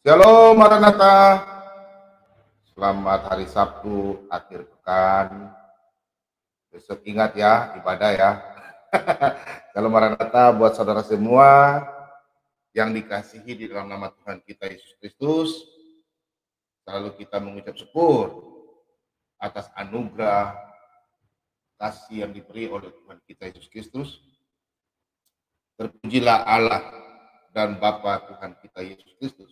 Shalom Maranatha, selamat hari Sabtu akhir pekan. Besok ingat ya ibadah ya. Shalom Maranatha buat saudara semua yang dikasihi di dalam nama Tuhan kita Yesus Kristus. Selalu kita mengucap syukur atas anugerah kasih yang diberi oleh Tuhan kita Yesus Kristus. Terpujilah Allah dan Bapa Tuhan kita Yesus Kristus,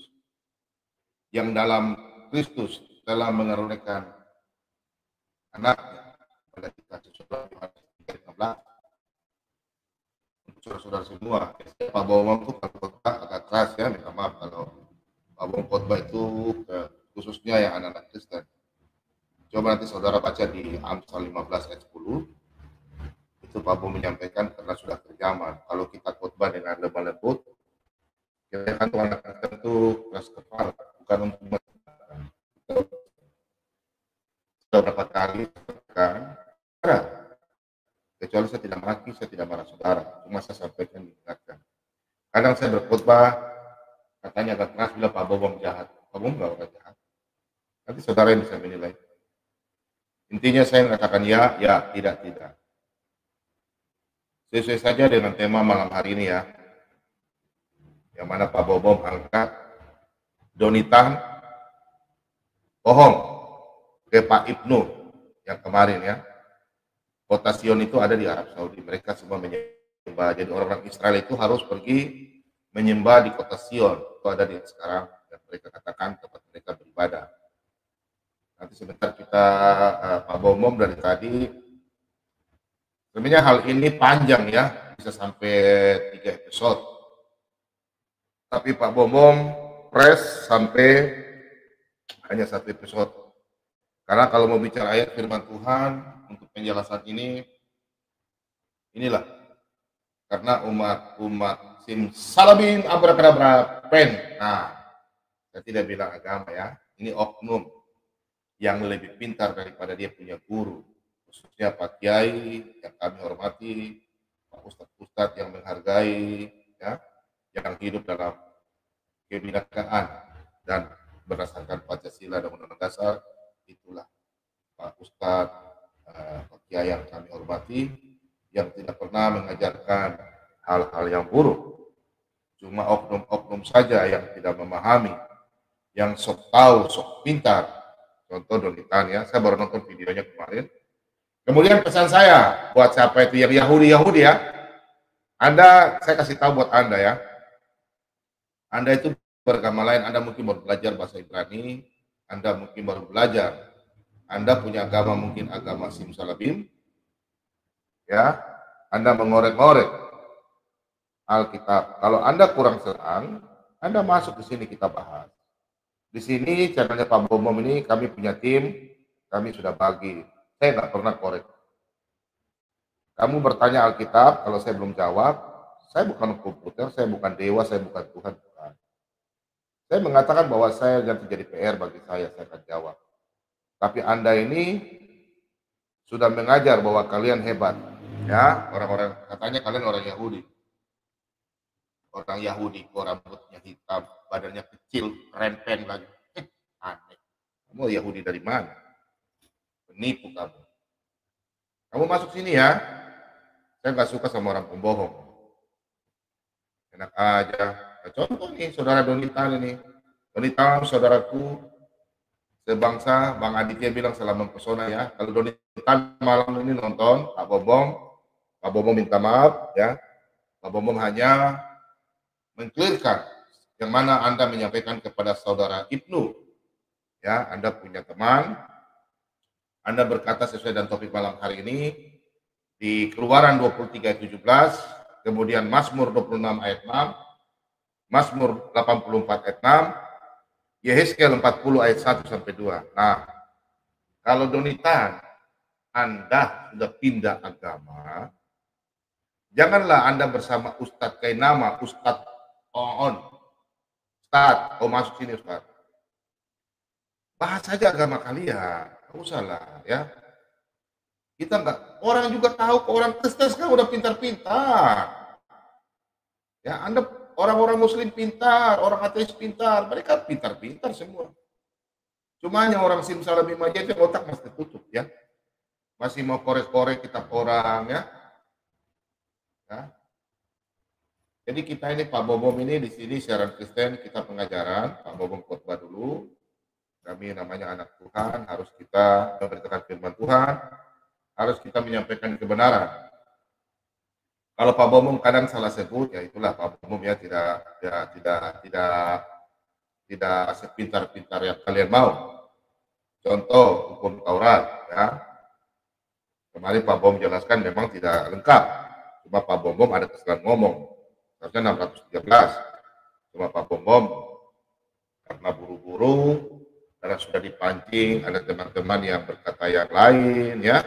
yang dalam Kristus telah mengaruniakan anaknya pada kita sesuai Yohanes 3:16. Untuk saudara-saudara semua, Pak Bawang itu khotbah agak keras ya, minta maaf kalau Pak Bawang khotbah itu khususnya yang anak-anak Kristen. Coba nanti saudara baca di Amsal 15 ayat 10. Itu Pak Bawang menyampaikan karena sudah terjamah. Kalau kita khotbah dengan lemah lembut, kita kan anak Kristen itu keras kepala, bukan untuk beberapa kali kan, kecuali saya tidak maki, saya tidak marah saudara, cuma saya sampaikan mengingatkan. Kadang saya berkhotbah, katanya agak keras, bilang Pak Bobong jahat. Pak Bobong nggak orang jahat. Nanti saudara yang bisa menilai. Intinya saya mengatakan ya, tidak. Sesuai saja dengan tema malam hari ini ya, yang mana Pak Bobong angkat Donitan bohong ke Pak Ibnu yang kemarin ya. Kota Sion itu ada di Arab Saudi, mereka semua menyembah. Jadi orang-orang Israel itu harus pergi menyembah di kota Sion, itu ada di sekarang, dan mereka katakan tempat mereka beribadah. Nanti sebentar kita Pak Bomom dari tadi, sebenarnya hal ini panjang ya, bisa sampai 3 episode. Tapi Pak Bomom press sampai hanya 1 episode. Karena kalau mau bicara ayat firman Tuhan untuk penjelasan ini, inilah karena umat simsalabim abrakadabra pen. Nah, saya tidak bilang agama ya, ini oknum yang lebih pintar daripada dia punya guru, khususnya Pak Kiai yang kami hormati, Pak Ustadz yang menghargai, ya, yang hidup dalam kebinekaan dan berdasarkan Pancasila dan Undang-Undang Dasar. Itulah Pak Ustadz, Pak Kiai yang kami hormati, yang tidak pernah mengajarkan hal-hal yang buruk. Cuma oknum-oknum saja yang tidak memahami, yang sok tahu, sok pintar. Contoh Donitan ya, saya baru nonton videonya kemarin. Kemudian pesan saya buat siapa itu yang Yahudi ya, saya kasih tahu buat Anda ya, Anda itu beragama lain, Anda mungkin baru belajar bahasa Ibrani, Anda mungkin baru belajar, Anda punya agama mungkin agama simsalabim, ya, Anda mengorek-ngorek Alkitab. Kalau Anda kurang senang, Anda masuk ke sini kita bahas. Di sini channelnya Pak Bomom ini kami punya tim, kami sudah bagi. Saya nggak pernah korek. Kamu bertanya Alkitab, kalau saya belum jawab, saya bukan komputer, saya bukan dewa, saya bukan Tuhan, bukan. Saya mengatakan bahwa saya yang terjadi PR bagi saya akan jawab. Tapi Anda ini sudah mengajar bahwa kalian hebat, ya, orang-orang katanya kalian orang Yahudi. Orang Yahudi kok rambutnya hitam, badannya kecil, rempen lagi. Aneh. Kamu Yahudi dari mana? Penipu kamu. Kamu masuk sini ya. Saya nggak suka sama orang pembohong. Enak aja. Nah, contoh nih, saudara Donitan ini. Donitan, saudaraku sebangsa, Bang Aditya bilang salah mempesona ya. Kalau Donitan malam ini nonton, Pak Bobong minta maaf ya. Pak Bobong hanya mengklirkan yang mana Anda menyampaikan kepada saudara Ibnu. Ya, Anda punya teman, Anda berkata sesuai dengan topik malam hari ini, di Keluaran 23 ayat 17, kemudian Mazmur 26 ayat 6, Mazmur 84 ayat 6, Yehezkiel 40 ayat 1 sampai 2. Nah, kalau Donitan, Anda sudah pindah agama, janganlah Anda bersama Ustadz Kainama, Ustadz On. Ustadz, masuk sini Ustadz. Bahas saja agama kalian, nggak usah lah ya. Kita nggak, orang juga tahu ke orang Kristen sekarang udah pintar-pintar. Ya, Anda Orang-orang muslim pintar, orang ateis pintar, mereka pintar-pintar semua. Cuma hanya orang simsalabim aja itu otak masih tertutup ya. Masih mau korek-korek kitab orang ya. Jadi kita ini Pak Bobom ini di sini siaran Kristen, kita pengajaran, Pak Bobom khotbah dulu. Kami namanya anak Tuhan, harus kita memberitakan firman Tuhan, harus kita menyampaikan kebenaran. Kalau Pak Bobom kadang salah sebut, ya itulah Pak Bobom ya tidak sepintar-pintar yang kalian mau. Contoh hukum Taurat ya. Kemarin Pak Bobom jelaskan memang tidak lengkap. Cuma Pak Bobom ada kesalahan ngomong. Harusnya 613. Cuma Pak Bobom karena buru-buru, karena sudah dipancing, ada teman-teman yang berkata yang lain ya.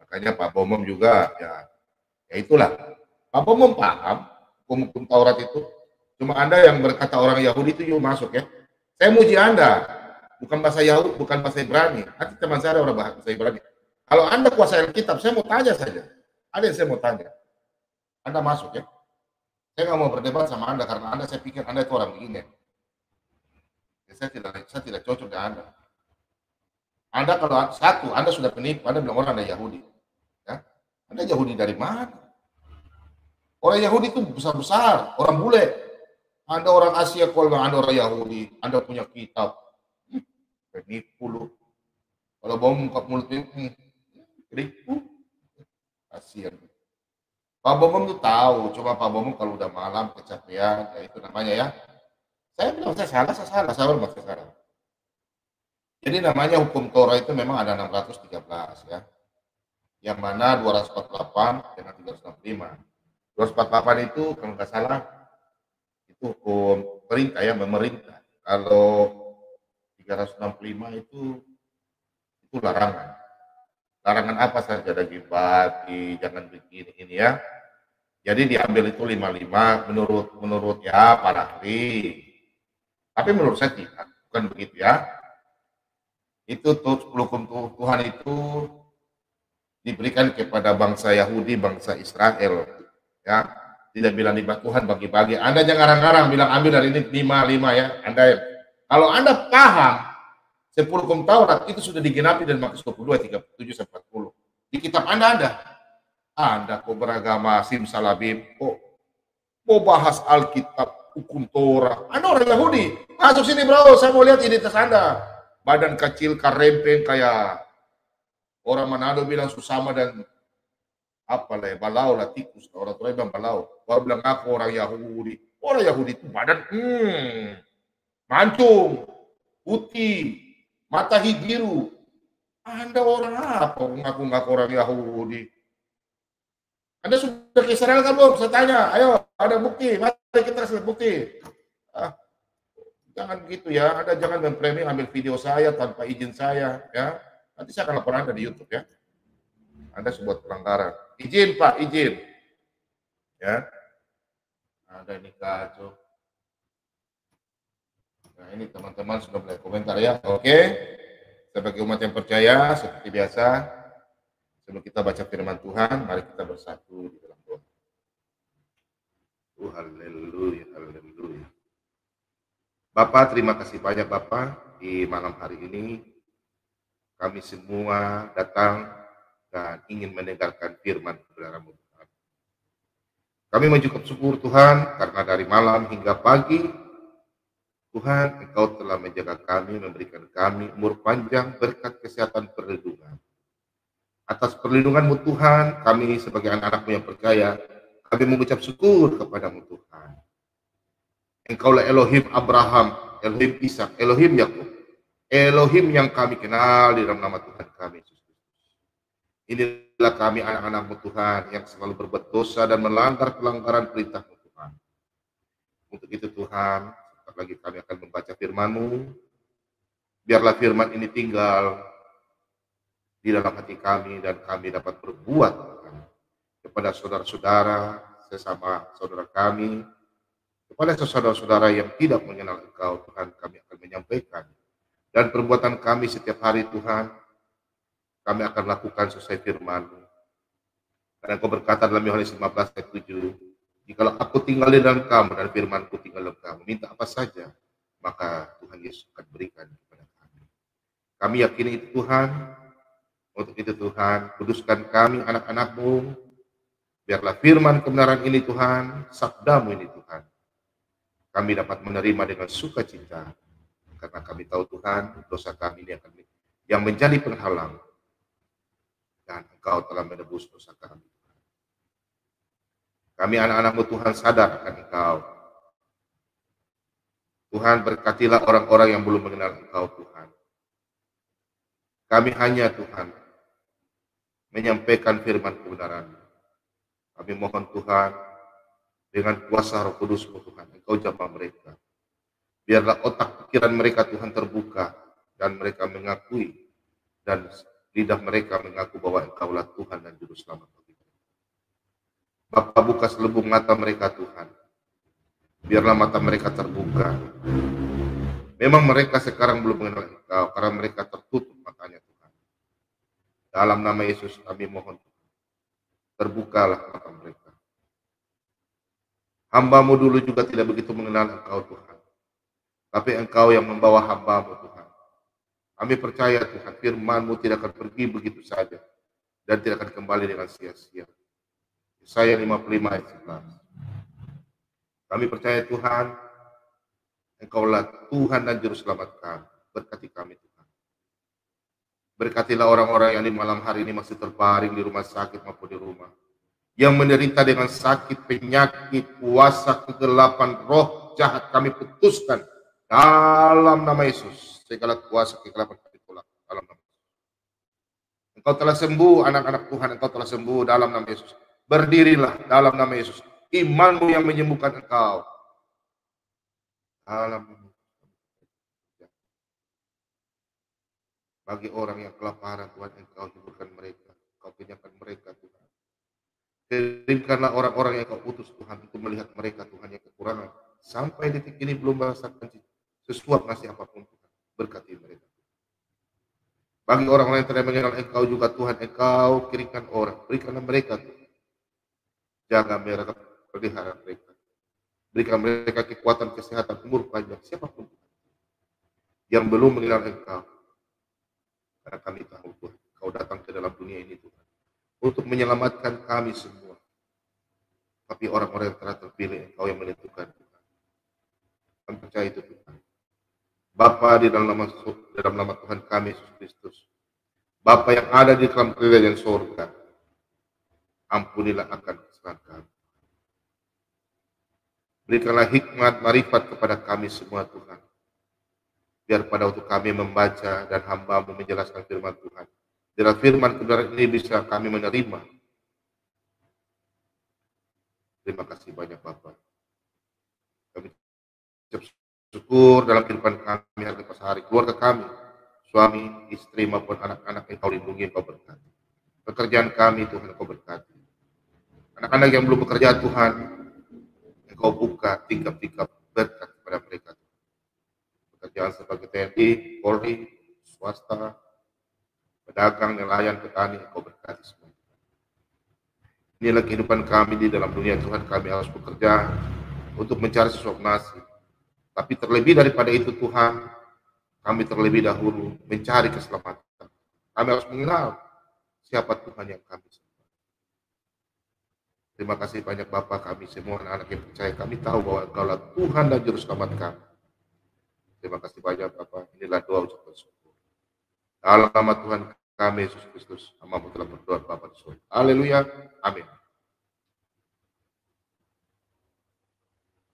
Makanya Pak Bobom juga ya itulah. Pak Bobom paham hukum Taurat itu. Cuma Anda yang berkata orang Yahudi itu yuk masuk ya. Saya muji Anda, bukan bahasa Yahudi, bukan bahasa Ibrani. Nanti teman saya orang bahasa Ibrani. Kalau Anda kuasai Alkitab, saya mau tanya saja. Ada yang saya mau tanya. Anda masuk ya. Saya nggak mau berdebat sama Anda karena Anda saya pikir Anda itu orang begini. Ya, saya tidak cocok dengan Anda. Anda kalau satu, Anda sudah penipu, Anda bilang orang Anda Yahudi. Ya? Anda Yahudi dari mana? Orang Yahudi itu besar-besar, orang bule. Anda orang Asia, kalau Anda orang Yahudi, Anda punya kitab. Penipu lu. Kalau bom buka mulut penipu. Kasihan. Pak Bobom tuh tahu, coba Pak Bobom kalau udah malam kecapean, ya itu namanya ya. Saya bilang saya salah saya. Jadi namanya hukum Torah itu memang ada 613 ya. Yang mana 248 dengan 365. 248 itu kalau nggak salah itu hukum perintah ya, memerintah. Kalau 365 itu larangan. Larangan apa saja, daging babi, jangan begini ini ya. Jadi diambil itu 55 menurut ya para ahli. Tapi menurut saya tidak, bukan begitu ya. Itu hukum Tuhan itu diberikan kepada bangsa Yahudi, bangsa Israel. Ya, tidak bilang di Tuhan bagi-bagi. Anda jangan ngarang-ngarang bilang ambil dari ini 5 ya. Kalau Anda paham 10 hukum Taurat itu sudah digenapi dan Markus 22, 37 sampai 40. Di kitab Anda kok beragama simsalabim, kok mau bahas Alkitab, hukum Torah. Anda orang Yahudi, masuk sini bro, saya mau lihat identitas Anda. Badan kecil, karempeng, kayak orang Manado bilang Susama dan apalah ya, balau lah, tikus. Orang tua bilang balau. Orang bilang aku orang Yahudi. Orang Yahudi itu badan, mancung, putih, mata biru. Anda orang apa? Ngaku-ngaku orang Yahudi. Anda sudah ke Israel kan belum? Saya tanya, ayo ada bukti, mari kita kasih bukti. Jangan begitu ya, Anda jangan memframing ambil video saya tanpa izin saya ya. Nanti saya akan lapor Anda di YouTube ya. Anda sebuah pelanggaran. Izin Pak, izin. Ya. Ada ini kacau. Nah ini teman-teman sudah mulai komentar ya. Oke. Sebagai umat yang percaya, seperti biasa, sebelum kita baca firman Tuhan, mari kita bersatu di dalam doa. Haleluya, haleluya. Bapak, terima kasih banyak Bapak di malam hari ini. Kami semua datang dan ingin mendengarkan firman kebenaran-Mu Tuhan. Kami mengucap syukur Tuhan karena dari malam hingga pagi Tuhan, Engkau telah menjaga kami, memberikan kami umur panjang, berkat kesehatan, perlindungan. Atas perlindungan-Mu Tuhan, kami sebagai anak-anak-Mu yang percaya, kami mengucap syukur kepada-Mu Tuhan. Engkaulah Elohim Abraham, Elohim Ishak, Elohim Yakub, Elohim yang kami kenal di dalam nama Tuhan kami, Yesus Kristus. Inilah kami anak-anak-Mu Tuhan yang selalu berbuat dosa dan melanggar pelanggaran perintah-Mu Tuhan. Untuk itu Tuhan, lagi kami akan membaca firman-Mu. Biarlah firman ini tinggal di dalam hati kami dan kami dapat berbuat Tuhan, kepada saudara-saudara, sesama saudara kami, kepada saudara-saudara yang tidak mengenal Engkau Tuhan, kami akan menyampaikan. Dan perbuatan kami setiap hari Tuhan, kami akan lakukan sesuai firman-Mu. Karena Engkau berkata dalam Yohanes 15 ayat 7, Jikalau aku tinggal di dalam kamu dan firman-Ku tinggal dalam kamu, minta apa saja, maka Tuhan Yesus akan berikan kepada kami. Kami yakini itu Tuhan. Untuk itu Tuhan, kuduskan kami anak-anak-Mu. Biarlah firman kebenaran ini Tuhan, sabda-Mu ini Tuhan, kami dapat menerima dengan sukacita. Karena kami tahu Tuhan, dosa kami ini akan yang menjadi penghalang. Dan Engkau telah menebus dosa kami. Kami anak-anak-Mu Tuhan sadar akan Engkau. Tuhan, berkatilah orang-orang yang belum mengenal Engkau Tuhan. Kami hanya Tuhan menyampaikan firman kebenaran. Kami mohon Tuhan, dengan kuasa Roh Kudus-Mu Tuhan, Engkau jamah mereka. Biarlah otak pikiran mereka Tuhan terbuka, dan mereka mengakui, dan lidah mereka mengaku bahwa Engkaulah Tuhan dan Juru Selamat bagi mereka. Bapa, buka selubung mata mereka Tuhan. Biarlah mata mereka terbuka. Memang mereka sekarang belum mengenal Engkau, karena mereka tertutup matanya Tuhan. Dalam nama Yesus kami mohon, terbukalah mata mereka. Hamba-Mu dulu juga tidak begitu mengenal Engkau Tuhan, tapi Engkau yang membawa hamba-Mu Tuhan. Kami percaya Tuhan, firman-Mu tidak akan pergi begitu saja, dan tidak akan kembali dengan sia-sia. Yesaya 55 ayat 11. Kami percaya Tuhan, Engkaulah Tuhan dan Juru Selamat kami. Berkati kami Tuhan. Berkatilah orang-orang yang di malam hari ini masih terbaring di rumah sakit maupun di rumah, yang menderita dengan sakit, penyakit, kuasa kegelapan, roh jahat, kami putuskan dalam nama Yesus. Segala kuasa kegelapan kami tolak dalam nama Yesus. Engkau telah sembuh, anak-anak Tuhan, Engkau telah sembuh dalam nama Yesus. Berdirilah dalam nama Yesus. Iman-Mu yang menyembuhkan engkau. Dalam nama Yesus. Bagi orang yang kelaparan, Tuhan, Engkau hiburkan mereka. Engkau kenyangkan mereka, Tuhan. Kirimkanlah orang-orang yang Kau utus Tuhan untuk melihat mereka Tuhan yang kekurangan. Sampai detik ini belum merasakan sesuap ngasih apapun Tuhan. Berkati mereka. Bagi orang-orang yang tidak mengenal Engkau juga Tuhan, Engkau kirimkan orang. Berikanlah mereka Tuhan. Jaga mereka, pelihara mereka. Berikan mereka kekuatan, kesehatan, umur panjang. Siapapun Tuhan yang belum mengenal Engkau. Karena kami tahu Tuhan, Kau datang ke dalam dunia ini Tuhan, untuk menyelamatkan kami semua. Tapi orang-orang yang telah terpilih, Engkau yang menentukan Tuhan. Kami percaya itu Tuhan. Bapa, di dalam nama Tuhan kami Yesus Kristus, Bapa yang ada di dalam kerajaan surga, ampunilah akan kesalahan kami. Berikanlah hikmat, marifat kepada kami semua Tuhan. Biar pada waktu kami membaca dan hamba-Mu menjelaskan firman Tuhan, biar firman kebenaran ini bisa kami menerima. Terima kasih banyak Bapak. Kami ucap syukur dalam kehidupan kami hari pas hari, keluarga kami, suami, istri maupun anak-anak Engkau lindungi, Engkau berkati. Pekerjaan kami Tuhan Engkau berkati. Anak-anak yang belum bekerja Tuhan, Engkau buka tingkap-tingkap berkat kepada mereka. Pekerjaan sebagai TNI, Polri, swasta, pedagang, nelayan, petani, Engkau berkati semua. Inilah kehidupan kami di dalam dunia Tuhan. Kami harus bekerja untuk mencari sesuap nasi. Tapi terlebih daripada itu Tuhan, kami terlebih dahulu mencari keselamatan. Kami harus mengenal siapa Tuhan yang kami sembah. Terima kasih banyak Bapak, kami semua anak-anak yang percaya. Kami tahu bahwa Engkaulah Tuhan dan Juru Selamat kami. Terima kasih banyak Bapak. Inilah doa ucapan syukur. Dalam nama Tuhan kami Yesus Kristus, hamba-Mu telah berdoa Bapa di surga. Haleluya. Amin.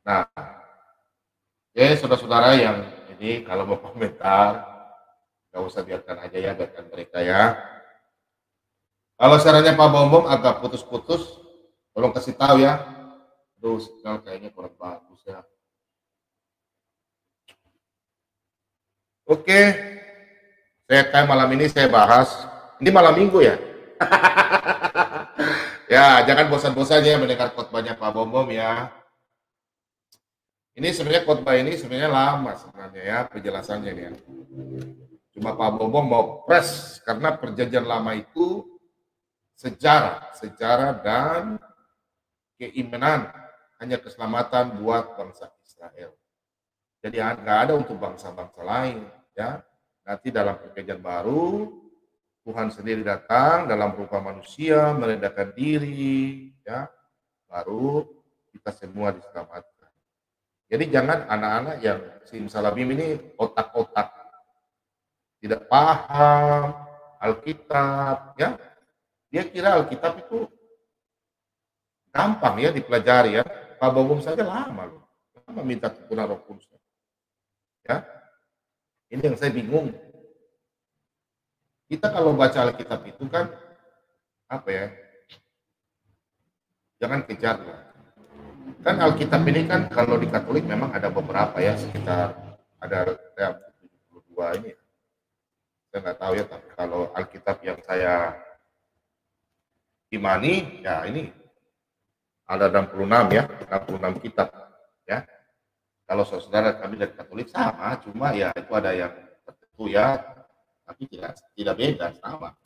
Nah, saudara-saudara yang ini kalau mau komentar, nggak usah biarkan aja ya, biarkan mereka ya. Kalau sarannya Pak Bombom agak putus-putus, tolong kasih tahu ya. Aduh, signal kayaknya kurang bagus ya. Oke, malam ini saya bahas, ini malam minggu ya. Ya, jangan bosan-bosan ya mendengar khotbahnya Pak Bombom ya. Ini sebenarnya khotbah ini sebenarnya lama sebenarnya ya penjelasannya nih ya. Cuma Pak Bombom mau press karena perjanjian lama itu sejarah dan keimanan hanya keselamatan buat bangsa Israel. Jadi nggak ada untuk bangsa-bangsa lain, ya. Nanti dalam perjanjian baru Tuhan sendiri datang dalam rupa manusia, merendahkan diri, ya, baru kita semua diselamatkan. Jadi jangan anak-anak yang simsalabim ini otak-otak, tidak paham Alkitab, ya. Dia kira Alkitab itu gampang ya dipelajari ya. Pak Bobom saja lama loh. Lama minta tuntunan Roh Kudus. Ya. Ini yang saya bingung. Kita kalau baca Alkitab itu kan apa ya? Jangan kejar lah. Kan Alkitab ini kan kalau di Katolik memang ada beberapa ya, sekitar ada 72 ini. Saya nggak tahu ya, tapi kalau Alkitab yang saya imani ya ini ada 66 ya, 66 kitab ya. Kalau saudara kami dari Katolik sama, cuma ya itu ada yang tertentu ya, tapi tidak beda, sama.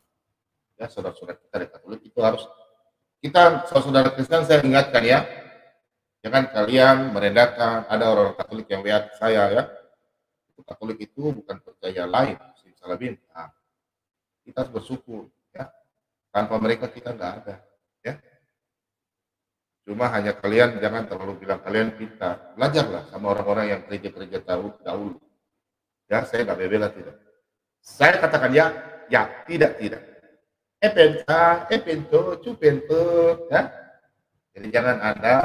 Ya, saudara-saudara kita dari Katolik itu harus kita, saudara Kristen, saya ingatkan ya, jangan kalian merendahkan. Ada orang Katolik yang lihat saya ya, Katolik itu bukan percaya lain, simsalabim. Nah, kita harus bersyukur ya, tanpa mereka kita nggak ada ya. Cuma hanya kalian jangan terlalu bilang kalian pintar. Belajarlah sama orang-orang yang kerja-kerja dahulu. Ya, saya nggak bela tidak. Saya katakan ya, tidak. Pento, cupento, ya. Jadi jangan ada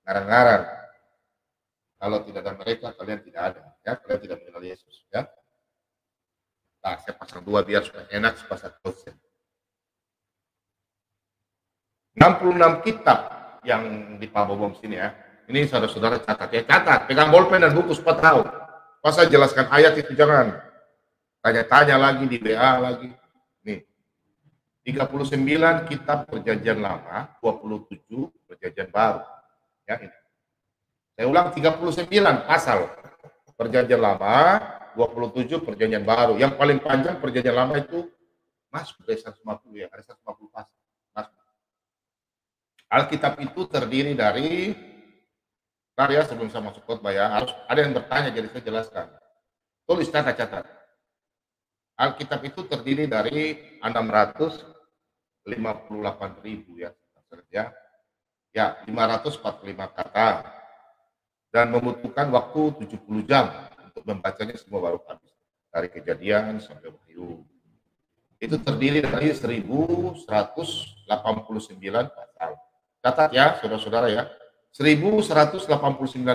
ngarang-ngarang. Kalau tidak ada mereka, kalian tidak ada. Ya, kalian tidak mengenal Yesus. Ya. Nah, saya pasang 2 biar supaya enak sepasang dosen. 66 kitab yang di Pak Bobom sini ya. Ini saudara-saudara catat ya, catat. Pegang bolpen dan buku supaya tahu. Pas saya jelaskan ayat itu jangan tanya-tanya lagi di BA lagi. Nih. 39 kitab perjanjian lama, 27 perjanjian baru. Ya, ini. Saya ulang 39 pasal perjanjian lama, 27 perjanjian baru. Yang paling panjang perjanjian lama itu masuk dari 150 ya, ada 150 pasal. Alkitab itu terdiri dari, bentar ya sebelum saya masuk khotbah ya, harus ada yang bertanya jadi saya jelaskan. Tulis catat. Alkitab itu terdiri dari 658.000 ya. Ya, 545 kata. Dan membutuhkan waktu 70 jam untuk membacanya semua baru habis. Dari Kejadian sampai Wahyu. Itu terdiri dari 1189 pasal. Catat ya, saudara-saudara ya. 1189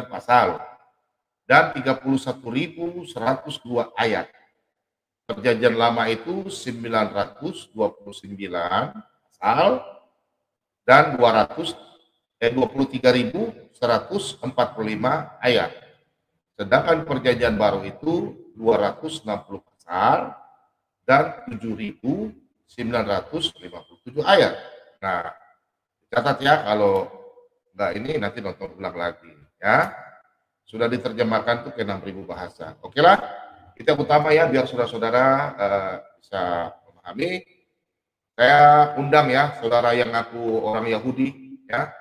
pasal dan 31.102 ayat. Perjanjian lama itu 929 pasal dan 23.145 ayat. Sedangkan perjanjian baru itu 260 pasal dan 7.957 ayat. Nah, catat ya, kalau enggak ini nanti nonton ulang lagi ya. Sudah diterjemahkan tuh ke 6.000 bahasa. Oke lah, itu yang utama ya, biar saudara-saudara bisa memahami. Saya undang ya, saudara yang ngaku orang Yahudi ya,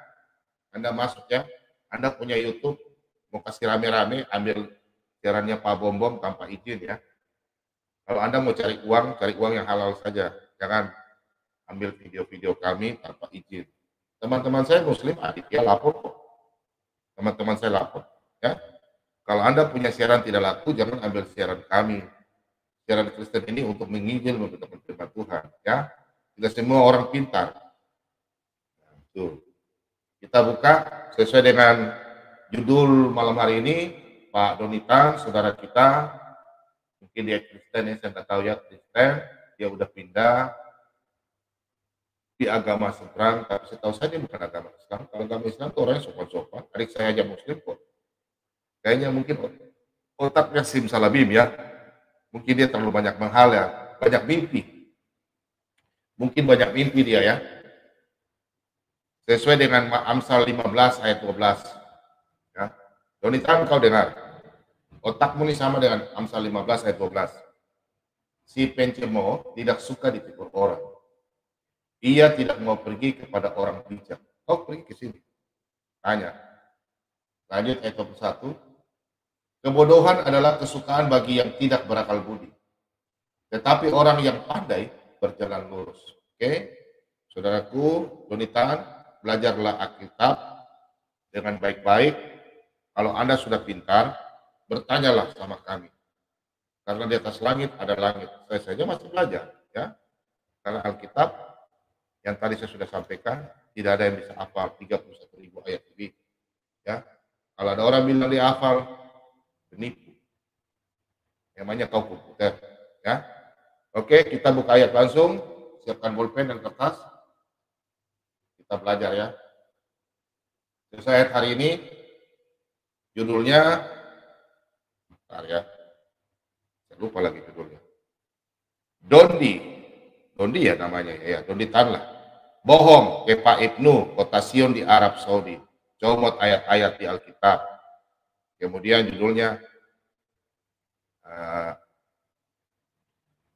Anda masuk ya, Anda punya YouTube, mau kasih rame-rame, ambil siarannya Pak Bom tanpa izin ya. Kalau Anda mau cari uang yang halal saja, jangan ambil video-video kami tanpa izin. Teman-teman saya Muslim, adiknya lapor kok. Teman-teman saya lapor. Ya. Kalau Anda punya siaran tidak laku, jangan ambil siaran kami. Siaran Kristen ini untuk menginjil, memberitakan firman Tuhan. Ya. Kita semua orang pintar. Nah, itu. Kita buka sesuai dengan judul malam hari ini, Pak Donitan, saudara kita, mungkin dia Kristen ya, saya nggak tahu ya Kristen, dia udah pindah di agama seberang, tapi setahu saya dia bukan agama Islam. Kalau agama Islam tuh orangnya sopan-sopan. Adik saya aja Muslim kok. Kayaknya mungkin otaknya simsalabim ya. Mungkin dia terlalu banyak menghal ya, banyak mimpi. Mungkin banyak mimpi dia ya. Sesuai dengan Amsal 15 ayat 12. Ya. Donitan kau dengar. Otakmu ini sama dengan Amsal 15 ayat 12. Si pencemo tidak suka ditegur orang. Ia tidak mau pergi kepada orang bijak. Kau pergi ke sini. Tanya. Lanjut ayat 21. Kebodohan adalah kesukaan bagi yang tidak berakal budi. Tetapi orang yang pandai berjalan lurus. Oke, saudaraku, Donitan, belajarlah Alkitab dengan baik-baik. Kalau Anda sudah pintar, bertanyalah sama kami. Karena di atas langit ada langit. Saya saja masih belajar, ya. Karena Alkitab yang tadi saya sudah sampaikan, tidak ada yang bisa hafal 31.000 ayat lebih. Ya. Kalau ada orang bilang dia hafal, penipu. Namanya kau komputer, ya. Oke, kita buka ayat langsung. Siapkan bolpen dan kertas. Kita belajar ya. Selesai ayat hari ini. Judulnya, bentar ya. Saya lupa lagi judulnya. Dondi ya namanya ya. Donditan lah. Bohong, Kepa Ibnu, kota Sion di Arab Saudi. Comot ayat-ayat di Alkitab. Kemudian judulnya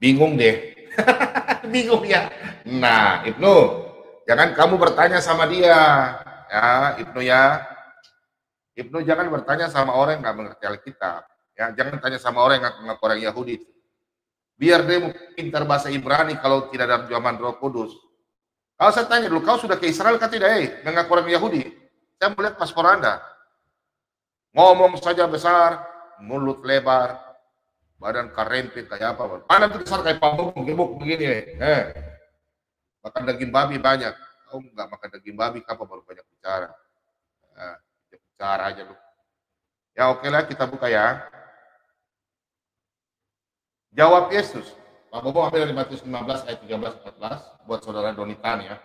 bingung deh. Bingung ya. Nah, Ibnu, jangan kamu bertanya sama dia. Ya, Ibnu ya. Ibnu jangan bertanya sama orang yang nggak mengerti Alkitab. Ya, jangan tanya sama orang yang ngaku orang Yahudi. Biar dia pintar bahasa Ibrani kalau tidak ada zaman Roh Kudus. Kalau saya tanya dulu, kau sudah ke Israel kan tidak? Mengaku orang Yahudi. Saya melihat paspor Anda. Ngomong saja besar, mulut lebar, badan karempit kayak apa? Mana tuh besar kayak pambung, gemuk begini. Makan daging babi banyak. Kau nggak makan daging babi, kapan baru banyak bicara? Bicara aja lu. Ya oke lah, kita buka ya. Jawab Yesus. Pak Bobo ambil dari Matius 15 ayat 13-14 buat saudara Donitan ya.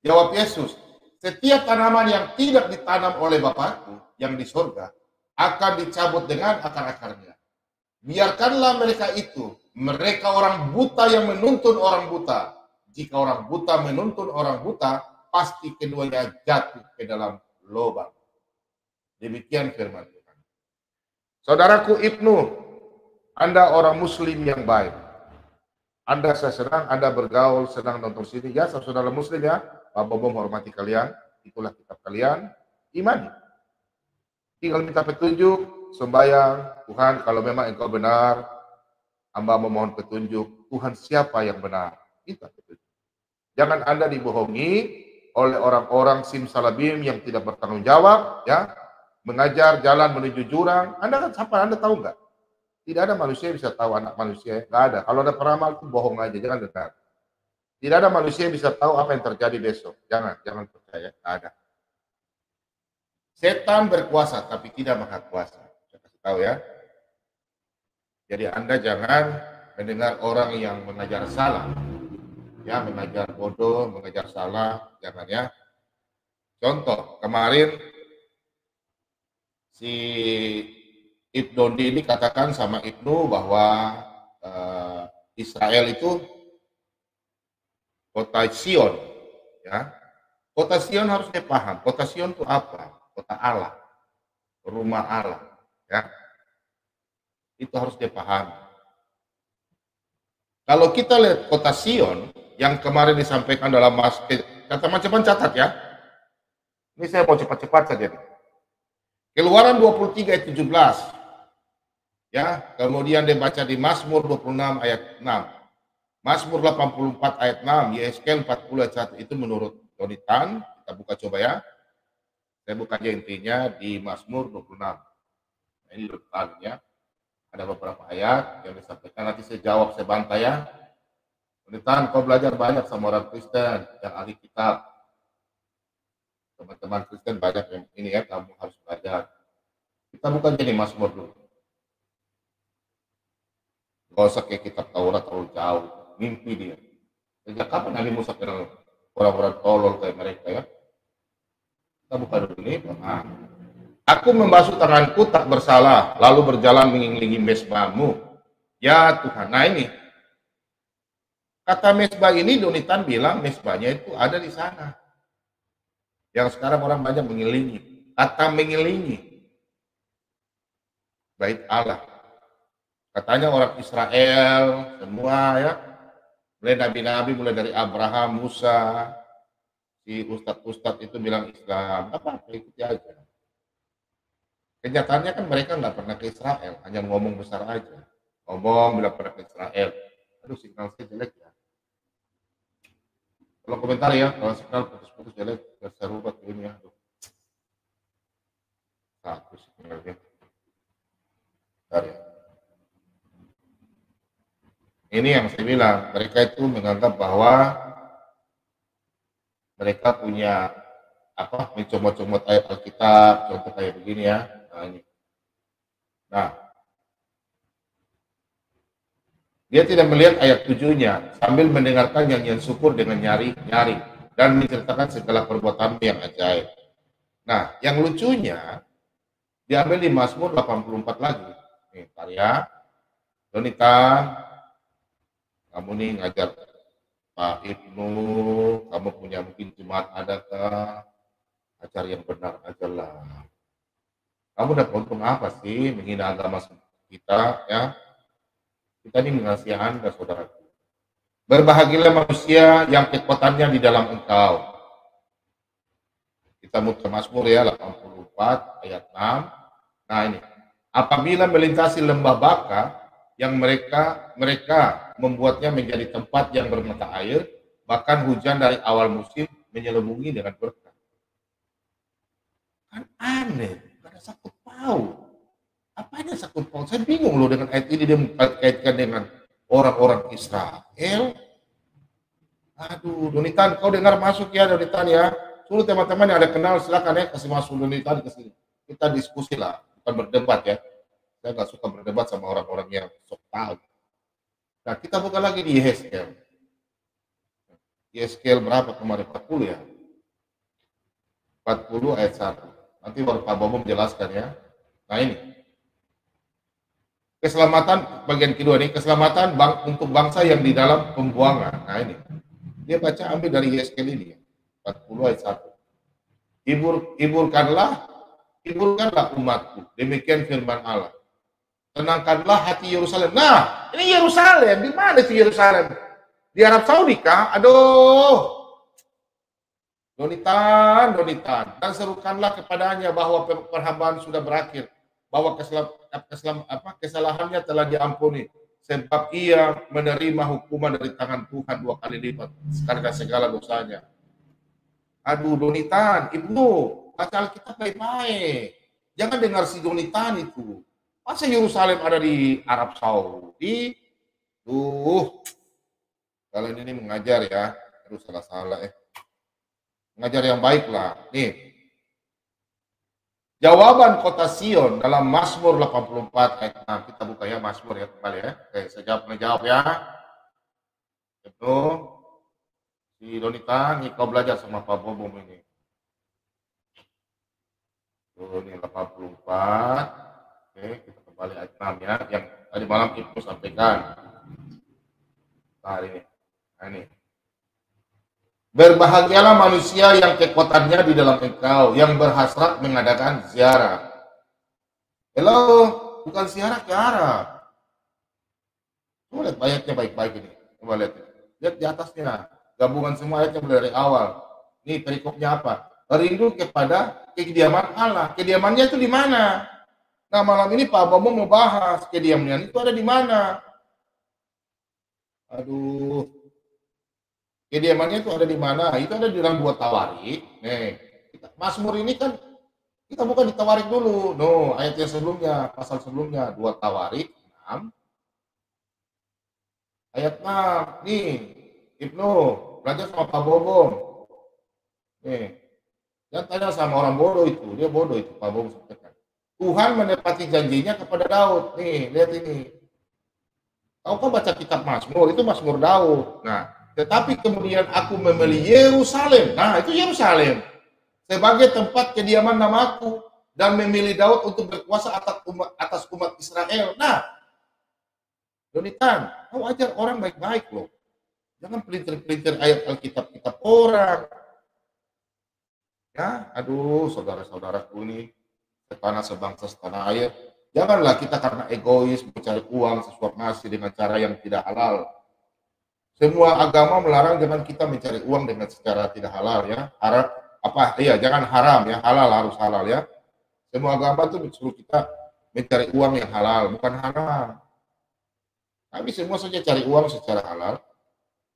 Jawab Yesus, setiap tanaman yang tidak ditanam oleh Bapakku yang di surga akan dicabut dengan akar-akarnya. Biarkanlah mereka orang buta yang menuntun orang buta. Jika orang buta menuntun orang buta, pasti keduanya jatuh ke dalam lubang. Demikian firman Tuhan. Saudaraku Ibnu, Anda orang Muslim yang baik. Anda saya senang, Anda bergaul, senang nonton sini. Ya, saudara Muslim ya. Pak Bobo menghormati kalian. Itulah kitab kalian. Imani. Tinggal minta petunjuk, sembahyang. Tuhan, kalau memang engkau benar, hamba memohon petunjuk. Tuhan siapa yang benar? Minta petunjuk. Jangan Anda dibohongi oleh orang-orang simsalabim yang tidak bertanggung jawab, ya. Mengajar jalan menuju jurang. Anda kan siapa? Anda tahu nggak? Tidak ada manusia yang bisa tahu anak manusia. Nggak ada. Kalau ada peramal itu bohong aja. Jangan dengar. Tidak ada manusia yang bisa tahu apa yang terjadi besok. Jangan percaya. Nggak ada. Setan berkuasa tapi tidak maha kuasa. Saya kasih tahu ya. Jadi Anda jangan mendengar orang yang mengajar salah. Ya, mengajar bodoh, mengajar salah. Jangan ya. Contoh, kemarin si Ibnu ini katakan sama Ibnu bahwa Israel itu kota Sion, ya. Kota Sion harus dipaham. Kota Sion itu apa? Kota Allah, rumah Allah, ya. Itu harus dipahami. Kalau kita lihat kota Sion yang kemarin disampaikan dalam kata macam-macam catat ya. Ini saya mau cepat-cepat saja nih. Keluaran 23 ayat 17. Ya, kemudian dibaca di Mazmur 26 ayat 6. Mazmur 84 ayat 6, Yeskel 40 ayat 1. Itu menurut Donitan. Kita buka coba ya. Saya buka aja intinya di Mazmur 26. Nah, ini Donitan ya. Ada beberapa ayat yang disampaikan, nanti saya jawab, saya bantah ya. Donitan, kau belajar banyak sama orang Kristen yang ahli kitab. Teman-teman Kristen banyak yang ini ya, kamu harus belajar. Kita buka jadi Mazmur dulu. Gak usah kayak kitab Taurat terlalu jauh, mimpi dia. Sejak kapan Nabi Musa kenal orang-orang tolol kayak mereka ya? Kita buka dulu ini. Aku membasuh tanganku tak bersalah, lalu berjalan mengelilingi mezbahmu. Ya Tuhan, nah ini. Kata mezbah ini Donitan bilang mezbahnya itu ada di sana. Yang sekarang orang banyak mengelilingi. Kata mengelilingi. Bait Allah. Katanya orang Israel semua ya, mulai nabi-nabi, mulai dari Abraham, Musa, si ustadz-ustadz itu bilang Islam, apa ikuti aja. Kenyataannya kan mereka nggak pernah ke Israel, hanya ngomong besar aja. Ngomong bilang pernah ke Israel. Aduh, signal saya jelek ya. Kalau komentar ya, kalau signal putus-putus jelek, saya rubah ke ini ya. Aduh. Satu signalnya. Bentar ya. Ini yang saya bilang, mereka itu menganggap bahwa mereka punya apa, mencomot-comot ayat Alkitab, contoh kayak begini ya. Nah ini. Nah, dia tidak melihat ayat 7-nya sambil mendengarkan nyanyian syukur dengan nyari-nyari dan menceritakan segala perbuatan yang ajaib. Nah, yang lucunya diambil di Mazmur 84 lagi. Nih, Karya, Donita, kamu nih ngajar Pak Ibnu, kamu punya mungkin jemaat adakah? Ajar yang benar aja lah. Kamu dapat untung apa sih menghina agama kita ya? Kita ini mengasihi Anda, saudaraku. Berbahagialah manusia yang kekuatannya di dalam Engkau. Kita muter Mazmur ya 84 ayat 6. Nah ini, apabila melintasi lembah Baka yang mereka membuatnya menjadi tempat yang bermata air, bahkan hujan dari awal musim menyelubungi dengan berkah. Kan aneh, gak ada sakut paut. Apanya sakut paut? Saya bingung loh dengan ayat ini, dia kaitkan dengan orang-orang Israel. Aduh, Donitan, kau dengar masuk ya Donitan ya. Suruh teman-teman yang ada kenal silakan ya kasih masuk Donitan ke sini. Kita diskusi lah, bukan berdebat ya. Saya nggak suka berdebat sama orang-orang yang sok tahu. Nah, kita buka lagi di Yeskel. Yeskel berapa kemarin? 40 ya? 40 ayat 1. Nanti baru Pak Bobo menjelaskan ya. Nah ini. Keselamatan bagian kedua nih, keselamatan untuk bangsa yang di dalam pembuangan. Nah ini. Dia baca ambil dari Yeskel ini. 40 ayat 1. Hiburkanlah umatku. Demikian firman Allah. Tenangkanlah hati Yerusalem. Nah, ini Yerusalem. Di mana itu Yerusalem? Di Arab Saudi kah? Aduh. Donitan. Dan serukanlah kepadanya bahwa perhambaan sudah berakhir. Bahwa kesalahannya telah diampuni. Sebab ia menerima hukuman dari tangan Tuhan 2 kali lipat. Karena segala dosanya. Aduh, Donitan. Ibnu, baca Alkitab baik-baik. Jangan dengar si Donitan itu. Masa Yerusalem ada di Arab Saudi? Kalian ini mengajar ya. Aduh, salah-salah mengajar yang baik lah. Nih. Jawaban kota Sion dalam Mazmur 84 ayat 6. Kita buka ya Mazmur ya kembali ya. Oke, saya menjawab ya. Itu si Donita, nih kau belajar sama Pak Bobom ini. Tuh, ini 84. Oke, kita kembali ayat 6 ya, yang tadi malam Ibnu sampaikan. Nah ini. Berbahagialah manusia yang kekuatannya di dalam Engkau, yang berhasrat mengadakan ziarah. Hello, bukan ziarah ke Arab. Coba lihat ayatnya baik-baik ini. Coba lihat di atasnya. Gabungan semua ayatnya dari awal. Ini perikopnya apa? Rindu kepada kediaman Allah. Kediamannya itu di mana? Nah, malam ini Pak Bobo mau bahas kediaman itu ada di mana. Aduh. Kediamannya itu ada di mana? Itu ada di dalam 2 Tawarik. Nih, Mazmur ini kan kita buka di Tawarik dulu. No, ayat yang sebelumnya, pasal sebelumnya 2 Tawarik 6. Ayat 6. Nih, Ibnu, belajar sama Pak Bobo. Nih. Jangan tanya sama orang bodoh itu, dia bodoh itu Pak Bobo sampaikan. Tuhan menepati janjinya kepada Daud. Nih, lihat ini. Kau kan baca kitab Mazmur, itu Mazmur Daud. Nah, tetapi kemudian aku memilih Yerusalem. Nah, itu Yerusalem. Sebagai tempat kediaman namaku. Dan memilih Daud untuk berkuasa atas umat Israel. Nah, Donitan, kau ajar orang baik-baik loh. Jangan pelintir-pelintir ayat Alkitab orang. Ya, aduh, saudara-saudaraku ini. Setanah sebangsa, setanah air. Janganlah kita karena egois mencari uang sesuap nasi dengan cara yang tidak halal. Semua agama melarang jangan kita mencari uang dengan secara tidak halal ya. Jangan haram ya, halal harus halal ya. Semua agama itu suruh kita mencari uang yang halal, bukan haram. Kami semua saja cari uang secara halal.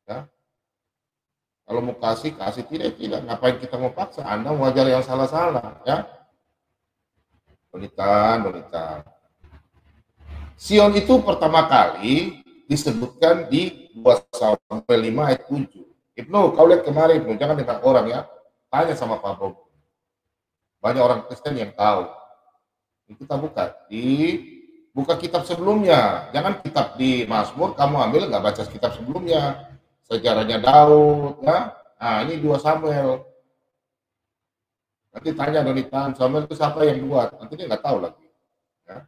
Ya. Kalau mau kasih, tidak. Ngapain kita mau paksa? Anda mau ajar yang salah-salah, ya. Donitan. Sion itu pertama kali disebutkan di 2 Samuel 5 ayat 7. Ibnu, kau lihat kemarin, Ibnu, jangan dengar orang ya. Tanya sama Pak Bob. Banyak orang Kristen yang tahu. Kita buka kitab sebelumnya. Jangan kitab di Mazmur kamu ambil nggak baca kitab sebelumnya. Sejarahnya Daud ya. Nah, ini 2 Samuel. Nanti tanya Donitan, Samuel itu siapa yang buat? Nanti dia nggak tahu lagi. Ya.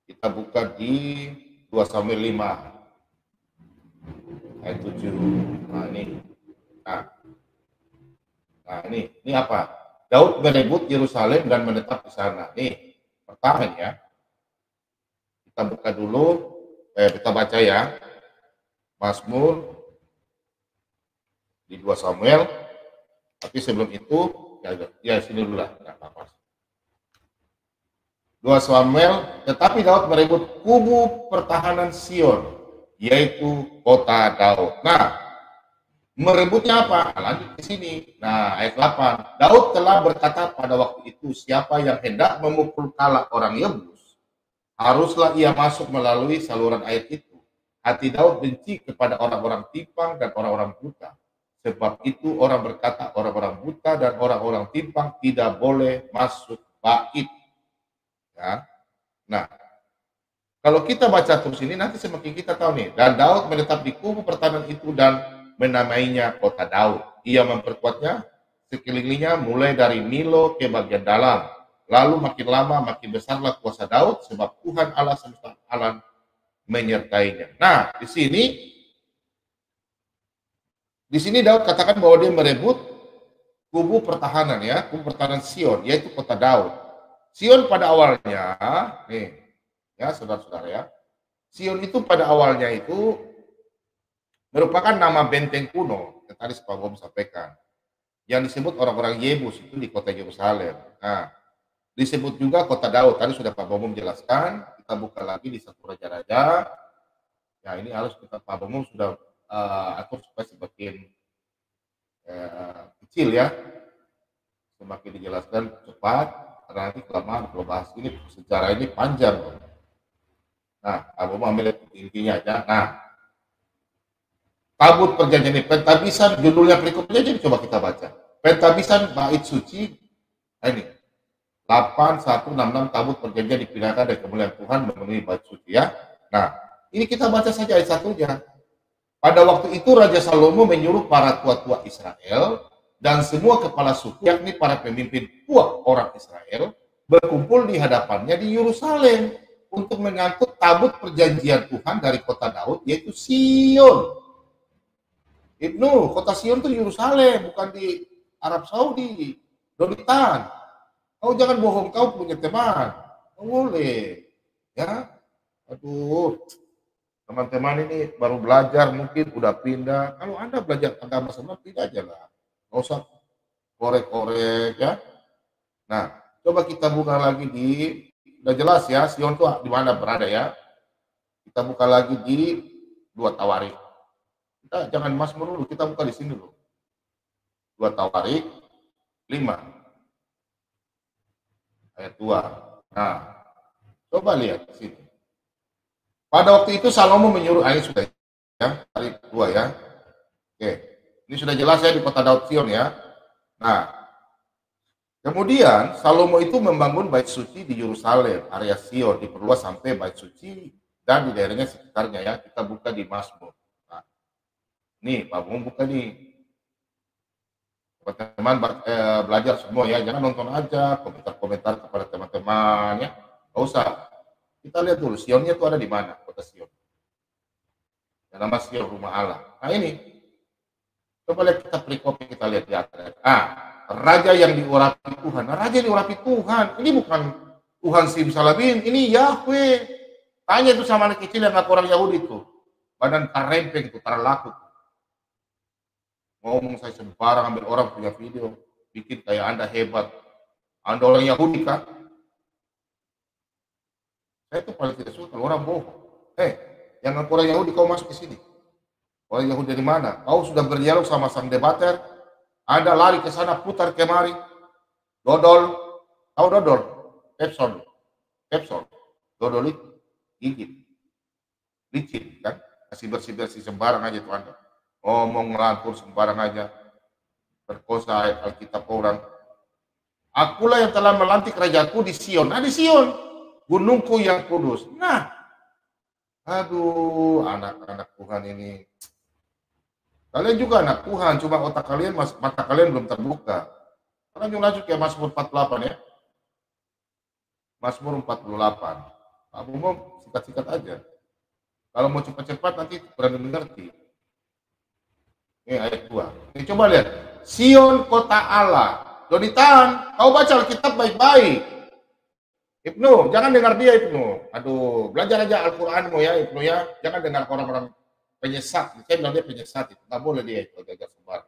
Kita buka di 2 Samuel 5 ayat 7. Nah, ini. Nah, ini apa? Daud merebut Yerusalem dan menetap di sana. Nih, pertama ya. Kita buka dulu, kita baca ya. Mazmur di 2 Samuel. Tapi sebelum itu, ya sini dulu lah. 2 Samuel, tetapi Daud merebut kubu pertahanan Sion, yaitu kota Daud. Nah, merebutnya apa? Lanjut ke sini. Nah, ayat 8. Daud telah berkata pada waktu itu, siapa yang hendak memukul kala orang Yebus, haruslah ia masuk melalui saluran air itu. Hati Daud benci kepada orang-orang timpang dan orang-orang buta. Sebab itu orang berkata, orang-orang buta dan orang-orang timpang tidak boleh masuk bait. Ya. Nah, kalau kita baca terus ini, nanti semakin kita tahu nih. Dan Daud menetap di kubu pertahanan itu dan menamainya kota Daud. Ia memperkuatnya sekelilingnya mulai dari Milo ke bagian dalam. Lalu makin lama makin besarlah kuasa Daud sebab Tuhan Allah semesta alam menyertainya. Nah, di sini Daud katakan bahwa dia merebut kubu pertahanan ya, kubu pertahanan Sion, yaitu kota Daud. Sion pada awalnya, nih, ya saudara-saudara ya, Sion itu pada awalnya itu merupakan nama benteng kuno yang tadi Pak Bom sampaikan, yang disebut orang-orang Yebus itu di kota Yerusalem. Nah, disebut juga kota Daud. Tadi sudah Pak Bom jelaskan. Kita buka lagi di 1 Raja-Raja. Ya, ini harus kita Pak Bom sudah atur supaya semakin kecil ya, semakin dijelaskan cepat. Karena nanti kelamaan kalau bahas ini sejarah ini panjang. Nah, Pak Bom ambil intinya aja. Nah, Tabut Perjanjian ini, pentabisan judulnya berikutnya, jadi coba kita baca. Pentabisan bait suci, nah ini 8166 Tabut Perjanjian dipindahkan dari kemuliaan Tuhan memenuhi bait suci ya. Nah, ini kita baca saja ayat 1-nya. Pada waktu itu Raja Salomo menyuruh para tua-tua Israel dan semua kepala suku, yakni para pemimpin puak orang Israel, berkumpul di hadapannya di Yerusalem untuk mengangkut tabut perjanjian Tuhan dari kota Daud, yaitu Sion. Ibnu, kota Sion itu Yerusalem, bukan di Arab Saudi. Donitan, kau jangan bohong, kau punya teman. Kau boleh. Ya, aduh. Teman-teman ini baru belajar, mungkin udah pindah. Kalau Anda belajar agama sebenar, tidak aja lah. Nggak usah korek-korek ya. Nah, coba kita buka lagi udah jelas ya, Sion itu di mana berada ya. Kita buka lagi di 2 Tawarik. Kita jangan Mazmur dulu, kita buka di sini dulu. 2 Tawarik 5 ayat 2. Nah, coba lihat di sini. Pada waktu itu Salomo menyuruh, ini sudah ya, tarik 2 ya. Oke, ini sudah jelas ya di kota Daud Sion ya. Nah, kemudian Salomo itu membangun bait suci di Yerusalem, area Sion, diperluas sampai bait suci dan di daerahnya sekitarnya ya. Kita buka di Mazmur. Nah, nih Pak Bung buka nih. Teman-teman belajar semua ya, jangan nonton aja, komentar-komentar kepada teman-teman ya. Nggak usah. Kita lihat dulu Sionnya itu ada di mana, kota Sion. Yang nama Sion, rumah Allah. Nah ini, coba lihat kita perikop, kita lihat di atas. Raja yang diurapi Tuhan. Nah, raja yang diurapi Tuhan. Ini bukan Tuhan Simsalabim, ini Yahweh. Tanya itu sama anak kecil yang ngaku orang Yahudi itu. badan tarempeng tuh, laku. Ngomong saya sembarang, ambil orang punya video, bikin kayak Anda hebat. Anda orang Yahudi kan? Saya itu paling tidak suka orang bohong. Yang ngaku orang Yahudi kau masuk ke sini. Orang Yahudi dari mana? Kau sudah berdialog sama sang debater, Anda lari ke sana, putar kemari, dodol, tahu dodol? Pepsol, dodol itu, gigit, licin kan? Kasih bersih-bersih sembarang aja tuh Anda. Ngomong ngelantur sembarang aja, berkosa ayat Alkitab orang. Akulah yang telah melantik rajaku di Sion. Nah di Sion, gunungku yang kudus. Nah, aduh, anak-anak Tuhan ini. Kalian juga anak Tuhan, cuma otak kalian, mata kalian belum terbuka. Kalian lanjut ke Mazmur 48 ya. Mazmur 48. Kamu mau sikat-sikat aja. Kalau mau cepat-cepat nanti berani mengerti. Ini ayat 2. Ini coba lihat. Sion kota Allah. Donitan, kau baca Alkitab baik-baik. Ibnu, jangan dengar dia Ibnu. Aduh, belajar aja Al-Quranmu ya Ibnu ya. Jangan dengar orang-orang penyesat. Saya bilang dia penyesat itu. Nggak boleh dia itu agak sembarang.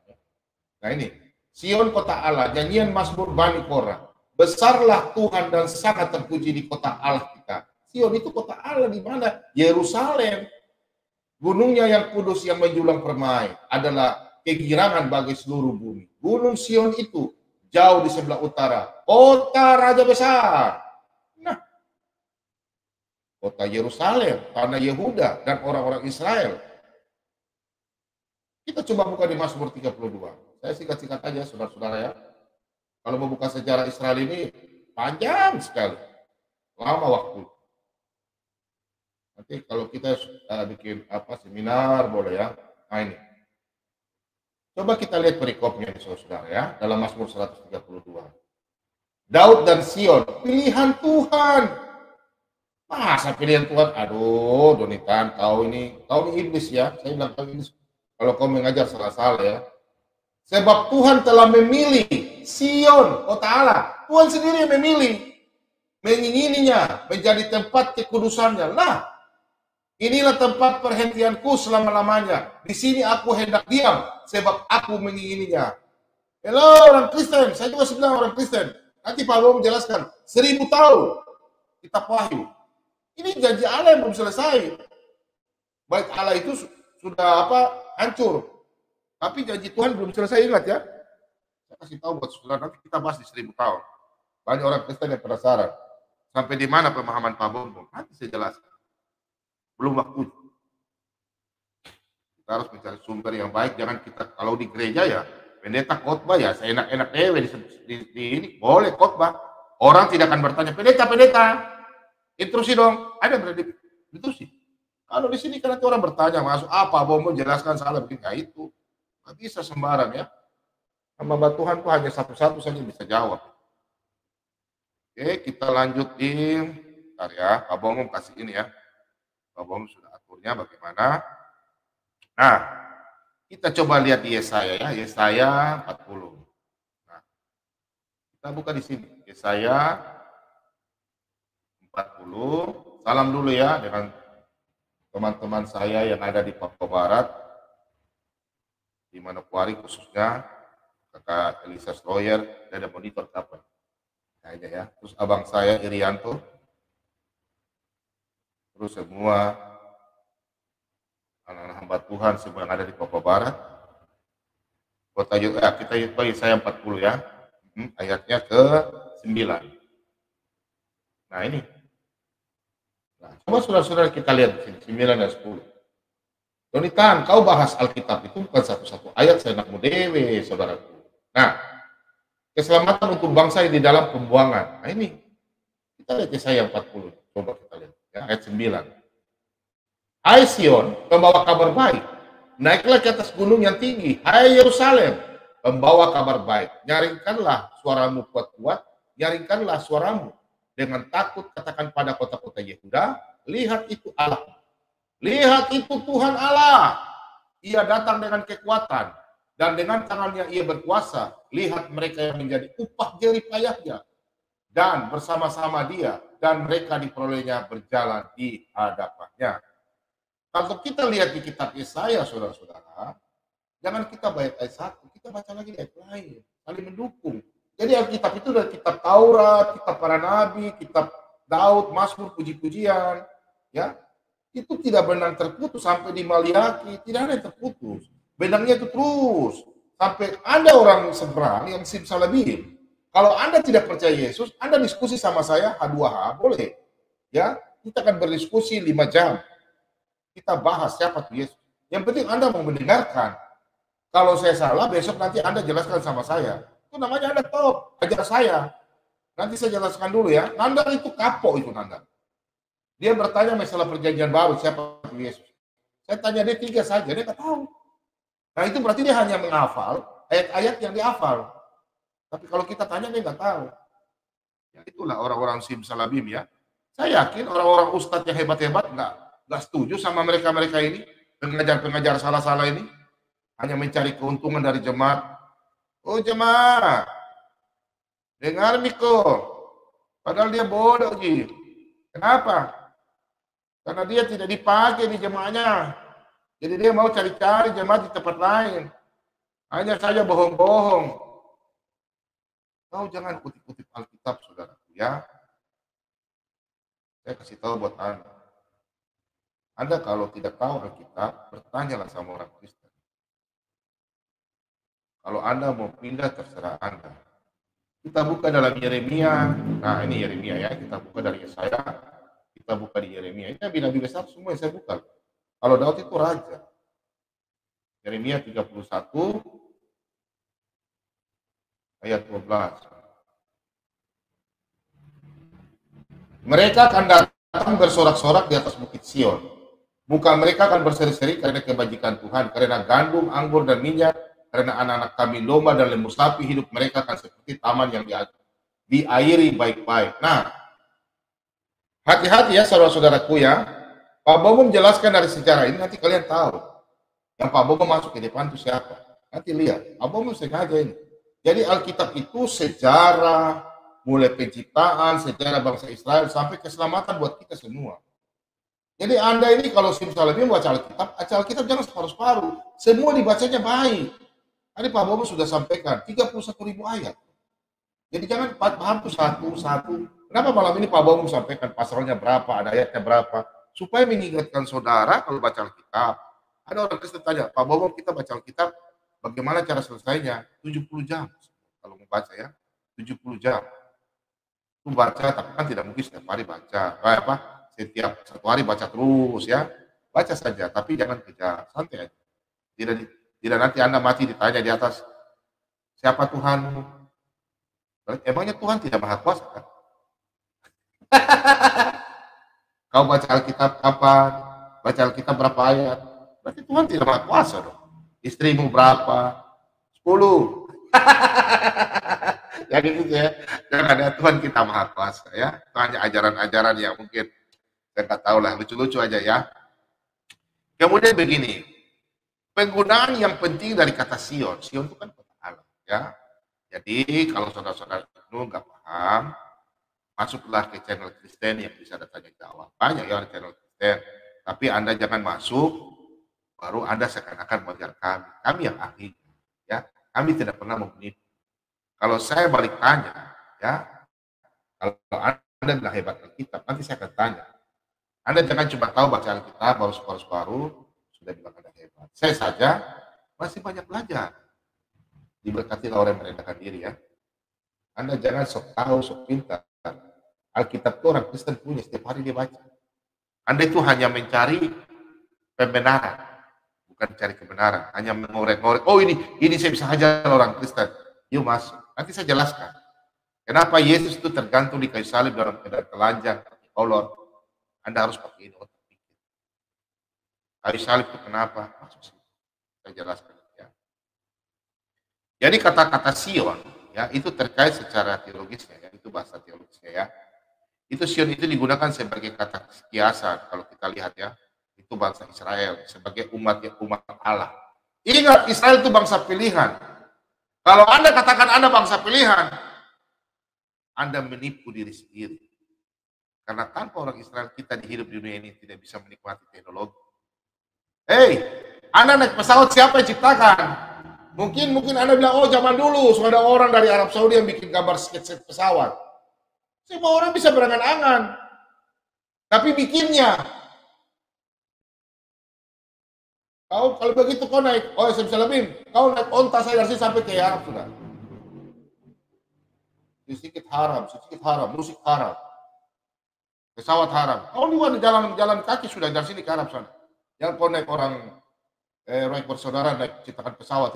Nah ini, Sion kota Allah, nyanyian Mazmur Bani Korah. Besarlah Tuhan dan sangat terpuji di kota Allah kita. Sion itu kota Allah di mana? Yerusalem. Gunungnya yang kudus yang menjulang permai adalah kegirangan bagi seluruh bumi. Gunung Sion itu jauh di sebelah utara. Kota Raja Besar. Nah, kota Yerusalem, tanah Yehuda dan orang-orang Israel. Kita coba buka di Mazmur 32. Saya singkat-singkat aja, saudara-saudara ya. Kalau mau buka sejarah Israel ini panjang sekali, lama waktu. Nanti kalau kita bikin seminar boleh ya. Nah ini, coba kita lihat perikopnya nih saudara ya, dalam Mazmur 132. Daud dan Sion, pilihan Tuhan. Masa pilihan Tuhan? Aduh, Donitan, kau ini iblis ya. Saya bilang kau iblis. Kalau kau mengajar salah-salah ya. Sebab Tuhan telah memilih Sion, kota Allah. Tuhan sendiri yang memilih. Mengingininya menjadi tempat kekudusannya. Nah, inilah tempat perhentianku selama-lamanya. Di sini aku hendak diam, sebab aku mengingininya. Halo orang Kristen, saya juga bilang orang Kristen. Nanti Pak Bobo menjelaskan, 1000 tahun kitab Wahyu. Ini janji Allah yang belum selesai. Baik Allah itu sudah hancur. Tapi janji Tuhan belum selesai, ingat ya. Saya kasih tahu buat saudara, nanti kita bahas di 1000 tahun. Banyak orang Kristen yang penasaran. Sampai di mana pemahaman Pak Bobo? Nanti saya jelaskan. Belum waktu. Kita harus mencari sumber yang baik. Jangan kita, kalau di gereja ya, pendeta khotbah ya, saya enak-enak dewe di ini, boleh khotbah. Orang tidak akan bertanya, pendeta, intrusi dong. Ada berarti intrusi. Kalau di sini kan nanti orang bertanya, masuk apa, Bobo jelaskan salah, begini, ya itu. Nggak bisa sembarang ya. Hamba Tuhan tuh hanya satu-satu saja bisa jawab. Oke, kita lanjutin. Bentar ya, Pak Bobo kasih ini ya. Pak Bobo sudah aturnya bagaimana. Nah, kita coba lihat di Yesaya ya, Yesaya 40. Nah, kita buka di sini, Yesaya 40. Salam dulu ya dengan teman-teman saya yang ada di Papua Barat, di Manokwari khususnya, kakak Elisa Stroyer, dan ada monitor kapan. Kayaknya ya. Terus abang saya Irianto, terus semua anak-anak hamba Tuhan semua yang ada di Papua Barat. Kota kita itu Yesaya 40 ya. Ayatnya ke-9. Nah ini. Nah, coba saudara-saudara kita lihat di sini 9 dan 10. Donitan, kau bahas Alkitab itu bukan satu-satu ayat seenakmu dewe, saudaraku. Nah, keselamatan untuk bangsa di dalam pembuangan. Nah ini, kita lihat Yesaya 40. Coba kita lihat ya, ayat 9. Hai Sion, pembawa kabar baik. Naiklah ke atas gunung yang tinggi. Hai Yerusalem, pembawa kabar baik. Nyaringkanlah suaramu kuat-kuat. Nyaringkanlah suaramu. Dengan takut katakan pada kota-kota Yehuda, lihat itu Allah. Lihat itu Tuhan Allah. Ia datang dengan kekuatan. Dan dengan tangannya ia berkuasa. Lihat mereka yang menjadi upah jerih payahnya. Dan bersama-sama dia. Dan mereka diperolehnya berjalan di hadapannya. Kalau kita lihat di kitab Yesaya, saudara-saudara, jangan kita baca ayat 1, kita baca lagi ayat lain, saling mendukung. Jadi Alkitab itu adalah kitab Taurat, kitab para nabi, kitab Daud, Mazmur, puji-pujian, ya. Itu tidak benang terputus sampai di Maliaki, tidak ada yang terputus. Benangnya itu terus sampai ada orang seberang yang simsalabim. Kalau Anda tidak percaya Yesus, Anda diskusi sama saya H2H, boleh. Ya, kita akan berdiskusi 5 jam. Kita bahas siapa tuh Yesus. Yang penting Anda mau mendengarkan. Kalau saya salah, besok nanti Anda jelaskan sama saya. Itu namanya Anda top, ajar saya. Nanti saya jelaskan dulu ya. Nanda itu kapok itu Nanda. Dia bertanya masalah perjanjian baru, siapa tuh Yesus. Saya tanya dia 3 saja, dia nggak tahu. Nah itu berarti dia hanya menghafal ayat-ayat yang dihafal. Tapi kalau kita tanya dia nggak tahu. Ya itulah orang-orang simsalabim ya. Saya yakin orang-orang ustadz yang hebat-hebat nggak setuju sama mereka-mereka ini, pengajar-pengajar salah-salah ini, hanya mencari keuntungan dari jemaat. Oh jemaah, dengar Miko, padahal dia bodoh Ji. Kenapa? Karena dia tidak dipakai di jemaahnya. Jadi dia mau cari-cari jemaat di tempat lain. Hanya saja bohong-bohong. Kau jangan kutip-kutip Alkitab, saudaraku ya. Saya kasih tahu buat Anda. Anda kalau tidak tahu Alkitab, bertanyalah sama orang Kristen. Kalau Anda mau pindah, terserah Anda. Kita buka dalam Yeremia. Nah ini Yeremia ya. Kita buka dari Yesaya. Kita buka di Yeremia. Ini nabi-nabi besar semua yang saya buka. Kalau Daud itu raja. Yeremia 31 ayat 12. Mereka akan datang bersorak-sorak di atas bukit Sion. Muka mereka akan berseri-seri karena kebajikan Tuhan, karena gandum, anggur, dan minyak, karena anak-anak kami domba dan lembu sapi, hidup mereka akan seperti taman yang diairi baik-baik. Nah, hati-hati ya saudara-saudaraku ya. Pak Bobo menjelaskan dari sejarah ini, nanti kalian tahu. Yang Pak Bobo masuk ke depan itu siapa. Nanti lihat, Pak Bobo sengaja ini. Jadi Alkitab itu sejarah, mulai penciptaan, sejarah bangsa Israel, sampai keselamatan buat kita semua. Jadi Anda ini kalau simsalabim baca Alkitab jangan separuh-separuh. Semua dibacanya baik. Tadi Pak Bobo sudah sampaikan, 31.000 ayat. Jadi jangan paham tuh satu-satu. Kenapa malam ini Pak Bobo sampaikan pasalnya berapa, ada ayatnya berapa. Supaya mengingatkan saudara kalau baca Alkitab. Ada orang Kristen tanya, Pak Bobo kita baca Alkitab, bagaimana cara selesainya? 70 jam. Kalau mau baca ya, 70 jam. Itu baca, tapi kan tidak mungkin setiap hari baca. Setiap 1 hari baca terus ya. Baca saja, tapi jangan kejar. Santai aja. Tidak nanti Anda mati ditanya di atas, siapa Tuhanmu? Emangnya Tuhan tidak maha kuasa kan? Kau baca Alkitab kapan? Baca Alkitab berapa ayat? Berarti Tuhan tidak maha kuasa dong. Istrimu berapa? 10. Jadi gitu ya. Jangan ada Tuhan kita maha kuasa ya. Itu hanya ajaran-ajaran yang mungkin saya nggak tahu lah, lucu-lucu aja ya. Kemudian begini, penggunaan yang penting dari kata Sion. Sion itu kan kota Allah ya. Jadi kalau saudara-saudara itu nggak paham, masuklah ke channel Kristen yang bisa tanya jawab. Banyak ya channel Kristen. Tapi Anda jangan masuk, baru Anda seakan-akan mengajar kami. Kami yang ahli. Ya. Kami tidak pernah menipu. Kalau saya balik tanya, ya, kalau Anda bilang hebat Alkitab, nanti saya akan tanya. Anda jangan cuma tahu baca Alkitab, baru separuh-separuh, sudah bilang Anda hebat. Saya saja masih banyak belajar. Diberkati orang yang merendahkan diri ya. Anda jangan sok tahu, sok pintar. Alkitab itu orang Kristen punya, setiap hari dia baca. Anda itu hanya mencari pembenaran, bukan cari kebenaran. Hanya mengorek-ngorek, oh ini saya bisa hajar orang Kristen. Yuk masuk, nanti saya jelaskan. Kenapa Yesus itu tergantung di kayu salib dalam keadaan telanjang, kaki kolor. Anda harus pakai ini otak pikir. Kayu salib itu kenapa? Masuk sini. Saya jelaskan. Ya. Jadi kata-kata Sion, ya itu terkait secara teologisnya, ya itu bahasa teologisnya ya. Itu Sion itu digunakan sebagai kata kiasan kalau kita lihat ya. Itu bangsa Israel sebagai umat Allah. Ingat Israel itu bangsa pilihan. Kalau Anda katakan Anda bangsa pilihan, Anda menipu diri sendiri. Karena tanpa orang Israel kita hidup di dunia ini tidak bisa menikmati teknologi. Anda naik pesawat siapa yang ciptakan? Mungkin Anda bilang, oh zaman dulu sudah ada orang dari Arab Saudi yang bikin gambar sketsa pesawat. Semua orang bisa berangan-angan. Tapi bikinnya. Kalau begitu kau naik, oh Salamin, kau naik onta saya dari sini sampai ke Arab sudah. Sedikit haram, musik haram. Pesawat haram. Kau lihat jalan kaki sudah dari sini ke Arab sana. Yang kau naik orang bersaudara naik ciptakan pesawat.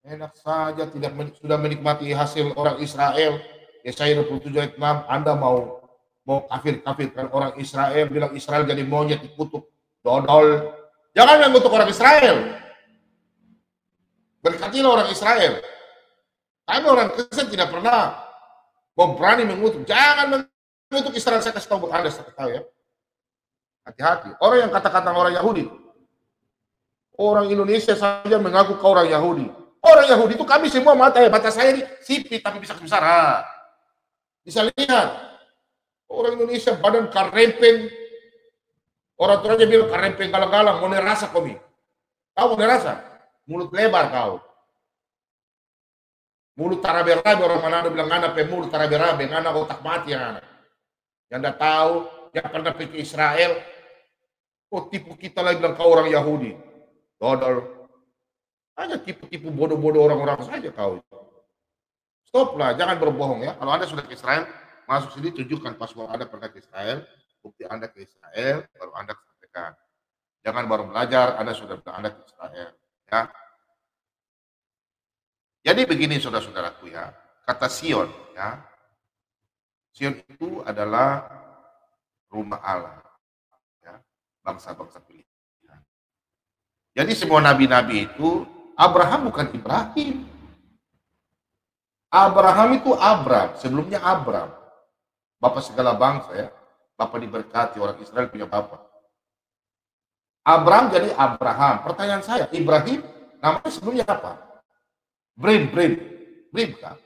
Enak saja sudah menikmati hasil orang Israel. Yesaya 27 ayat 6, Anda mau kafirkan orang Israel, bilang Israel jadi monyet dikutuk, dodol. Jangan mengutuk orang Israel. Berkatilah orang Israel. Tapi orang Kristen tidak pernah berani mengutuk. Jangan mengutuk Israel. Saya kasih tahu buat Anda, saya tahu ya. Hati-hati. Orang yang kata-kata orang Yahudi. Orang Indonesia saja mengaku kau orang Yahudi. Orang Yahudi itu kami semua mata saya ini sipit tapi bisa besar. Bisa lihat. Orang Indonesia badan karempeng. Orang tuanya bilang karempeng galang-galang. Mau nerasa kami. Kau mau nerasa? Mulut lebar kau. Mulut tarabe-rabe, orang Manado bilang anak pemulut tarabe-rabe, anak otak mati yang anak. Yang tidak tahu, yang pernah pergi ke Israel, kok tipu kita lagi bilang kau orang Yahudi. Dodol. Hanya tipu-tipu bodoh-bodoh orang-orang saja kau. Stop lah, jangan berbohong ya. Kalau Anda sudah ke Israel, masuk sini tunjukkan paspor Anda pernah ke Israel, bukti Anda ke Israel, baru Anda sampaikan. Jangan baru belajar, Anda sudah bilang Anda ke Israel. Ya. Jadi begini saudara-saudaraku ya, kata Sion ya, Sion itu adalah rumah Allah, ya, bangsa-bangsa pilihan. Jadi semua nabi-nabi itu, Abraham bukan Ibrahim. Abraham itu Abram, sebelumnya Abram, bapak segala bangsa ya, bapak diberkati, orang Israel punya bapak. Abram jadi Abraham. Pertanyaan saya, Ibrahim namanya sebelumnya apa? Brim kan?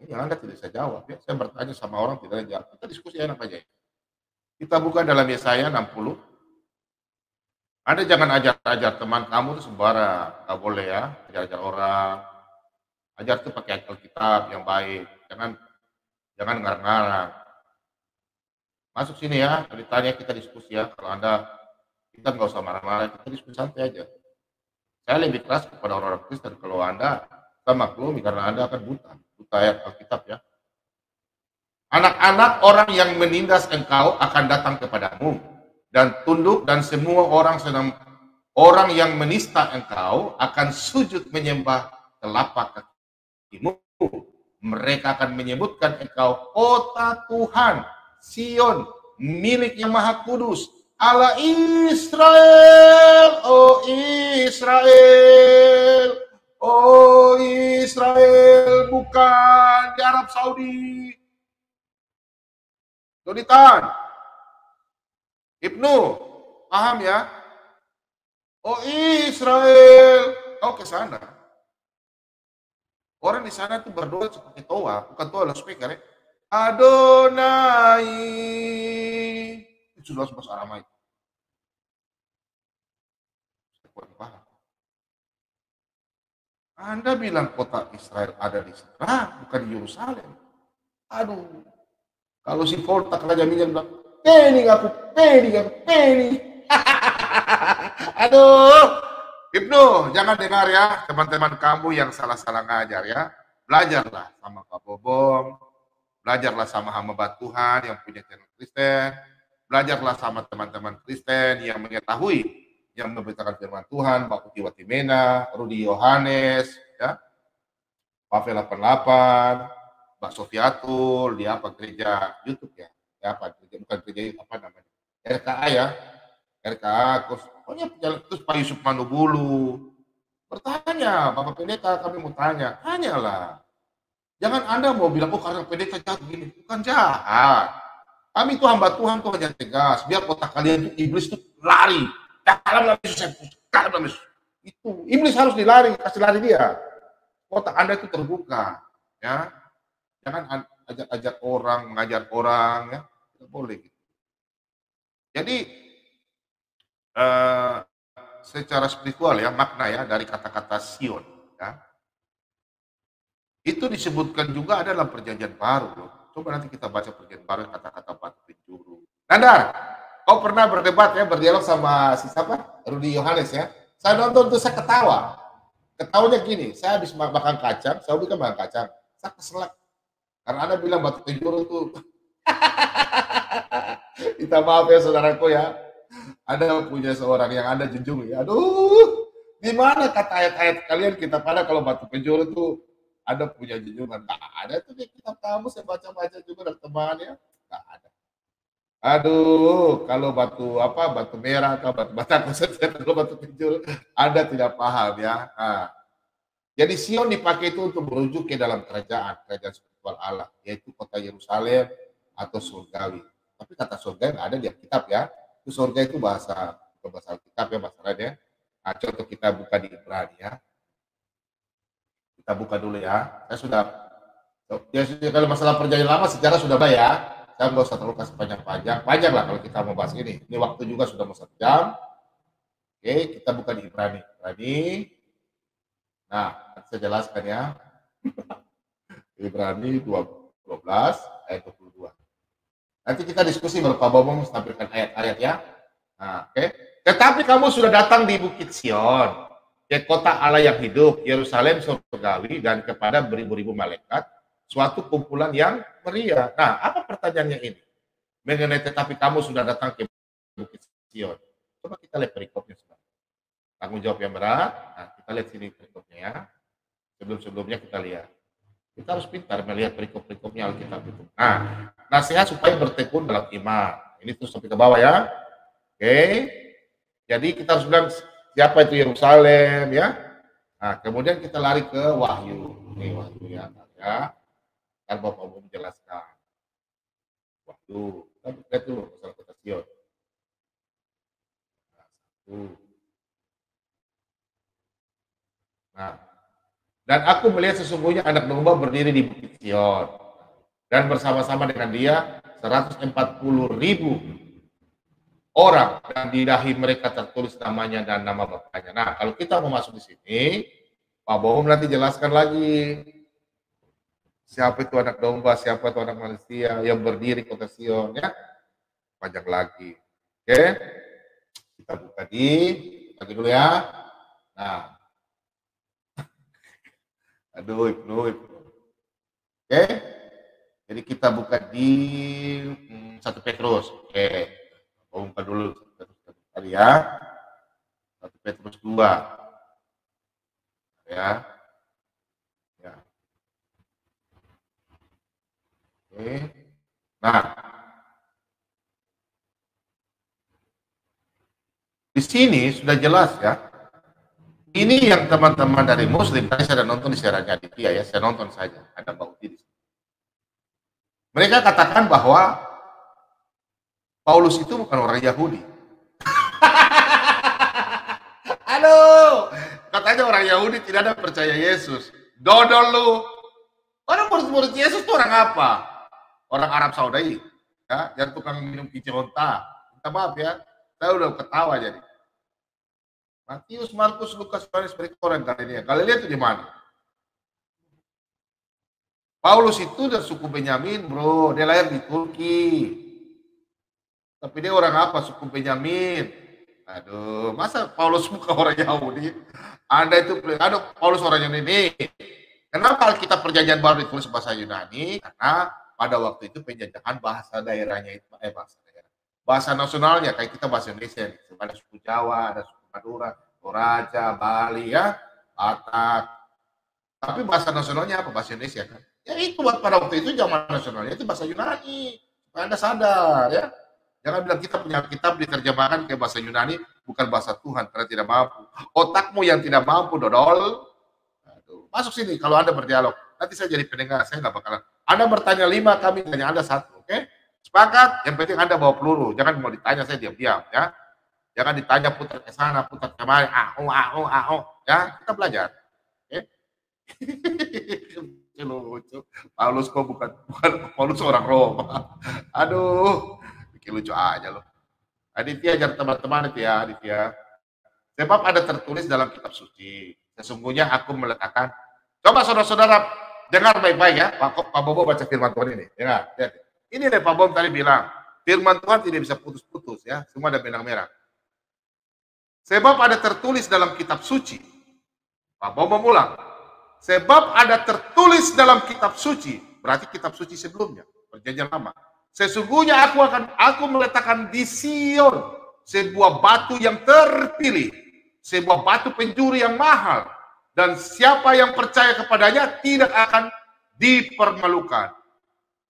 Ini Anda tidak bisa jawab ya. Saya bertanya sama orang tidak ada jawab. Kita diskusi enak aja. Kita buka dalam Yesaya 60. Anda jangan ajar teman kamu itu sembarang, nggak boleh ya. Ajar orang. Ajar itu pakai Alkitab yang baik. Jangan ngarang-ngarang. Masuk sini ya. Ditanya kita diskusi ya. Kalau kita nggak usah marah-marah. Kita diskusi santai aja. Saya lebih keras kepada orang-orang Kristen kalau Anda maklumi karena Anda akan buta ayat Alkitab ya. Anak-anak orang yang menindas engkau akan datang kepadamu dan tunduk, dan semua orang yang menista engkau akan sujud menyembah telapak kakimu. Mereka akan menyebutkan engkau kota Tuhan, Sion, milik yang Maha Kudus, Allah Israel, oh Israel, oh Israel, bukan di Arab Saudi. Donitan, Ibnu, paham ya? Oh Israel, kau ke sana. Orang di sana tuh berdoa seperti toa, bukan toa lah speaker ya. Adonai, itu sudah bahasa Aramaik. Anda bilang kota Israel ada di sana, bukan di Yerusalem. Aduh, kalau si Volta Raja Minyan bilang, penny. Aduh, Ibnu, jangan dengar ya teman-teman kamu yang salah-salah ngajar ya. Belajarlah sama Pak Bobom, belajarlah sama hamba Tuhan yang punya channel Kristen, belajarlah sama teman-teman Kristen yang mengetahui, yang memberitakan firman Tuhan, Pak Uki Watimena, Rudi Yohanes, ya, Pavel 88, Mbak Sofiatul, di apa gereja YouTube ya, apa bukan gereja apa namanya, RKA ya, RKA, pokoknya terus Pak Yusuf Manubulu, bertanya, Bapak Pendeta kami mau tanya, tanyalah, jangan Anda mau bilang, oh karena pendeta jahat gini, bukan jahat, kami itu hamba Tuhan tuh hanya tegas, biar otak kalian itu iblis itu lari. Dalam nama Yesus, itu iblis harus dilari, kasih lari dia. Otak Anda itu terbuka, ya. Jangan ajak orang, mengajar orang, ya. Tidak boleh gitu. Jadi eh, secara spiritual ya, makna ya dari kata-kata Sion ya. Itu disebutkan juga ada dalam perjanjian baru loh. Coba nanti kita baca perjanjian baru kata-kata batu penjuru. Nandar, kau pernah berdebat ya, berdialog sama si siapa? Rudi Yohanes ya. Saya nonton tuh saya ketawa. Ketawanya gini, saya habis makan kacang, saya kan makan kacang. Saya keselak. Karena Anda bilang batu penjuru itu. Minta maaf ya saudaraku ya. Anda punya seorang yang Anda junjung ya. Aduh, di mana kata ayat-ayat kalian kita pada kalau batu penjuru itu ada punya junjungan? Nggak ada tuh di kitab kamu, saya baca-baca juga dari temannya. Nggak ada. Aduh, kalau batu apa, batu merah atau batu bata, kalau batu penjuru, Anda tidak paham ya. Nah, jadi Sion dipakai itu untuk merujuk ke dalam kerajaan spiritual Allah, yaitu kota Yerusalem atau surgawi. Tapi kata surga nggak ada di Alkitab ya. Itu surga itu bahasa Alkitab ya, bahasa lain ya. Nah, contoh kita buka di Ibrani ya. Kita buka dulu ya. Saya sudah, ya kalau masalah perjanjian lama sejarah sudah baik ya. Saya nggak usah terlalu kasih panjang-panjang. Panjang lah kalau kita mau bahas ini. Ini waktu juga sudah mau 1 jam. Oke, kita buka di Ibrani. Nah, saya jelaskan ya. Ibrani 12 ayat 22. Nanti kita diskusi baru Pak Bobong tampilkan ayat-ayat ya. Nah, oke. Tetapi kamu sudah datang di Bukit Sion, ke kota Allah yang hidup, Yerusalem surgawi, dan kepada beribu-ribu malaikat, suatu kumpulan yang meriah. Nah, apa pertanyaannya ini? Mengenai tetapi kamu sudah datang ke Bukit Sion. Coba kita lihat perikopnya. Tanggung jawab yang berat. Nah, kita lihat sini perikopnya ya. Sebelum-sebelumnya kita lihat. Kita harus pintar melihat perikop-perikopnya Alkitab itu. Nah, nasihat supaya bertekun dalam iman. Ini terus sampai ke bawah ya. Oke. Jadi kita harus bilang siapa itu Yerusalem ya. Nah, kemudian kita lari ke Wahyu. Ini Wahyu ya. Kan Bapak mau menjelaskan. Wahyu. Kita lihat dulu masalah kota Sion. Nah, dan aku melihat sesungguhnya anak domba berdiri di Bukit Sion. Dan bersama-sama dengan dia 140.000 orang, dan di dahi mereka tertulis namanya dan nama bapaknya. Nah, kalau kita mau masuk di sini, Pak Bohong nanti jelaskan lagi siapa itu anak domba, siapa itu anak manusia yang berdiri kota Sion ya. Panjang lagi. Oke. Kita buka lagi dulu ya. Nah. Aduh, Ibnu. Oke. Jadi kita buka di 1 Petrus. Oke. Buka dulu kali ya. 1 Petrus 2. Ya. Ya. Oke. Nah. Di sini sudah jelas ya. Ini yang teman-teman dari Muslim, tadi saya nonton di siarannya Aditya ya, saya nonton saja, ada Mbak Uti di sini. Mereka katakan bahwa Paulus itu bukan orang Yahudi. Aduh, katanya orang Yahudi tidak ada percaya Yesus. Dodol lu. Orang murid-murid Yesus itu orang apa? Orang Arab Saudi, ya, yang tukang minum kiceronta. Minta maaf ya, saya udah ketawa jadi. Matius, Markus, Lukas, Yohanes, mereka orang Galilea. Galilea itu di mana? Paulus itu dari suku Benyamin, bro. Dia lahir di Turki. Tapi dia orang apa? Suku Benyamin. Aduh, masa Paulus bukan orang Yahudi? Anda itu, aduh, Paulus orang Yunani. Kenapa Alkitab Perjanjian Baru ditulis bahasa Yunani? Karena pada waktu itu penjajahan bahasa daerahnya itu, bahasa nasionalnya, kayak kita bahasa Indonesia. Ada suku Jawa, ada suku Madura, Toraja, Bali ya, Batak. Tapi bahasa nasionalnya apa? Bahasa Indonesia kan? Ya itu buat pada waktu itu zaman nasionalnya itu bahasa Yunani. Supaya Anda sadar ya. Jangan bilang kita punya kitab diterjemahkan ke bahasa Yunani, bukan bahasa Tuhan karena tidak mampu. Otakmu yang tidak mampu, dodol. Aduh. Masuk sini kalau Anda berdialog. Nanti saya jadi pendengar, saya nggak bakalan. Anda bertanya 5, kami tanya Anda 1, oke? Sepakat? Yang penting Anda bawa peluru. Jangan mau ditanya saya diam-diam ya. Jangan ditanya putar ke sana, putar ke mana, ya, kita belajar. Okay? Lucu. Paulus kok bukan Paulus orang Roma. Aduh, bikin lucu aja loh. Aditya, ajar teman-teman itu ya, Aditya. Sebab ada tertulis dalam kitab suci. Sesungguhnya aku meletakkan. Coba saudara-saudara dengar baik-baik ya. Pak Bobo baca firman Tuhan ini. Dengar. Ini deh Pak Bobo tadi bilang. Firman Tuhan tidak bisa putus-putus ya. Semua ada benang merah. Sebab ada tertulis dalam kitab suci. Pak Bobo ulang. Sebab ada tertulis dalam kitab suci. Berarti kitab suci sebelumnya. Perjanjian lama. Sesungguhnya aku meletakkan di Sion sebuah batu yang terpilih, sebuah batu penjuru yang mahal, dan siapa yang percaya kepadanya tidak akan dipermalukan.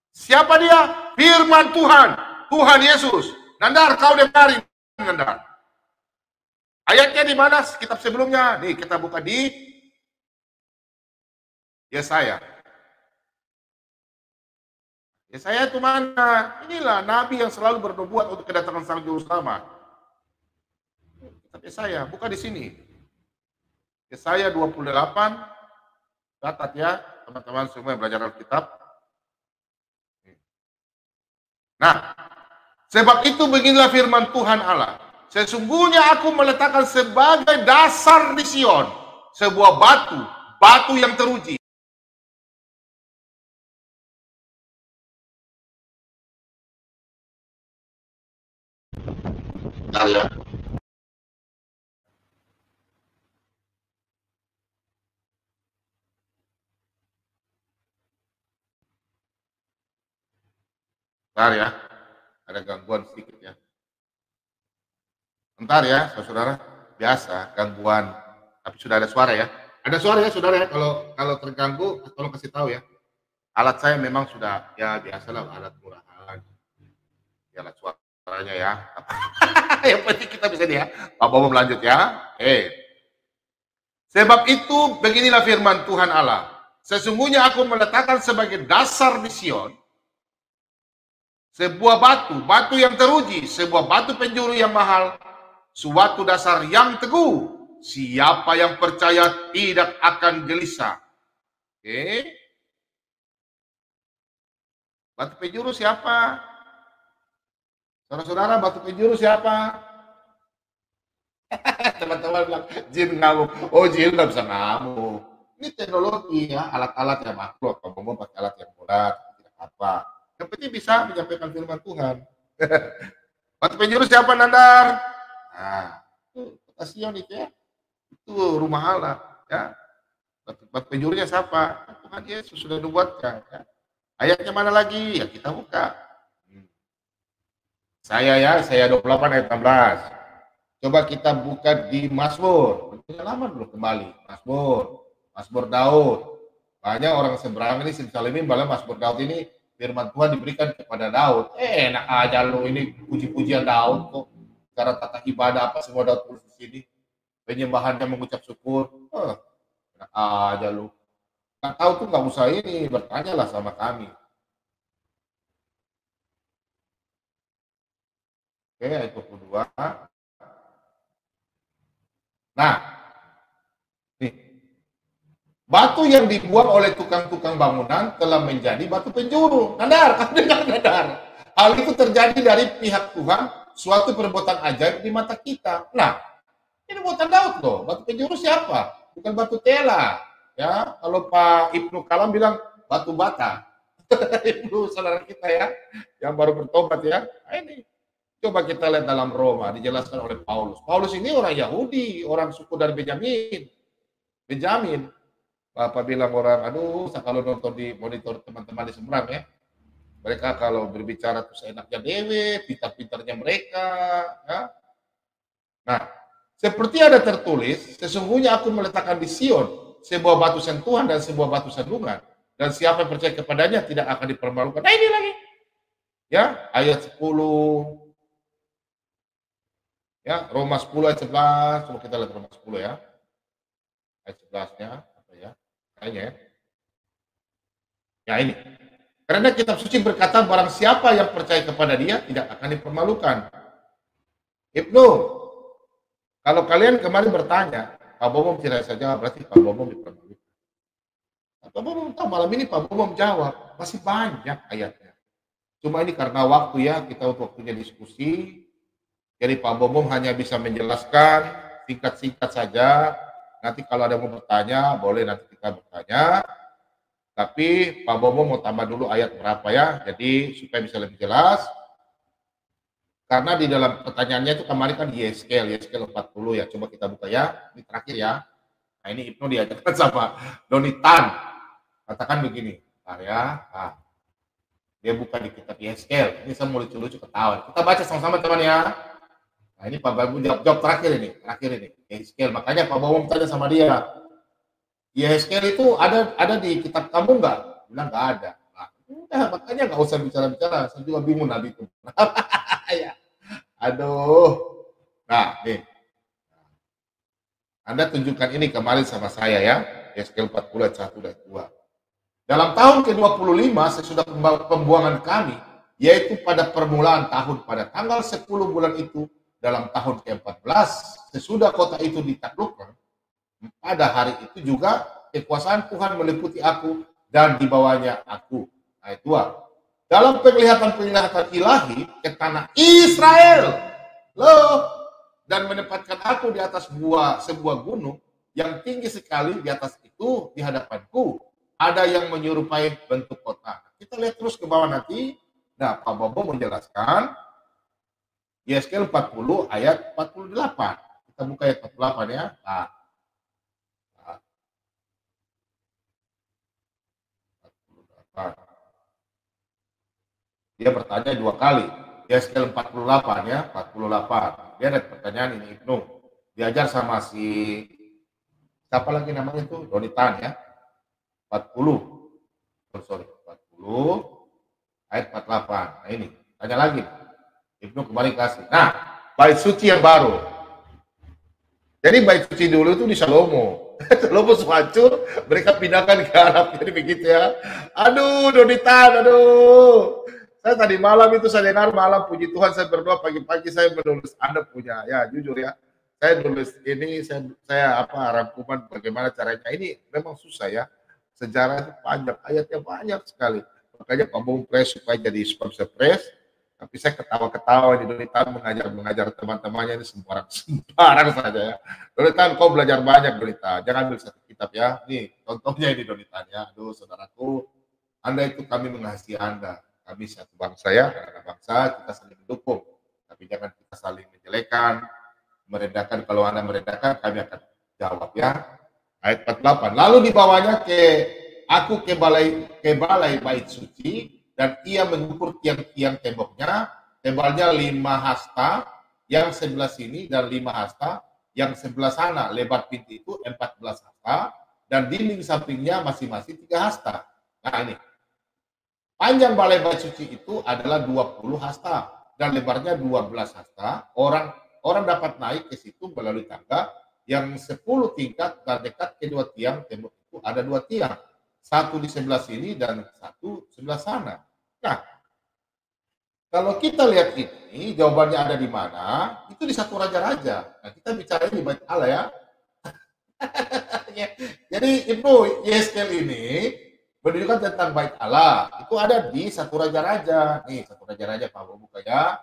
Siapa dia? Firman Tuhan, Tuhan Yesus. Nandar, kau dengarin, Nandar. Ayatnya di mana? Kitab sebelumnya. Nih, kita buka di Yesaya. Yesaya itu mana? Inilah Nabi yang selalu bernubuat untuk kedatangan Sang Juru Selamat. Kitab Yesaya, buka di sini. Yesaya 28, catat ya, teman-teman semua yang belajar Alkitab. Nah, sebab itu beginilah firman Tuhan Allah. Sesungguhnya aku meletakkan sebagai dasar di Sion sebuah batu yang teruji. Bentar ya. Bentar ya. Ada gangguan sedikit ya. Bentar ya, saudara. Biasa gangguan. Tapi sudah ada suara ya. Ada suara ya, saudara ya. Kalau terganggu, tolong kasih tahu ya. Alat saya memang sudah ya biasalah alat murahan. Ya alat suaranya ya. Yang penting kita bisa dia. Pak Bobo lanjut ya. Sebab itu beginilah firman Tuhan Allah. Sesungguhnya aku meletakkan sebagai dasar di Sion sebuah batu yang teruji, sebuah batu penjuru yang mahal, suatu dasar yang teguh. Siapa yang percaya tidak akan gelisah. Batu penjuru siapa? Saudara-saudara, batu penjuru siapa? Teman-teman bilang, jin ngamuk. Oh, jin nggak bisa ngamuk. Ini teknologi ya, alat-alat yang makhluk. Kalau pakai alat yang murah, tidak apa. Yang penting bisa menyampaikan firman Tuhan. Batu penjuru siapa, Nandar? Nah, itu kota Sion itu ya. Itu rumah Allah. Ya. Batu penjurunya siapa? Tuhan Yesus sudah dibuatkan. Ya. Ayatnya mana lagi? Ya kita buka. Saya 28 ayat 16. Coba kita buka di Mazmur. Lama dulu kembali. Mazmur Daud. Banyak orang seberang ini Salimin bahwa Mazmur Daud ini firman Tuhan diberikan kepada Daud. Enak aja lo ini puji-pujian Daud kok. Cara tata ibadah apa semua Daud tulis di sini. Penyembahannya mengucap syukur. Enak aja lo. Nggak tahu tuh nggak usah ini, bertanyalah sama kami. Oke, ayat 22. Nah, nih, batu yang dibuang oleh tukang-tukang bangunan telah menjadi batu penjuru. Nandar, kamu dengar Nandar. Hal itu terjadi dari pihak Tuhan, suatu perbuatan ajaib di mata kita. Nah, ini buatan Daud loh. Batu penjuru siapa? Bukan batu tela. Ya, kalau Pak Ibnu Kalam bilang batu bata. Itu saudara kita ya, yang baru bertobat ya. Nah, ini coba kita lihat dalam Roma, dijelaskan oleh Paulus. Paulus ini orang Yahudi, orang suku dari Benjamin. Bapak bilang orang, aduh, kalau nonton di monitor teman-teman di seberang ya, mereka kalau berbicara tuh seenaknya dewe, pintar-pintarnya mereka. Ya. Nah, seperti ada tertulis, sesungguhnya aku meletakkan di Sion sebuah batu sentuhan dan sebuah batu sandungan, dan siapa yang percaya kepadanya tidak akan dipermalukan. Nah ini lagi, ya ayat 10, ya Roma 10 ayat 11, coba kita lihat Roma 10 ya, ayat 11-nya apa ya, kayaknya ya ini. Karena kitab suci berkata barang siapa yang percaya kepada dia tidak akan dipermalukan. Ibnu, kalau kalian kemarin bertanya, Pak Bobo tidak saja berarti Pak Bobo dipermalukan. Pak Bobo tahu malam ini Pak Bobo menjawab, masih banyak ayatnya. Cuma ini karena waktu ya, kita waktunya diskusi, Jadi Pak Bobom hanya bisa menjelaskan singkat-singkat saja. Nanti kalau ada yang mau bertanya, boleh nanti kita bertanya. Tapi Pak Bobom mau tambah dulu ayat berapa ya, jadi supaya bisa lebih jelas. Karena di dalam pertanyaannya itu kemarin kan Yeskel 40 ya. Coba kita buka ya, ini terakhir ya. Nah ini Ibnu diajarkan sama Donitan. Katakan begini, ya. Nah, dia buka di kitab Yeskel. Ini saya mau lucu-lucu ketawa. Kita baca sama-sama teman ya. Nah ini Pak Babu jawab terakhir ini, Yeskel. Makanya Pak Babu tanya sama dia, Yeskel itu ada di kitab kamu nggak? Bilang nggak ada. Nah, makanya nggak usah bicara-bicara. Saya juga bingung Nabi itu. Ya. Aduh. Nah, nih. Anda tunjukkan ini kemarin sama saya ya. Yeskel 40 ayat 1 dan 2. Dalam tahun ke-25 sesudah pembuangan kami, yaitu pada permulaan tahun pada tanggal 10 bulan itu, dalam tahun ke-14 sesudah kota itu ditaklukkan, pada hari itu juga kekuasaan Tuhan meliputi aku dan di bawahnya aku. Ayat 2. Dalam penglihatan-penglihatan ilahi ke tanah Israel. Loh, dan menempatkan aku di atas sebuah gunung yang tinggi sekali. Di atas itu di hadapanku ada yang menyerupai bentuk kota. Kita lihat terus ke bawah nanti. Nah, Pak Bobo menjelaskan Yeskel 40 ayat 48. Kita buka ayat 48 ya. Nah. 48. Dia bertanya 2 kali. Yeskel 48 ya, 48. Dia ada pertanyaan ini Ibnu. Diajar sama si siapa lagi namanya itu? Donitan ya. 40. Oh, sorry, 40 ayat 48. Nah ini, tanya lagi. Ibnu kembali kasih. Nah, bait suci yang baru. Jadi bait suci dulu itu di Salomo. Salomo hancur, mereka pindahkan ke Arab. Jadi begitu ya. Aduh, Donitan, aduh. Saya tadi malam itu saya dengar malam puji Tuhan, saya berdoa pagi-pagi saya menulis Anda punya ya jujur ya. Saya nulis ini saya rangkuman bagaimana caranya. Ini memang susah ya. Sejarah itu panjang, ayatnya banyak sekali. Makanya Pak Bung Pres supaya jadi sponsor Pres. Tapi saya ketawa-ketawa di Donitan mengajar teman-temannya ini sembarang saja ya. Donitan kau belajar banyak Donitan. Jangan ambil satu kitab ya. Nih contohnya ini Donitan ya. Aduh saudaraku, Anda itu kami mengasihi Anda. Kami satu bangsa ya, anak bangsa kita saling mendukung. Tapi jangan kita saling menjelekan, merendahkan. Kalau Anda merendahkan, kami akan jawab ya. Ayat 48. Lalu dibawanya ke balai bait suci, dan ia mengukur tiang-tiang temboknya, tebalnya 5 hasta, yang sebelah sini dan 5 hasta, yang sebelah sana lebar pintu itu 14 hasta, dan dinding sampingnya masing-masing 3 hasta. Nah ini, panjang balai bait suci itu adalah 20 hasta dan lebarnya 12 hasta. Orang dapat naik ke situ melalui tangga yang 10 tingkat dan dekat kedua tiang tembok itu ada 2 tiang. Satu di sebelah sini dan satu sebelah sana. Nah, kalau kita lihat ini, jawabannya ada di mana? Itu di satu raja-raja. Nah, kita bicara di Bait Allah ya. Jadi Ibnu Yeskel ini menunjukkan tentang Bait Allah. Itu ada di satu raja-raja. Nih, satu raja-raja Pak Bu buka ya.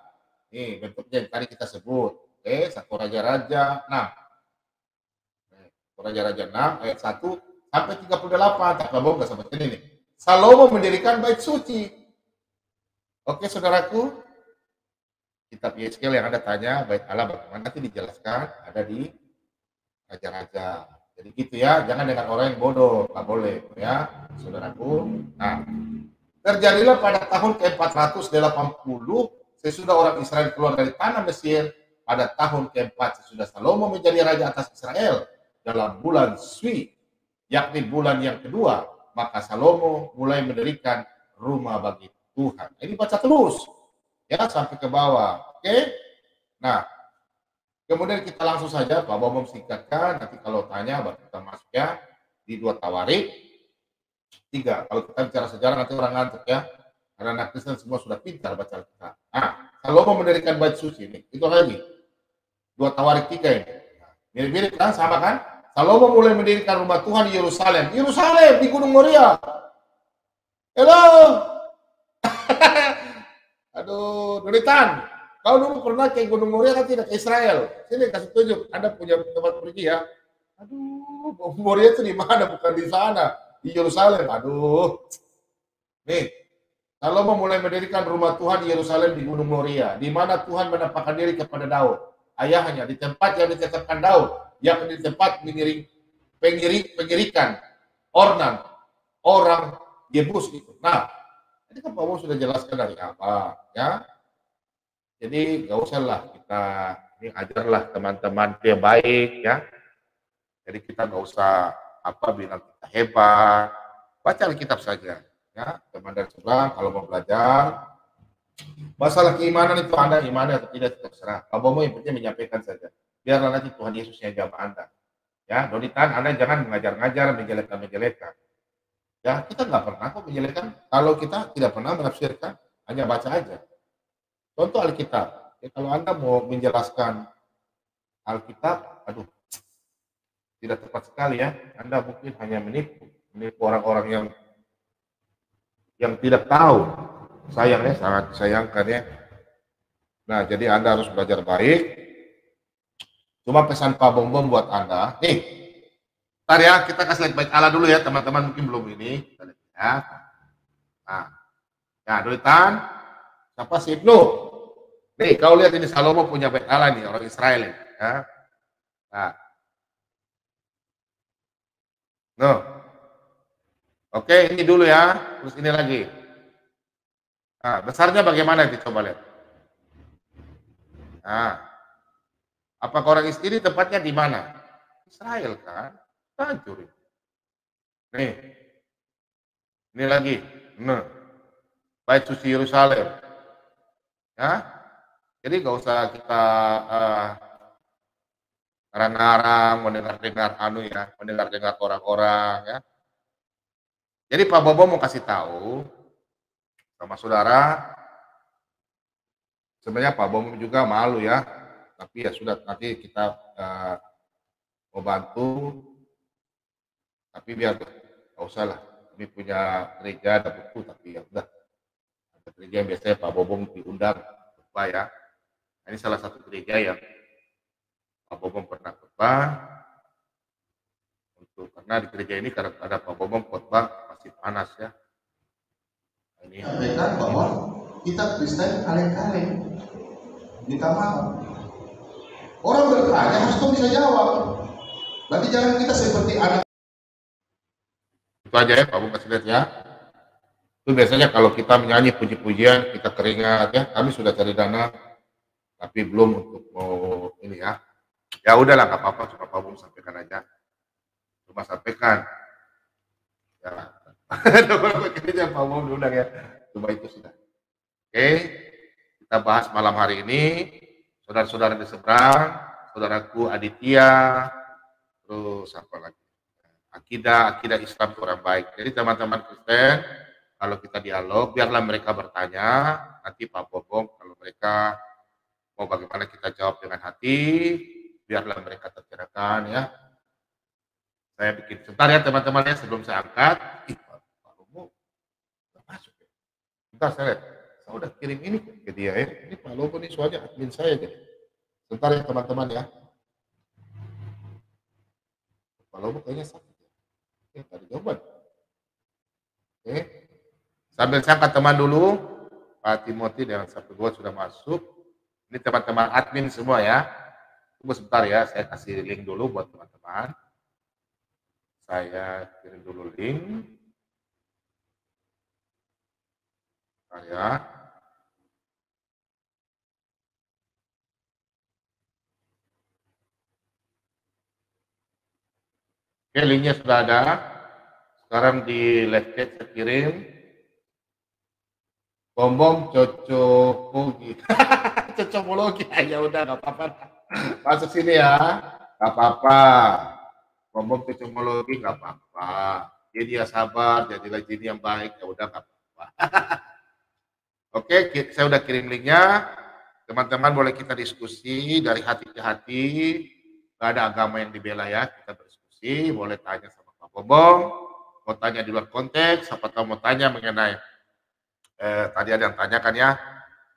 Nih, bentuknya yang tadi kita sebut. Oke, satu raja-raja 6. Satu raja-raja 6 ayat 1 sampai 38. Tak Pak nggak sampai ini nih. Salomo mendirikan bait suci. Oke, saudaraku. Kitab Yeskel yang Anda tanya, Bait Allah bagaimana nanti dijelaskan ada di raja-raja. Jadi gitu ya, jangan dengan orang yang bodoh, nggak boleh ya, saudaraku. Nah, terjadilah pada tahun ke-480 sesudah orang Israel keluar dari tanah Mesir, pada tahun ke-4 sesudah Salomo menjadi raja atas Israel dalam bulan Swi, yakni bulan yang kedua, maka Salomo mulai mendirikan rumah bagi Tuhan. Ini baca terus ya sampai ke bawah. Oke. Nah, kemudian kita langsung saja Pak Bobo singkatkan, nanti kalau tanya baru kita masuk ya di 2 Tawarik 3. Kalau kita bicara sejarah nanti orang ngantuk ya. Karena anak Kristen semua sudah pintar baca Alkitab. Nah, Salomo mendirikan bait suci ini. Itu lagi. 2 Tawarik 3 ini. Mirip-mirip kan, sama kan? Salomo mulai mendirikan rumah Tuhan di Yerusalem. Yerusalem di Gunung Moria. Halo. Aduh, Donitan. Kau dulu pernah ke Gunung Moria kan, tidak ke Israel. Sini kasih tunjuk, Anda punya tempat pergi ya. Aduh, Gunung Moria itu di mana? Bukan di sana, di Yerusalem. Aduh. Nih, Salomo mulai mendirikan rumah Tuhan di Yerusalem di Gunung Moria, di mana Tuhan menampakkan diri kepada Daud, ayahnya, di tempat yang ditetapkan Daud, yakni di tempat pengirikan Ornan, orang Yebus itu. Nah, ini kan Paulus sudah jelaskan dari apa, ya. Jadi nggak usah lah kita ini ajarlah teman-teman yang baik, ya. Jadi kita nggak usah bilang kita hebat, baca Alkitab saja, ya. Teman dan seberang kalau mau belajar masalah keimanan itu Anda iman atau tidak terserah. Kalau mau yang penting menyampaikan saja. Biarlah nanti Tuhan Yesus yang jawab Anda. Ya, Donitan, Anda jangan mengajar-ngajar, menjelekkan. Ya, kita nggak pernah kok menjelekkan. Kalau kita tidak pernah menafsirkan, hanya baca aja. Contoh Alkitab. Ya, kalau Anda mau menjelaskan Alkitab, aduh, tidak tepat sekali ya. Anda mungkin hanya menipu orang-orang yang tidak tahu. Sayangnya, sangat disayangkan ya. Nah, jadi Anda harus belajar baik. Cuma pesan Pak Bom buat Anda. Nih, ntar ya, kita kasih lihat baik Allah dulu ya, teman-teman mungkin belum ini. Kita lihat ya. Nah, ya, Donitan, siapa sih Ibnu? Nih, kau lihat ini Salomo punya bait Allah nih, orang Israel ini. Ya. Nah. No. Oke, ini dulu ya. Terus ini lagi. Nah, besarnya bagaimana itu coba lihat. Nah, apakah orang istri tempatnya di mana? Israel kan? Hancur. Nih. Ini lagi. Nah. Bait suci Yerusalem. Ya. Jadi nggak usah kita ngarang-ngarang, mendengar-dengar mendengar-dengar orang-orang ya. Jadi Pak Bobo mau kasih tahu sama saudara, sebenarnya Pak Bobo juga malu ya, tapi ya sudah, nanti kita mau bantu, tapi biar nggak usah lah. Ini punya gereja ada buku, tapi ya udah, ada gereja yang biasanya Pak Bobo diundang khotbah ya. Ini salah satu gereja yang Pak Bobo pernah khotbah, karena di gereja ini karena ada Pak Bobo khotbah masih panas ya. Ini sampaikan bahwa kita Kristen kaleng-kaleng, minta maaf. Orang bertanya harus kau bisa jawab. Berarti jangan kita seperti anak. Itu aja ya, Pak Bobo kasih lihat ya. Itu biasanya kalau kita menyanyi puji-pujian, kita keringat ya. Kami sudah cari dana, tapi belum untuk mau ini ya. Ya udahlah, nggak apa-apa, cuma Pak Bobo sampaikan aja. Cuma sampaikan. Ya. Ada beberapa kerja Pak Bobo diundang ya. Cuma itu sudah. Oke, kita bahas malam hari ini. Saudara-saudara di seberang, saudaraku Aditya, terus apa lagi? Akidah Islam orang baik. Jadi teman-teman Kristen, kalau kita dialog, biarlah mereka bertanya. Nanti Pak Bobo, kalau mereka mau bagaimana kita jawab dengan hati, biarlah mereka tercerahkan ya. Saya bikin sebentar ya teman-teman ya, sebelum saya angkat. Pak Bobo masuk ya. Sebentar saya lihat. Saya udah kirim ini ke dia ya. Ini Pak Lobo ini soalnya admin saya jadi. Sebentar ya teman-teman ya. Pak Lobo kayaknya sakit ya. Oke, tadi jawaban. Oke. Sambil saya angkat teman dulu. Pak Timothy dan satu dua sudah masuk. Ini teman-teman admin semua ya. Tunggu sebentar ya, saya kasih link dulu buat teman-teman. Saya kirim dulu link. Bentar ya. Oke, linknya sudah ada. Sekarang di live chat saya kirim. Bom cocokologi. Cocokologi. Ya udah, nggak apa-apa. Masuk sini ya. Nggak apa-apa. Bom cocokologi nggak apa-apa. Jadi ya sabar, jadilah jadi yang baik. Ya udah, nggak apa-apa. Oke, saya udah kirim linknya. Teman-teman boleh kita diskusi dari hati ke hati. Nggak ada agama yang dibela ya. Kita berdiskusi. Boleh tanya sama Pak Bobong. Mau tanya di luar konteks. Siapa tahu mau tanya mengenai tadi ada yang tanyakan ya.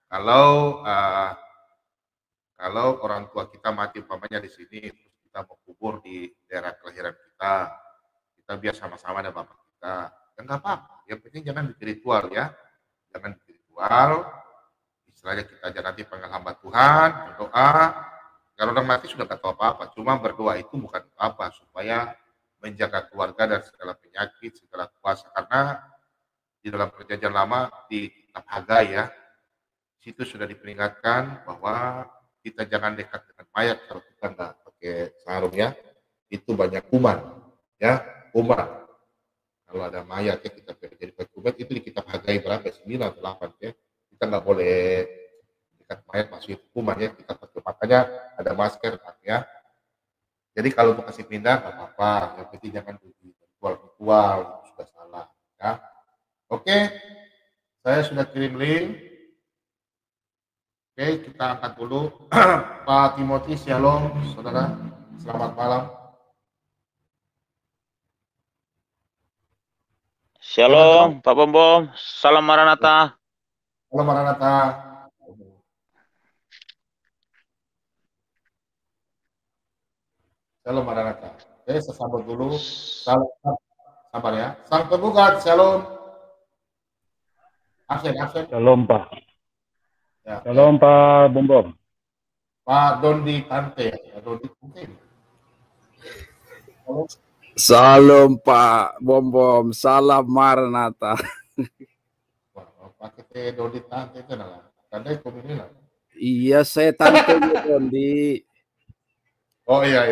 Kalau Kalau orang tua kita mati umpamanya di sini, terus kita mau kubur di daerah kelahiran kita biar sama-sama ada bapak kita, ya nggak apa-apa. Yang penting jangan bikin ritual ya, jangan bikin ritual. Istilahnya kita aja nanti panggil hamba Tuhan, berdoa. Kalau orang mati sudah nggak tahu apa-apa, cuma berdoa itu bukan apa supaya menjaga keluarga dari segala penyakit, segala kuasa. Karena di dalam perjanjian lama di kitab Hagai ya, situ sudah diperingatkan bahwa kita jangan dekat dengan mayat kalau kita nggak pakai sarung ya, itu banyak kuman ya, kuman. Kalau ada mayat ya kita jadi pakai kuman, itu di kitab Hagai berapa, 9 atau 8 ya, kita nggak boleh dekat mayat, masuk itu kuman ya, kita pakai, makanya ada masker ya. Jadi kalau mau kasih pindah nggak apa-apa, yang penting jangan ritual-ritual, itu sudah salah ya. Oke, saya sudah kirim link. Oke, kita angkat dulu. Pak Timothy, shalom, saudara. Selamat malam. Shalom, Pak Bom. Salam Maranatha. Salam Maranatha. Shalom Maranatha. Oke, saya sambut dulu. Sabar ya. Sang penggugat, shalom. Absen. Shalom, Pak. Ya, Shalom, ya. Pak Bom. Pak Dondi Tante. Dondi Tante. Salam Pak Bom. Salam Maranatha. Pakai Dondi Tante itu lah. Tante komini lah. Iya, saya tante Dondi. Oh iya.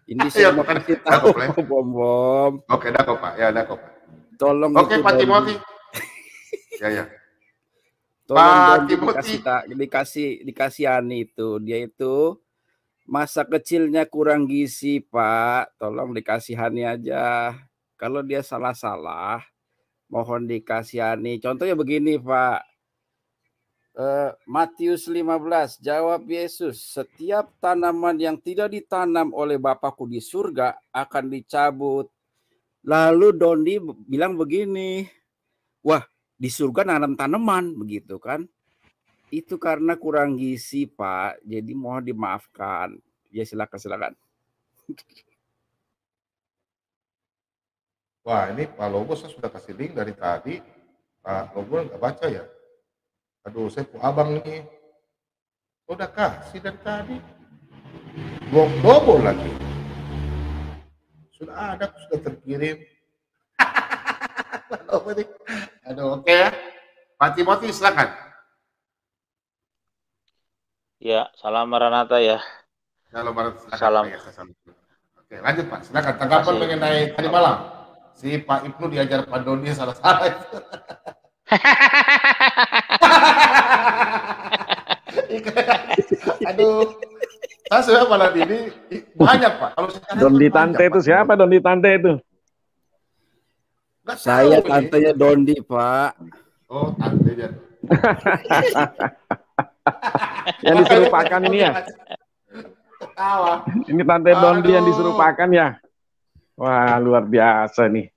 Ini saya mau kasih tahu Pak Bom. Oke, dah kok Pak. Ya, dah kok Pak. Tolong. Oke, Pak Timothy. Ya. Tolong dikasihani itu. Dia itu masa kecilnya kurang gizi, Pak. Tolong dikasihani aja. Kalau dia salah-salah, mohon dikasihani. Contohnya begini, Pak. Matius 15, jawab Yesus, setiap tanaman yang tidak ditanam oleh Bapakku di surga akan dicabut. Lalu Dondi bilang begini, wah, di surga nanam tanaman, begitu kan? Itu karena kurang gizi, Pak. Jadi mohon dimaafkan. Ya, silakan. Wah, ini Pak Lobo saya sudah kasih link dari tadi. Pak Lobo nggak baca ya? Aduh, saya abang nih. Udah kasih dari tadi. Belum double lagi. Sudah ada, sudah terkirim. Aduh, oke ya. Pak Timothy, silakan. Ya, salam Maranatha ya. Salam. Oke, lanjut Pak. Silakan tanggapan mengenai tadi malam. Si Pak Ibnu diajar Pak Doni salah-salah itu. Aduh, saya sudah malam ini banyak Pak. Kalau Dondi Tante itu siapa? Dondi Tante itu? Saya tantenya Dondi, Pak. Oh, tantenya. Yang diserupakan ini ya? Ketawa. Ini Tante Dondi yang diserupakan ya? Wah, luar biasa nih.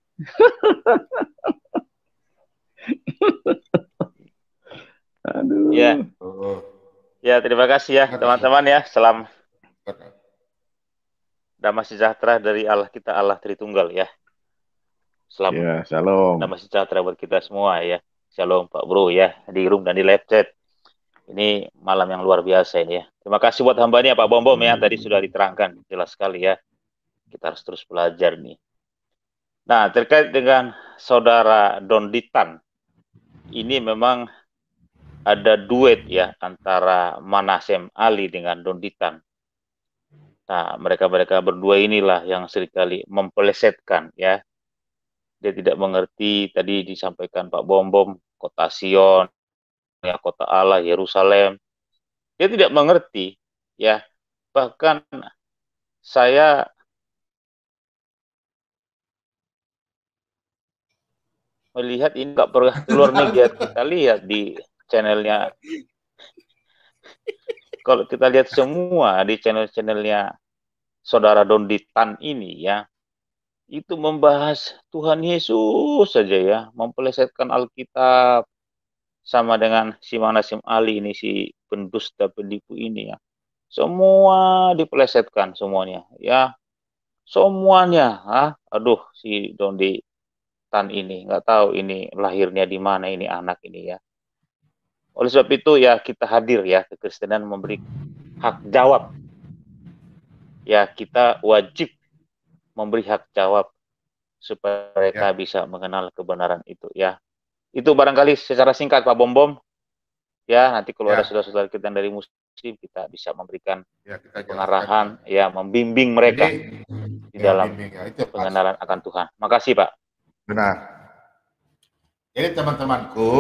Aduh. Ya, terima kasih ya teman-teman ya. Salam damai sejahtera dari Allah kita, Allah Tritunggal ya. Selamat. Ya, shalom. Damai sejahtera buat kita semua ya. Shalom Pak Bro ya, di room dan di live chat. Ini malam yang luar biasa ini ya. Terima kasih buat hambanya Pak Bom ya, tadi sudah diterangkan jelas sekali ya. Kita harus terus belajar nih. Nah, terkait dengan saudara Donditan, ini memang ada duet ya antara Manasem Ali dengan Donditan. Nah, mereka berdua inilah yang seringkali mempelesetkan ya. Dia tidak mengerti, tadi disampaikan Pak Bom, kota Sion, ya, kota Allah, Yerusalem. Dia tidak mengerti ya. Bahkan saya melihat ini nggak pernah keluar media, kita lihat di channelnya. Kalau kita lihat semua di channel-channelnya saudara Donditan ini ya, itu membahas Tuhan Yesus saja ya, mempelesetkan Alkitab sama dengan si Mang Nasim Ali ini, si pendusta penipu ini ya. Semua dipelesetkan semuanya ya. Semuanya. Aduh, si Dondi Tan ini nggak tahu ini lahirnya di mana ini anak ini ya. Oleh sebab itu ya kita hadir ya, kekristenan memberi hak jawab. Ya, kita wajib memberi hak jawab supaya mereka bisa mengenal kebenaran itu ya. Itu barangkali secara singkat Pak Bom Bom. Ya, nanti kalau ada saudara-saudara kita dari Muslim, kita bisa memberikan pengarahan, ya, membimbing mereka di dalam pengenalan akan Tuhan. Makasih Pak. Benar. Jadi teman-temanku,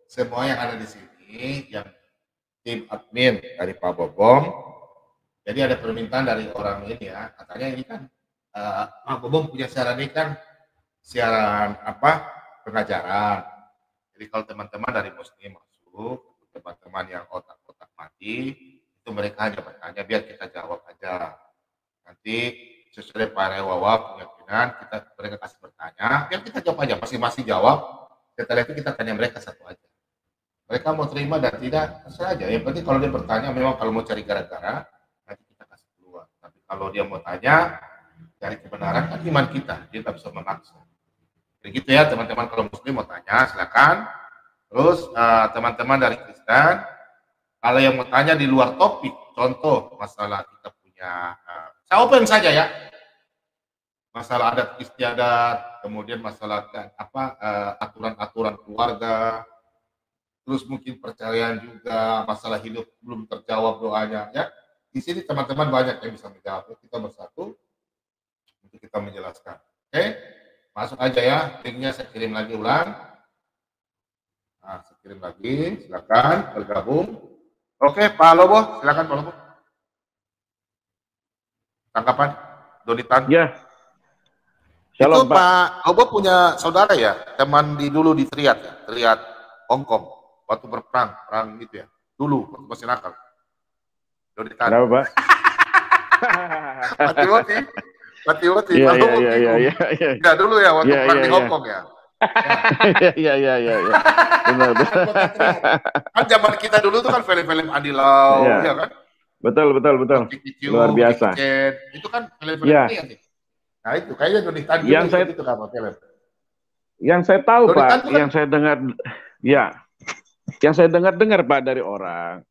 semua yang ada di sini, yang tim admin dari Pak Bobom, jadi ada permintaan dari orang ini ya, katanya ini kan Pak Bobom punya siaran ini kan siaran pengajaran. Jadi kalau teman-teman dari Muslim masuk, teman-teman yang otak-otak mati, itu mereka hanya bertanya, biar kita jawab aja. Nanti sesuai Pak Rewawa keyakinan, mereka kasih bertanya, biar kita jawab aja, masing-masing jawab. Setelah itu kita tanya mereka satu aja. Mereka mau terima dan tidak, terserah aja. Yang penting kalau dia bertanya, memang kalau mau cari gara-gara, nanti kita kasih keluar. Tapi kalau dia mau tanya, cari kebenaran, kan iman kita, dia tak bisa memaksa. Begitu ya teman-teman, kalau Muslim mau tanya silakan. Terus teman-teman dari Kristen, kalau yang mau tanya di luar topik, contoh masalah kita punya, saya open saja ya, masalah adat istiadat, kemudian masalah aturan-aturan keluarga, terus mungkin perceraian juga, masalah hidup belum terjawab doanya ya. Di sini teman-teman banyak yang bisa menjawab. Kita bersatu untuk kita menjelaskan. Oke? Masuk aja ya, linknya saya kirim lagi ulang. Nah, saya kirim lagi, silakan bergabung. Oke, Pak Lobo, silakan Pak Lobo. Tanggapan, Donitan? Ya. Shalom, itu Pak Lobo punya saudara ya, teman dulu di Triad ya, Triad Hongkong, waktu berperang, perang gitu ya, dulu waktu masih nakal. Donitan. Kenapa Pak? Mati-mati. Iya. Enggak dulu ya waktu perang di Hongkong ya. Iya. Benar. Kan zaman kita dulu tuh kan film-film Andi Lau, ya kan? Betul. Luar biasa. Itu kan film-film ini ya. Nah itu kayaknya Donitan juga itu kan film. Yang saya tahu Donitan Pak, yang saya dengar, yang saya dengar Pak dari orang,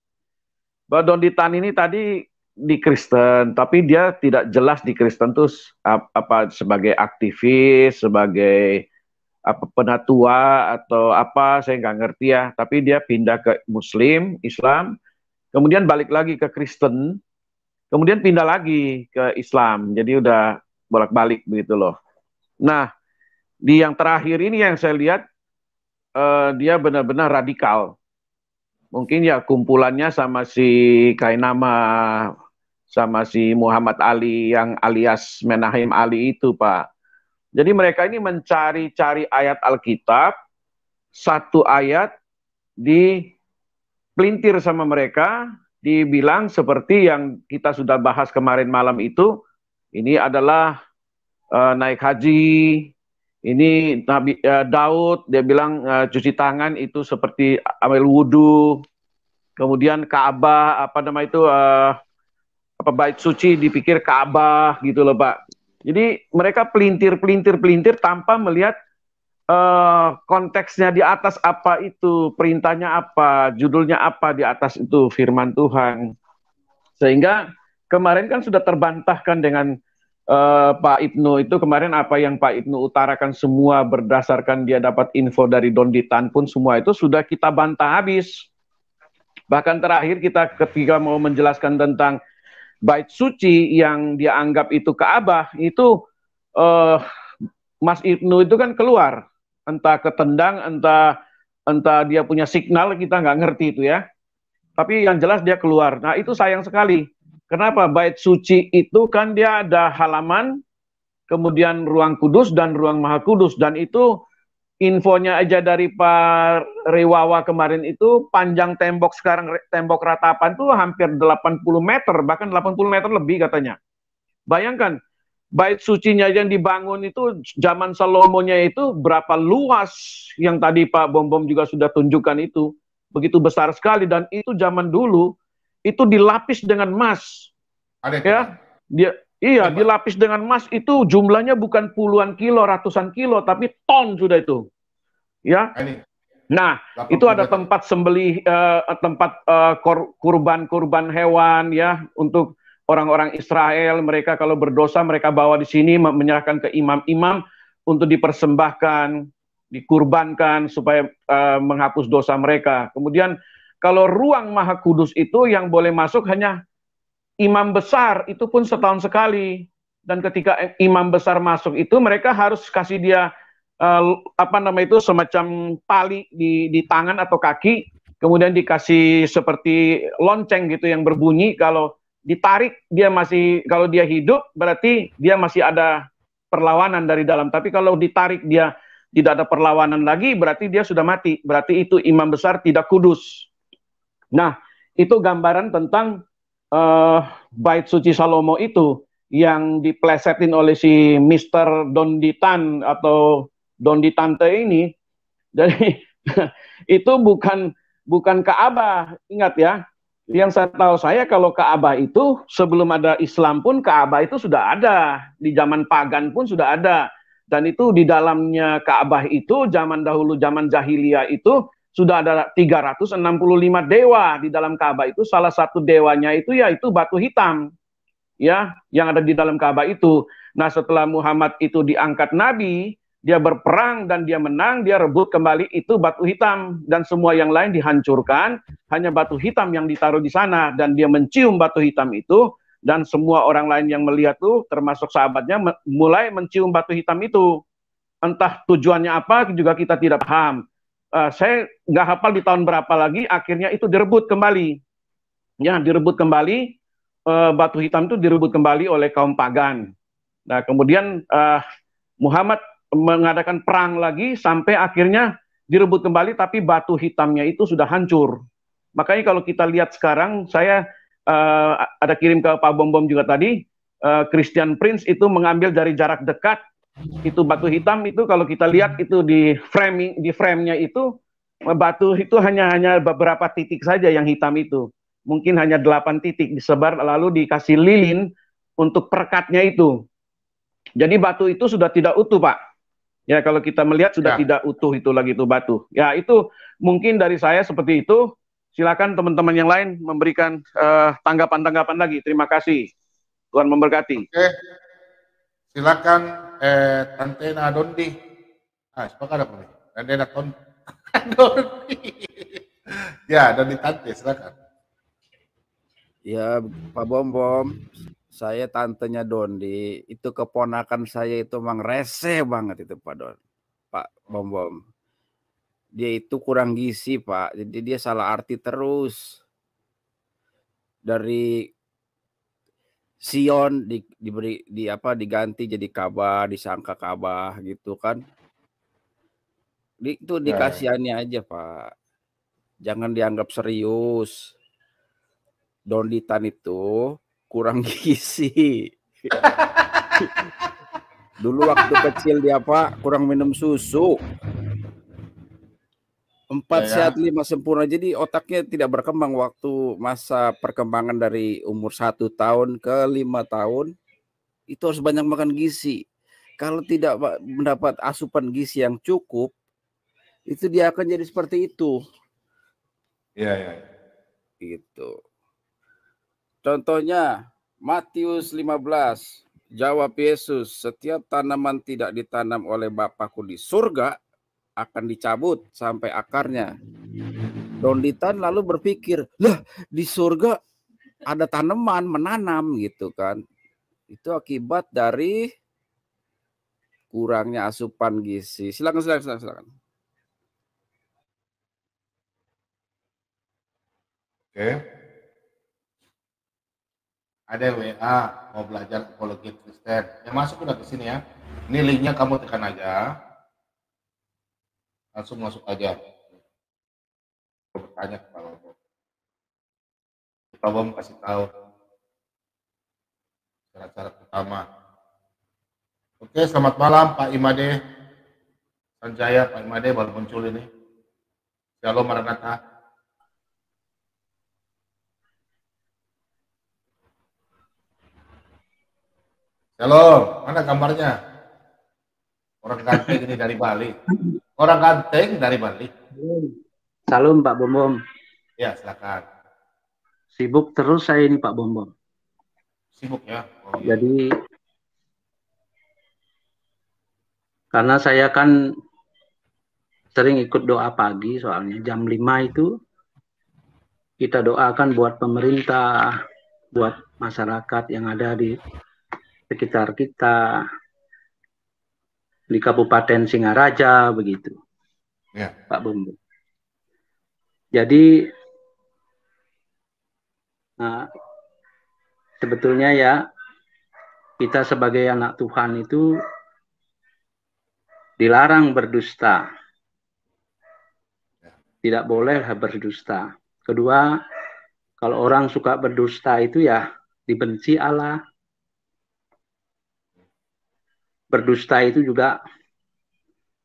bahwa Donitan ini tadi di Kristen, tapi dia tidak jelas di Kristen tuh apa sebagai aktivis, sebagai penatua atau apa, saya nggak ngerti ya. Tapi dia pindah ke Muslim, Islam, kemudian balik lagi ke Kristen, kemudian pindah lagi ke Islam. Jadi udah bolak-balik begitu loh. Nah, di yang terakhir ini yang saya lihat dia benar-benar radikal. Mungkin ya kumpulannya sama si Kainama, sama si Muhammad Ali yang alias Menahem Ali itu Pak. Jadi mereka ini mencari-cari ayat Alkitab, satu ayat dipelintir sama mereka, dibilang seperti yang kita sudah bahas kemarin malam itu, ini adalah naik haji, ini Nabi Daud, dia bilang cuci tangan itu seperti ambil wudhu, kemudian Ka'bah, bait suci dipikir Ka'bah gitu loh Pak. Jadi mereka pelintir tanpa melihat konteksnya di atas apa itu, perintahnya apa, judulnya apa di atas itu firman Tuhan. Sehingga kemarin kan sudah terbantahkan dengan Pak Ibnu itu kemarin apa yang Pak Ibnu utarakan semua berdasarkan dia dapat info dari Donitan pun semua itu sudah kita bantah habis. Bahkan terakhir kita ketika mau menjelaskan tentang bait suci yang dia anggap itu Ka'bah itu Mas Ibnu itu kan keluar, entah ketendang, entah dia punya signal, kita nggak ngerti itu ya. Tapi yang jelas dia keluar. Nah itu sayang sekali. Kenapa? Bait suci itu kan dia ada halaman, kemudian ruang kudus dan ruang maha kudus. Dan itu infonya aja dari Pak Rewawa kemarin itu panjang tembok sekarang, tembok ratapan itu hampir 80 meter, bahkan 80 meter lebih katanya. Bayangkan, bait sucinya yang dibangun itu zaman Salomonya itu berapa luas yang tadi Pak Bom juga sudah tunjukkan itu. Begitu besar sekali dan itu zaman dulu itu dilapis dengan emas. Ada itu, Ya, Pak. dia iya Pak. dilapis dengan emas itu jumlahnya bukan puluhan kilo, ratusan kilo, tapi ton sudah itu. Ya. Ini Nah, 80 itu ada meter. tempat sembelih, tempat kurban hewan ya untuk orang-orang Israel. Mereka kalau berdosa mereka bawa di sini menyerahkan ke imam-imam untuk dipersembahkan, dikurbankan supaya menghapus dosa mereka. Kemudian kalau ruang Maha Kudus itu yang boleh masuk hanya imam besar, itu pun setahun sekali. Dan ketika imam besar masuk itu mereka harus kasih dia semacam tali di tangan atau kaki, kemudian dikasih seperti lonceng gitu yang berbunyi. Kalau ditarik dia masih, kalau dia hidup berarti dia masih ada perlawanan dari dalam, tapi kalau ditarik dia tidak ada perlawanan lagi berarti dia sudah mati, berarti itu imam besar tidak kudus. Nah, itu gambaran tentang bait suci Salomo itu yang diplesetin oleh si Mister Donditan atau Dondi Tante ini. Jadi itu bukan Ka'bah, ingat ya. Yang saya tahu kalau Ka'bah itu sebelum ada Islam pun Ka'bah itu sudah ada, di zaman pagan pun sudah ada. Dan itu di dalamnya Ka'bah itu zaman dahulu, zaman jahiliyah itu sudah ada 365 dewa di dalam Ka'bah itu. Salah satu dewanya itu yaitu batu hitam, ya, yang ada di dalam Ka'bah itu. Nah, setelah Muhammad itu diangkat nabi, dia berperang dan dia menang, dia rebut kembali itu batu hitam dan semua yang lain dihancurkan, hanya batu hitam yang ditaruh di sana dan dia mencium batu hitam itu dan semua orang lain yang melihat tuh termasuk sahabatnya mulai mencium batu hitam itu. Entah tujuannya apa juga kita tidak paham. Saya nggak hafal di tahun berapa lagi, akhirnya itu direbut kembali. Ya, direbut kembali, batu hitam itu direbut kembali oleh kaum pagan. Nah, kemudian Muhammad mengadakan perang lagi sampai akhirnya direbut kembali, tapi batu hitamnya itu sudah hancur. Makanya kalau kita lihat sekarang, saya ada kirim ke Pak Bom juga tadi, Christian Prince itu mengambil dari jarak dekat, itu batu hitam itu kalau kita lihat itu di frame-nya itu, batu itu hanya beberapa titik saja yang hitam itu. Mungkin hanya 8 titik disebar lalu dikasih lilin untuk perekatnya itu. Jadi batu itu sudah tidak utuh, Pak. Ya, kalau kita melihat sudah tidak utuh itu lagi itu batu. Ya, itu mungkin dari saya seperti itu. Silakan teman-teman yang lain memberikan tanggapan-tanggapan lagi. Terima kasih. Tuhan memberkati. Oke. Silakan Tante Dondi. Sepakat ada apa? Tante Dondi. Ya, Dondi Tante, silakan. Ya, Pak Bom, saya tantenya Dondi, itu keponakan saya itu memang rese banget itu Pak Bom. Dia itu kurang gizi, Pak. Jadi dia salah arti terus. Dari Sion diganti jadi Ka'bah, disangka Ka'bah gitu kan. Itu dikasihani aja, Pak. Jangan dianggap serius. Donditan itu kurang gizi. Dulu waktu kecil dia, Pak, kurang minum susu. 4 sehat 5 sempurna. Jadi otaknya tidak berkembang waktu masa perkembangan dari umur 1 tahun ke 5 tahun. Itu harus banyak makan gizi. Kalau tidak mendapat asupan gizi yang cukup, itu dia akan jadi seperti itu. Iya. Gitu. Contohnya Matius 15. Jawab Yesus, setiap tanaman tidak ditanam oleh Bapakku di surga akan dicabut sampai akarnya. Donditan lalu berpikir, lah di surga ada tanaman menanam gitu kan. Itu akibat dari kurangnya asupan gizi. Silakan. Oke. Ada WA mau belajar apologi Kristen. Yang masuk udah ke sini ya. Ini linknya kamu tekan aja. Langsung masuk aja. Bertanya ke Pak Bom. Pak Bom kasih tahu cara-cara pertama Oke, selamat malam Pak Imade Sanjaya. Pak Imade baru muncul ini. Shalom Maranatha. Shalom, mana gambarnya? Orang ganteng ini dari Bali. Orang ganteng dari Bali. Salam Pak Bom. Ya, silakan. Sibuk terus saya ini Pak Bom. Sibuk ya? Oh, iya. Jadi karena saya kan sering ikut doa pagi, soalnya jam 5 itu kita doakan buat pemerintah, buat masyarakat yang ada di sekitar kita, di Kabupaten Singaraja, begitu. Ya. Pak Bom. Jadi sebetulnya ya, kita sebagai anak Tuhan itu dilarang berdusta. Tidak boleh berdusta. Kedua, kalau orang suka berdusta itu ya dibenci Allah. Berdusta itu juga,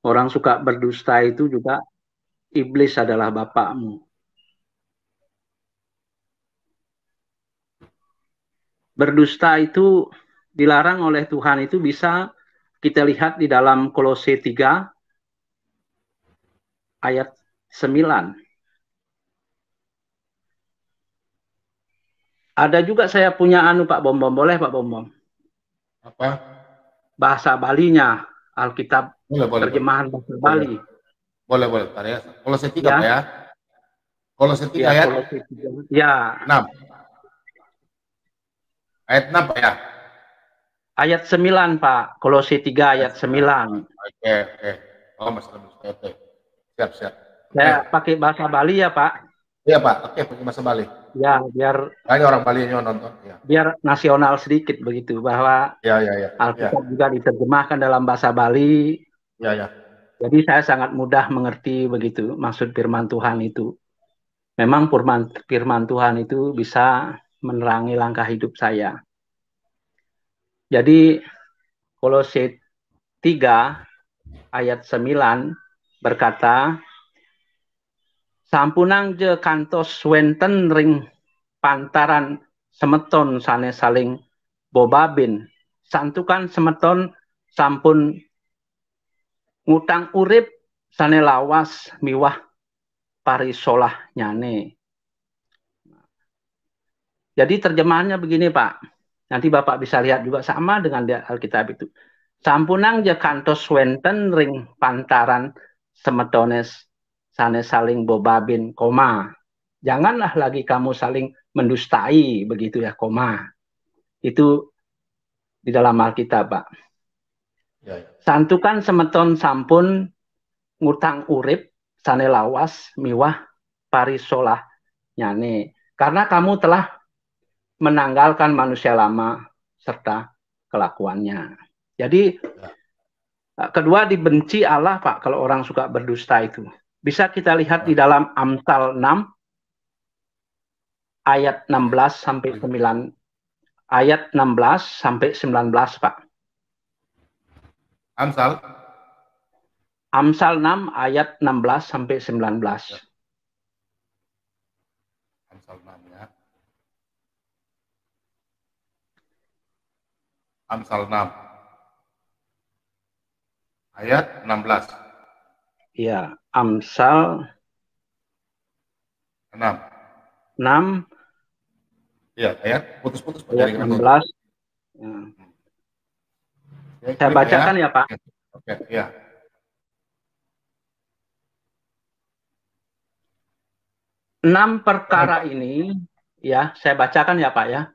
orang suka berdusta itu juga iblis adalah bapakmu. Berdusta itu dilarang oleh Tuhan, itu bisa kita lihat di dalam Kolose 3 ayat 9. Ada juga saya punya Pak Bom, boleh Pak Bom? Apa? Bahasa Balinya, Alkitab terjemahan bahasa Bali. Boleh. Bentar ya. Kolose 3 ya. Pak ya. Kolose 3 ya, ayat Kolose 3. Ya. 6. Ayat 6 Pak ya. Ayat 9 Pak. Kolose 3 ayat 9. Oke. Oh, masalah oke. Siap. Saya pakai bahasa Bali ya Pak. Iya Pak. Oke, pakai bahasa Bali. Ya, biar banyak orang Bali yang nonton. Ya. Biar nasional sedikit begitu, bahwa ya. Alkitab juga diterjemahkan dalam bahasa Bali. Ya. Jadi saya sangat mudah mengerti begitu maksud firman Tuhan itu. Memang firman Tuhan itu bisa menerangi langkah hidup saya. Jadi Kolose 3 ayat 9 berkata, sampunang je kantos wenten ring pantaran semeton sane saling bobabin, santukan semeton sampun ngutang urip sane lawas miwah parisolah nyane. Jadi terjemahannya begini Pak, nanti Bapak bisa lihat juga sama dengan di Alkitab itu. Sampunang je kantos wenten ring pantaran semetones sane saling bobabin, koma. Janganlah lagi kamu saling mendustai, begitu ya, koma. Itu di dalam Alkitab, Pak. Ya. Santukan semeton sampun ngutang urip sane lawas miwah parisolah nyane. Karena kamu telah menanggalkan manusia lama serta kelakuannya. Jadi kedua, dibenci Allah Pak kalau orang suka berdusta itu. Bisa kita lihat di dalam Amsal 6 ayat 16 sampai 9. Ayat 16 sampai 19 Pak. Amsal 6 ayat 16 sampai 19. Amsal 6 ya. Amsal 6 ayat 16. Iya, Amsal 6. Iya, ayat putus-putus ayat 16. Ya. Saya bacakan ya Pak. Oke, ya. Enam perkara ini, ya, saya bacakan ya Pak ya.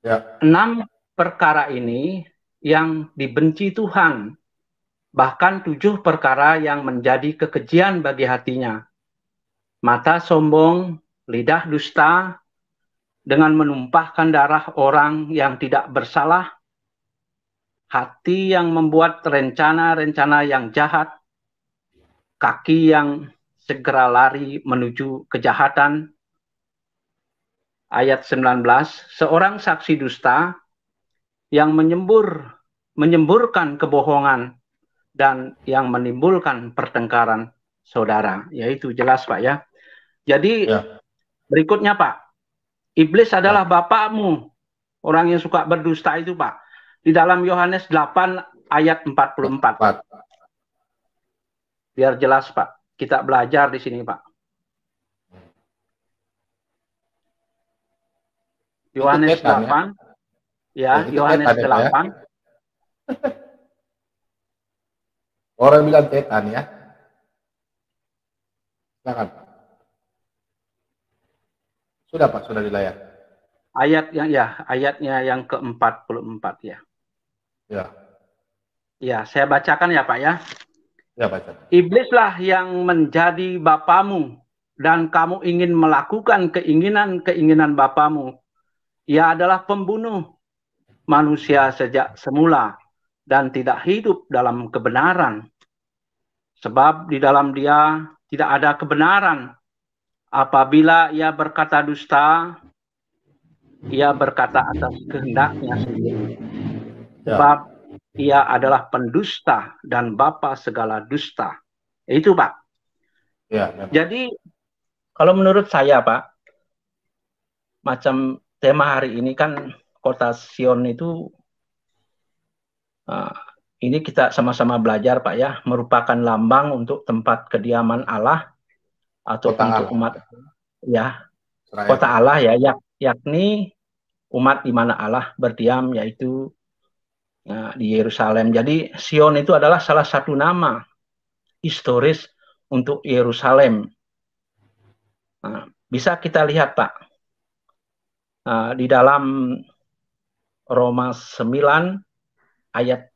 Ya. 6 perkara ini yang dibenci Tuhan, bahkan 7 perkara yang menjadi kekejian bagi hatinya. Mata sombong, lidah dusta, dengan menumpahkan darah orang yang tidak bersalah, hati yang membuat rencana-rencana yang jahat, kaki yang segera lari menuju kejahatan. Ayat 19, seorang saksi dusta yang menyemburkan kebohongan dan yang menimbulkan pertengkaran saudara. Ya itu jelas Pak ya. Jadi berikutnya Pak, iblis adalah bapakmu, orang yang suka berdusta itu Pak. Di dalam Yohanes 8 ayat 44. Biar jelas Pak, kita belajar di sini Pak. Yohanes 8, ya Yohanes 8. Orang bilang setan ya. Silakan. Sudah Pak, sudah di layar. Ayatnya yang ke-44 ya. Ya. Ya, saya bacakan ya Pak ya. Ya, baca. Iblislah yang menjadi bapamu dan kamu ingin melakukan keinginan bapamu. Ia adalah pembunuh manusia sejak semula dan tidak hidup dalam kebenaran. Sebab di dalam dia tidak ada kebenaran. Apabila ia berkata dusta, ia berkata atas kehendaknya sendiri. Sebab ia adalah pendusta dan bapa segala dusta. Itu Pak. Jadi kalau menurut saya Pak, macam tema hari ini kan kota Sion itu, ini kita sama-sama belajar Pak ya, merupakan lambang untuk tempat kediaman Allah atau kota untuk Allah. Umat ya, Israel. Kota Allah ya, yakni umat di mana Allah berdiam, yaitu di Yerusalem. Jadi Sion itu adalah salah satu nama historis untuk Yerusalem. Bisa kita lihat Pak, di dalam Roma 9 ayat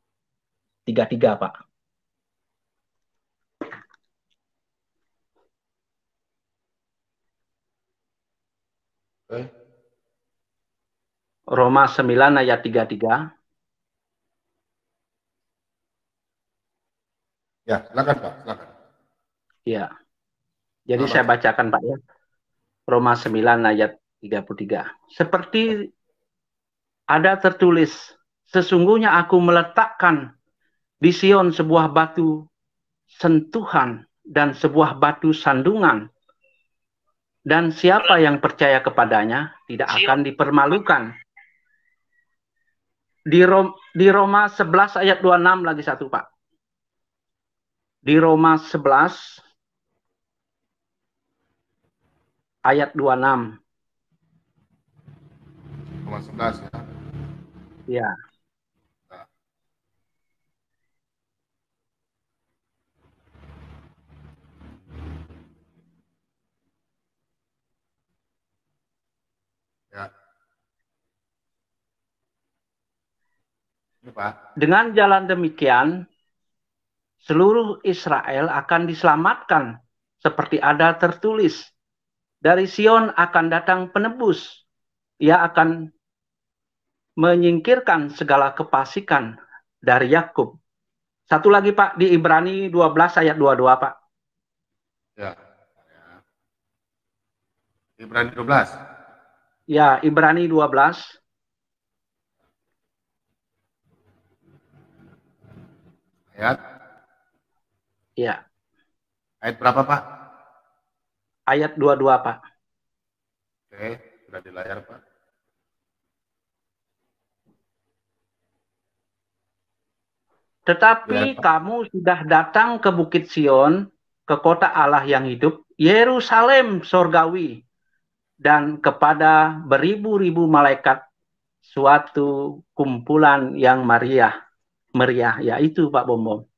33 Pak. Roma 9 ayat 33. Ya, silakan Pak, silakan. Ya. Jadi saya bacakan Pak ya. Roma 9 ayat 33. Seperti ada tertulis, sesungguhnya aku meletakkan di Sion sebuah batu sentuhan dan sebuah batu sandungan. Dan siapa yang percaya kepadanya tidak akan dipermalukan. Di Roma 11 ayat 26 lagi satu Pak. Di Roma 11 ayat 26. Roma 11 ya. Ya. Ya. Ini Pak. Dengan jalan demikian, seluruh Israel akan diselamatkan, seperti ada tertulis, dari Sion akan datang penebus, ia akan menyingkirkan segala kefasikan dari Yakub. Satu lagi Pak, di Ibrani 12 ayat 22 Pak. Ya. Ibrani 12. Ya, Ibrani 12. Ayat? Ya. Ayat berapa Pak? Ayat 22 Pak. Oke, sudah di layar Pak. Tetapi kamu sudah datang ke Bukit Sion, ke kota Allah yang hidup, Yerusalem sorgawi, dan kepada beribu-ribu malaikat, suatu kumpulan yang meriah, yaitu Pak Bombom.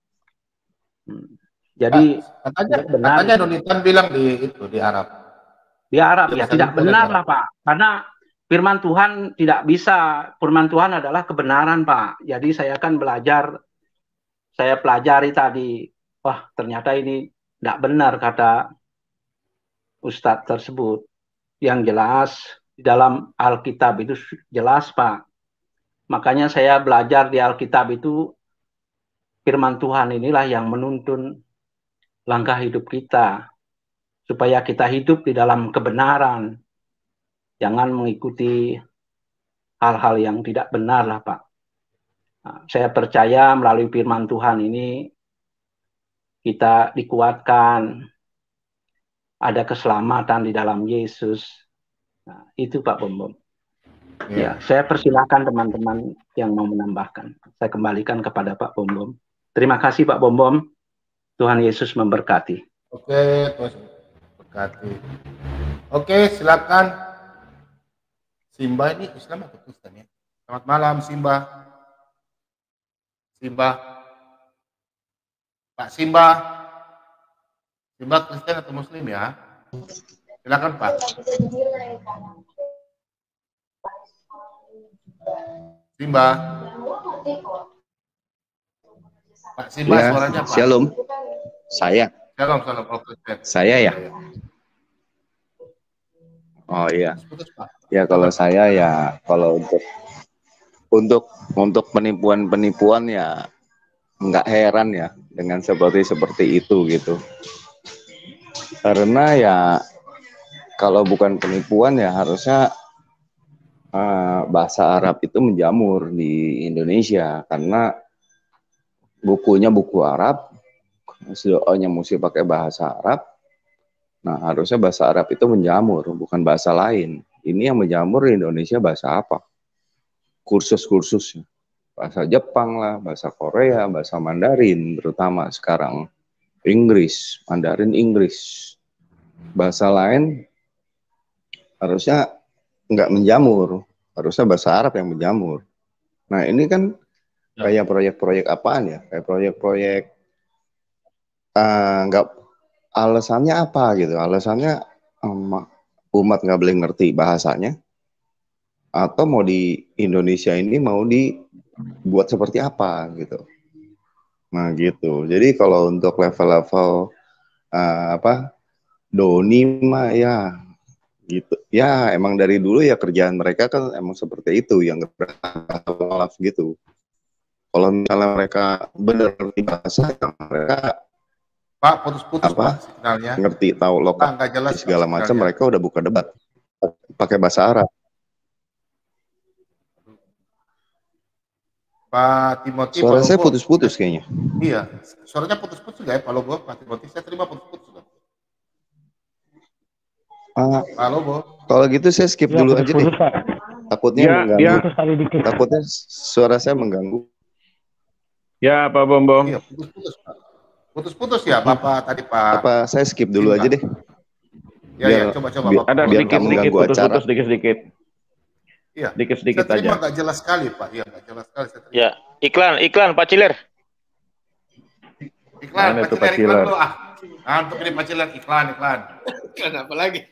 Jadi katanya Donitan bilang di Arab. Di Arab ya, tidak benar lah Pak, karena firman Tuhan tidak bisa, firman Tuhan adalah kebenaran Pak. Jadi saya kan saya pelajari tadi, wah ternyata ini tidak benar kata Ustadz tersebut. Yang jelas di dalam Alkitab itu jelas Pak. Makanya saya belajar di Alkitab itu, firman Tuhan inilah yang menuntun langkah hidup kita. Supaya kita hidup di dalam kebenaran. Jangan mengikuti hal-hal yang tidak benar lah Pak. Nah, saya percaya melalui firman Tuhan ini kita dikuatkan, ada keselamatan di dalam Yesus. Nah, itu Pak Bom. Ya, saya persilahkan teman-teman yang mau menambahkan. Saya kembalikan kepada Pak Bom. Terima kasih Pak Bom. Tuhan Yesus memberkati. Oke, Tuhan memberkati. Oke, silakan. Simba ini Islam atau Kristen ya? Selamat malam Simba. Pak Simba. Simba Kristen atau Muslim ya? Silakan Pak. Simba. Pak Simba ya, suaranya Pak. Shalom. Saya. Shalom. Oh, Kristen. Saya ya. Oh iya. Ya kalau saya ya kalau untuk penipuan ya nggak heran ya dengan seperti itu gitu. Karena ya kalau bukan penipuan ya harusnya bahasa Arab itu menjamur di Indonesia karena bukunya buku Arab, doanya mesti pakai bahasa Arab. Nah, harusnya bahasa Arab itu menjamur, bukan bahasa lain. Ini yang menjamur di Indonesia bahasa apa? Kursus-kursusnya. Bahasa Jepang lah, bahasa Korea, bahasa Mandarin, terutama sekarang. Inggris, Mandarin Inggris. Bahasa lain harusnya nggak menjamur. Harusnya bahasa Arab yang menjamur. Nah, ini kan kayak proyek-proyek apaan ya? Kayak proyek-proyek nggak alasannya apa gitu? Alasannya umat nggak boleh ngerti bahasanya, atau mau di Indonesia ini mau dibuat seperti apa gitu? Nah gitu. Jadi kalau untuk level-level Doni mah ya gitu. Ya emang dari dulu ya kerjaan mereka kan emang seperti itu yang ngelaf gitu. Kalau misalnya mereka benar ngerti bahasa, ya mereka Pak, putus-putus Pak signalnya. Ngerti, tahu lokal, segala macam, mereka udah buka debat pakai bahasa Arab. Pak Timothy, suara saya putus-putus kayaknya. Iya, suaranya putus-putus ya Pak Lobo, Pak Timothy, saya terima putus-putus. Pak Lobo. Kalau gitu saya skip dulu aja deh. Takutnya mengganggu. Takutnya suara saya mengganggu. Ya, Pak Bom. Iya, putus-putus Pak. Putus-putus ya Bapak tadi Pak. Apa saya skip dulu aja deh. Ya, coba Bapak. Ada sedikit putus-putus sedikit. Iya. Sedikit aja. Saya nggak jelas sekali Pak. Iya, nggak jelas sekali. Ya, iklan Pak Ciler. Iklan Pak Ciler tuh untuk ini Pak Ciler iklan. Iklan apa lagi?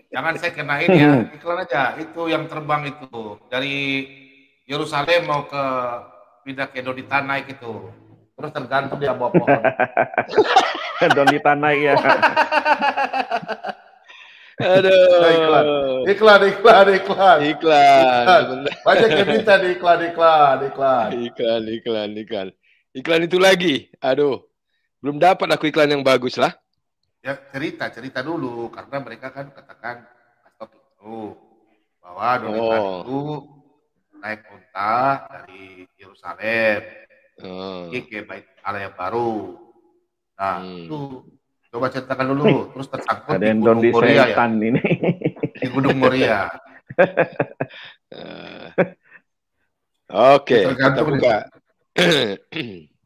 Jangan saya kenain ya. Iklan aja. Itu yang terbang itu dari Yerusalem mau ke pindah ke Donitan naik itu. Terus tergantung dia bawa pohon. Donitan naik ya. Aduh. Iklan. Banyak yang minta di iklan. Iklan itu lagi. Aduh. Belum dapat aku iklan yang bagus lah. Ya cerita dulu karena mereka kan katakan stop itu bahwa Donitan itu naik unta dari Yerusalem. Ke Bait Allah yang baru. Nah, itu coba ceritakan dulu. Terus tersangkut di Gunung Moria ya. Ini. Di Gunung Moria. Oke, kita buka.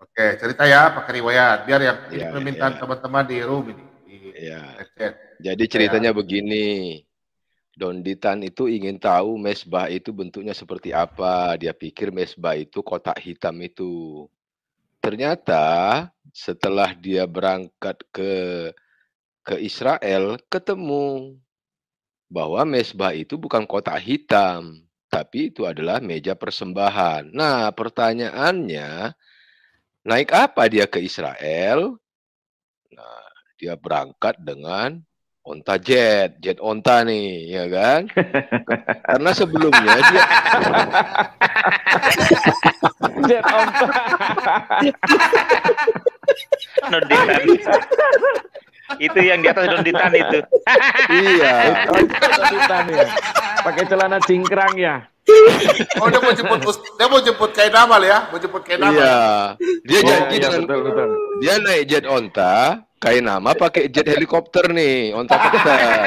Oke, cerita ya pakai riwayat. Biar yang ini permintaan teman-teman di room ini. Jadi ceritanya begini. Donditan itu ingin tahu mesbah itu bentuknya seperti apa. Dia pikir mesbah itu kotak hitam itu. Ternyata setelah dia berangkat ke Israel, ketemu bahwa mesbah itu bukan kotak hitam, tapi itu adalah meja persembahan. Nah, pertanyaannya, naik apa dia ke Israel? Nah, dia berangkat dengan onta jet onta nih, ya kan? Karena sebelumnya dia jet onta. Donditan. Itu yang di atas Donditan itu. Iya. Donditan ya. Pakai celana cingkrang ya. Oh, dia mau jemput Kainamal ya, mau jemput Kainamal. Iya, dia Oh, janji iya, dengan betul. dia naik jet onta, Kainama pakai jet helikopter nih, onta kopter.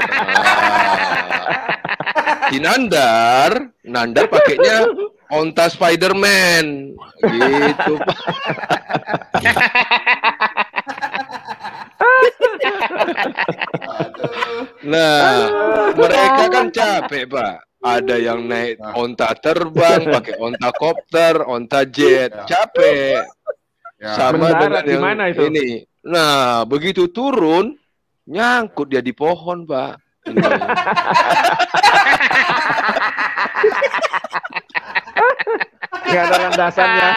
Si Nandar pakainya onta Spiderman, gitu. Nah, mereka kan capek, Pak. Ada yang naik onta terbang, pakai onta kopter, onta jet, capek. Ya. Sama Mendarat dengan di yang mana itu? ini. Nah, begitu turun, nyangkut dia di pohon, Pak. Ini. Nggak ada landasannya.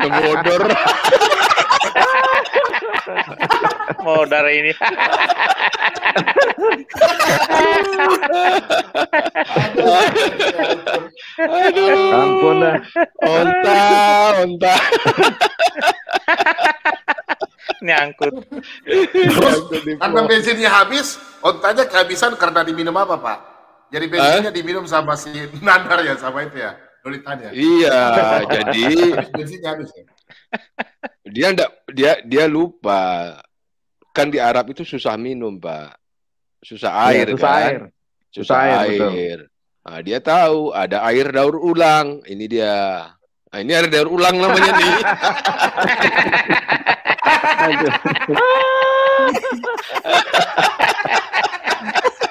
Ngebodor. Modar ini. Ampun dah. Onta. Nyangkut. Terus karena bensinnya habis, ontanya kehabisan karena diminum apa, Pak? Jadi bensinnya diminum sama si Nandar ya, sama itu ya, Donitan ya. Iya, jadi Habis bensinnya habis ya. dia lupa. Kan di Arab itu susah minum, Pak. Susah air, Susah kan? air. Susah betul. air. Nah, dia tahu ada air daur ulang. Ini dia. Nah, ini air daur ulang namanya nih.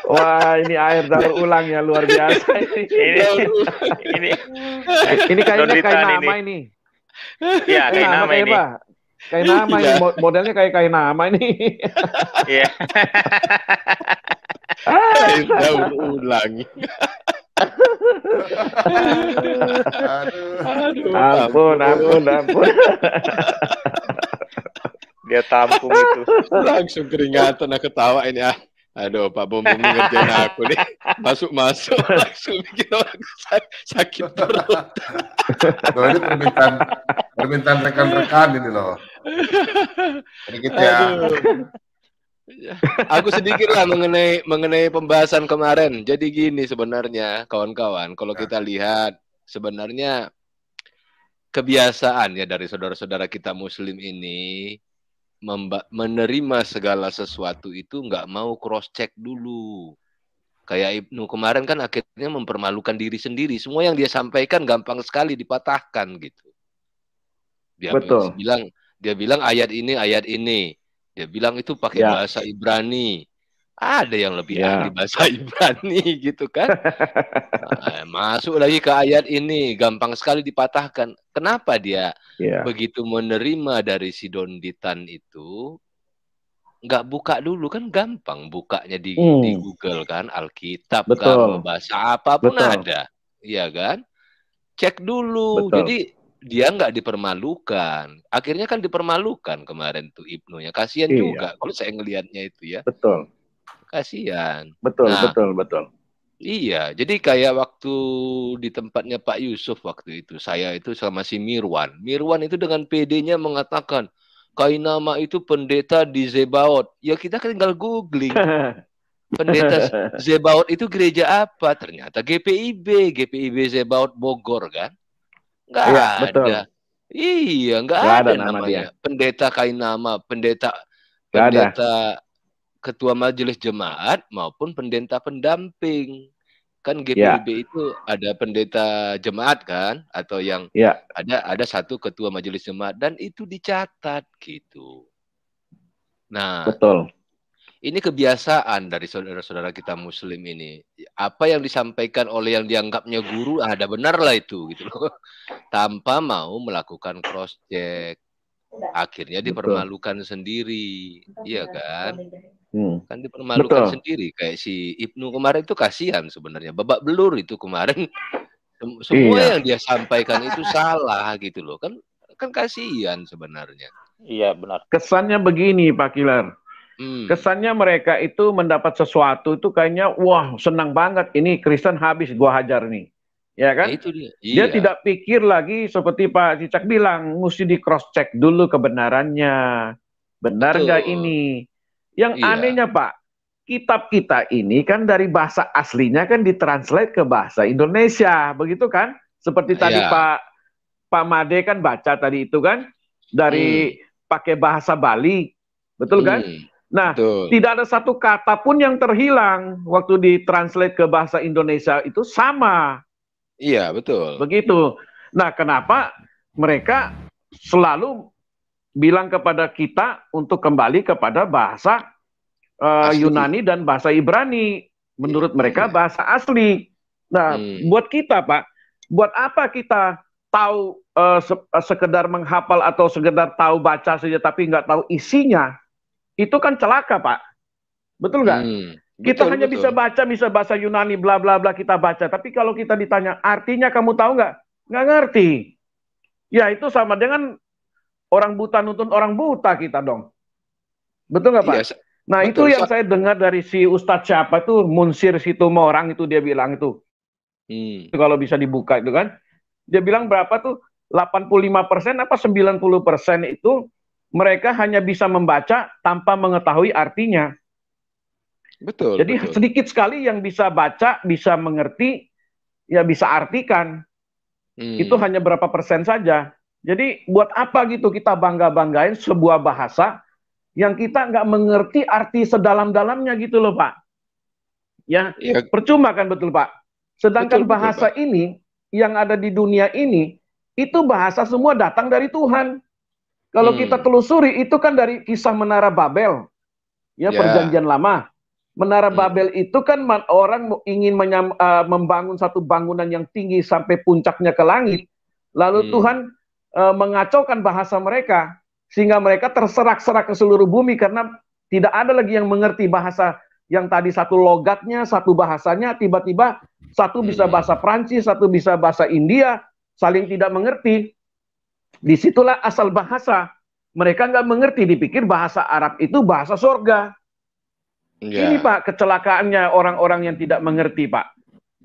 Wah, ini air daur ulang ya, luar biasa ini. Ini kayaknya Donitan kayak nama ini. Iya, kayak nama ini. Pak. Kayak nama ini, modelnya kayak nama ini. Iya. Air daur ulang. Ampun. Dia tampung itu. Langsung keringatan, aku ketawa ini. Aduh, Pak Bom ini ngerjain aku nih. Masuk langsung bikin orang sakit perut. Loh, ini permintaan rekan-rekan ini loh. Sedikit ya. Aku sedikit lah mengenai pembahasan kemarin. Jadi gini sebenarnya, kawan-kawan, kalau kita lihat sebenarnya kebiasaan ya dari saudara-saudara kita Muslim ini menerima segala sesuatu itu nggak mau cross check dulu. Kayak Ibnu kemarin kan akhirnya mempermalukan diri sendiri. Semua yang dia sampaikan gampang sekali dipatahkan gitu. Betul. Dia bilang ayat ini. Dia bilang itu pakai bahasa Ibrani. Ada yang lebih ahli bahasa Ibrani gitu kan. Nah, masuk lagi ke ayat ini, gampang sekali dipatahkan. Kenapa dia begitu menerima dari si Donitan itu, nggak buka dulu, kan gampang bukanya di Google kan, Alkitab kan, bahasa apapun ada. Iya kan? Cek dulu. Jadi dia nggak dipermalukan. Akhirnya kan dipermalukan kemarin tuh Ibnu-nya. Kasihan juga kalau saya ngelihatnya itu ya. Betul. Kasihan. Betul. Iya, jadi kayak waktu di tempatnya Pak Yusuf waktu itu, saya itu sama si Mirwan. Mirwan itu dengan PD-nya mengatakan, Kainama itu pendeta di Zebaot. Ya kita kan tinggal googling. Pendeta Zebaot itu gereja apa? Ternyata GPIB Zebaot Bogor kan? Nggak ada. Betul. Iya, nggak ada namanya. Pendeta Kainama, pendeta ketua majelis jemaat maupun pendeta pendamping. Kan GPIB itu ada pendeta jemaat kan, atau yang ada satu ketua majelis jemaat, dan itu dicatat gitu. Nah, ini kebiasaan dari saudara-saudara kita Muslim ini. Apa yang disampaikan oleh yang dianggapnya guru, ada benar lah itu gitu loh. Tanpa mau melakukan cross check. Akhirnya dipermalukan sendiri, iya kan? Kan dipermalukan sendiri. Kayak si Ibnu kemarin itu kasihan sebenarnya, babak belur itu kemarin. Semua yang dia sampaikan itu salah gitu loh, kan kasihan sebenarnya. Iya benar. Kesannya begini Pak Kilar, kesannya mereka itu mendapat sesuatu itu kayaknya wah senang banget, ini Kristen habis gua hajar nih, ya kan? Nah, itu dia. Dia tidak pikir lagi seperti Pak Cicak bilang, mesti di cross check dulu kebenarannya, benar nggak ini? Yang anehnya Pak, kitab kita ini kan dari bahasa aslinya kan ditranslate ke bahasa Indonesia, begitu kan? Seperti tadi Pak Made kan baca tadi itu kan dari pakai bahasa Bali, betul kan? Nah, tidak ada satu kata pun yang terhilang waktu ditranslate ke bahasa Indonesia, itu sama. Iya, betul. Begitu. Nah, kenapa mereka selalu bilang kepada kita untuk kembali kepada bahasa Yunani dan bahasa Ibrani, menurut mereka bahasa asli. Nah, buat kita, Pak, buat apa kita tahu sekedar menghafal atau sekedar tahu baca saja tapi nggak tahu isinya? Itu kan celaka, Pak. Betul nggak? Kita hanya bisa baca, bisa bahasa Yunani, bla bla bla kita baca. Tapi kalau kita ditanya artinya, kamu tahu nggak? Nggak ngerti. Ya itu sama dengan orang buta nuntun orang buta kita dong. Betul nggak, Pak? Iya. Nah, betul, itu yang saya dengar dari si Ustadz siapa tuh, Munsir Situmorang itu, dia bilang itu. Kalau bisa dibuka itu kan. Dia bilang berapa tuh? 85% apa 90% itu mereka hanya bisa membaca tanpa mengetahui artinya. Betul. Jadi sedikit sekali yang bisa baca, bisa mengerti, ya bisa artikan. Itu hanya berapa persen saja. Jadi buat apa gitu kita bangga-banggain sebuah bahasa yang kita nggak mengerti arti sedalam-dalamnya gitu loh, Pak. Ya, percuma kan, betul, Pak? Sedangkan bahasa ini yang ada di dunia ini, itu bahasa semua datang dari Tuhan. Kalau kita telusuri, itu kan dari kisah Menara Babel. Ya, Perjanjian Lama. Menara Babel itu kan orang ingin membangun satu bangunan yang tinggi sampai puncaknya ke langit. Lalu Tuhan mengacaukan bahasa mereka. Sehingga mereka terserak-serak ke seluruh bumi karena tidak ada lagi yang mengerti bahasa yang tadi satu logatnya, satu bahasanya, tiba-tiba satu bisa bahasa Prancis, satu bisa bahasa India, saling tidak mengerti. Disitulah asal bahasa. Mereka nggak mengerti, dipikir bahasa Arab itu bahasa sorga. Ini Pak, kecelakaannya orang-orang yang tidak mengerti, Pak.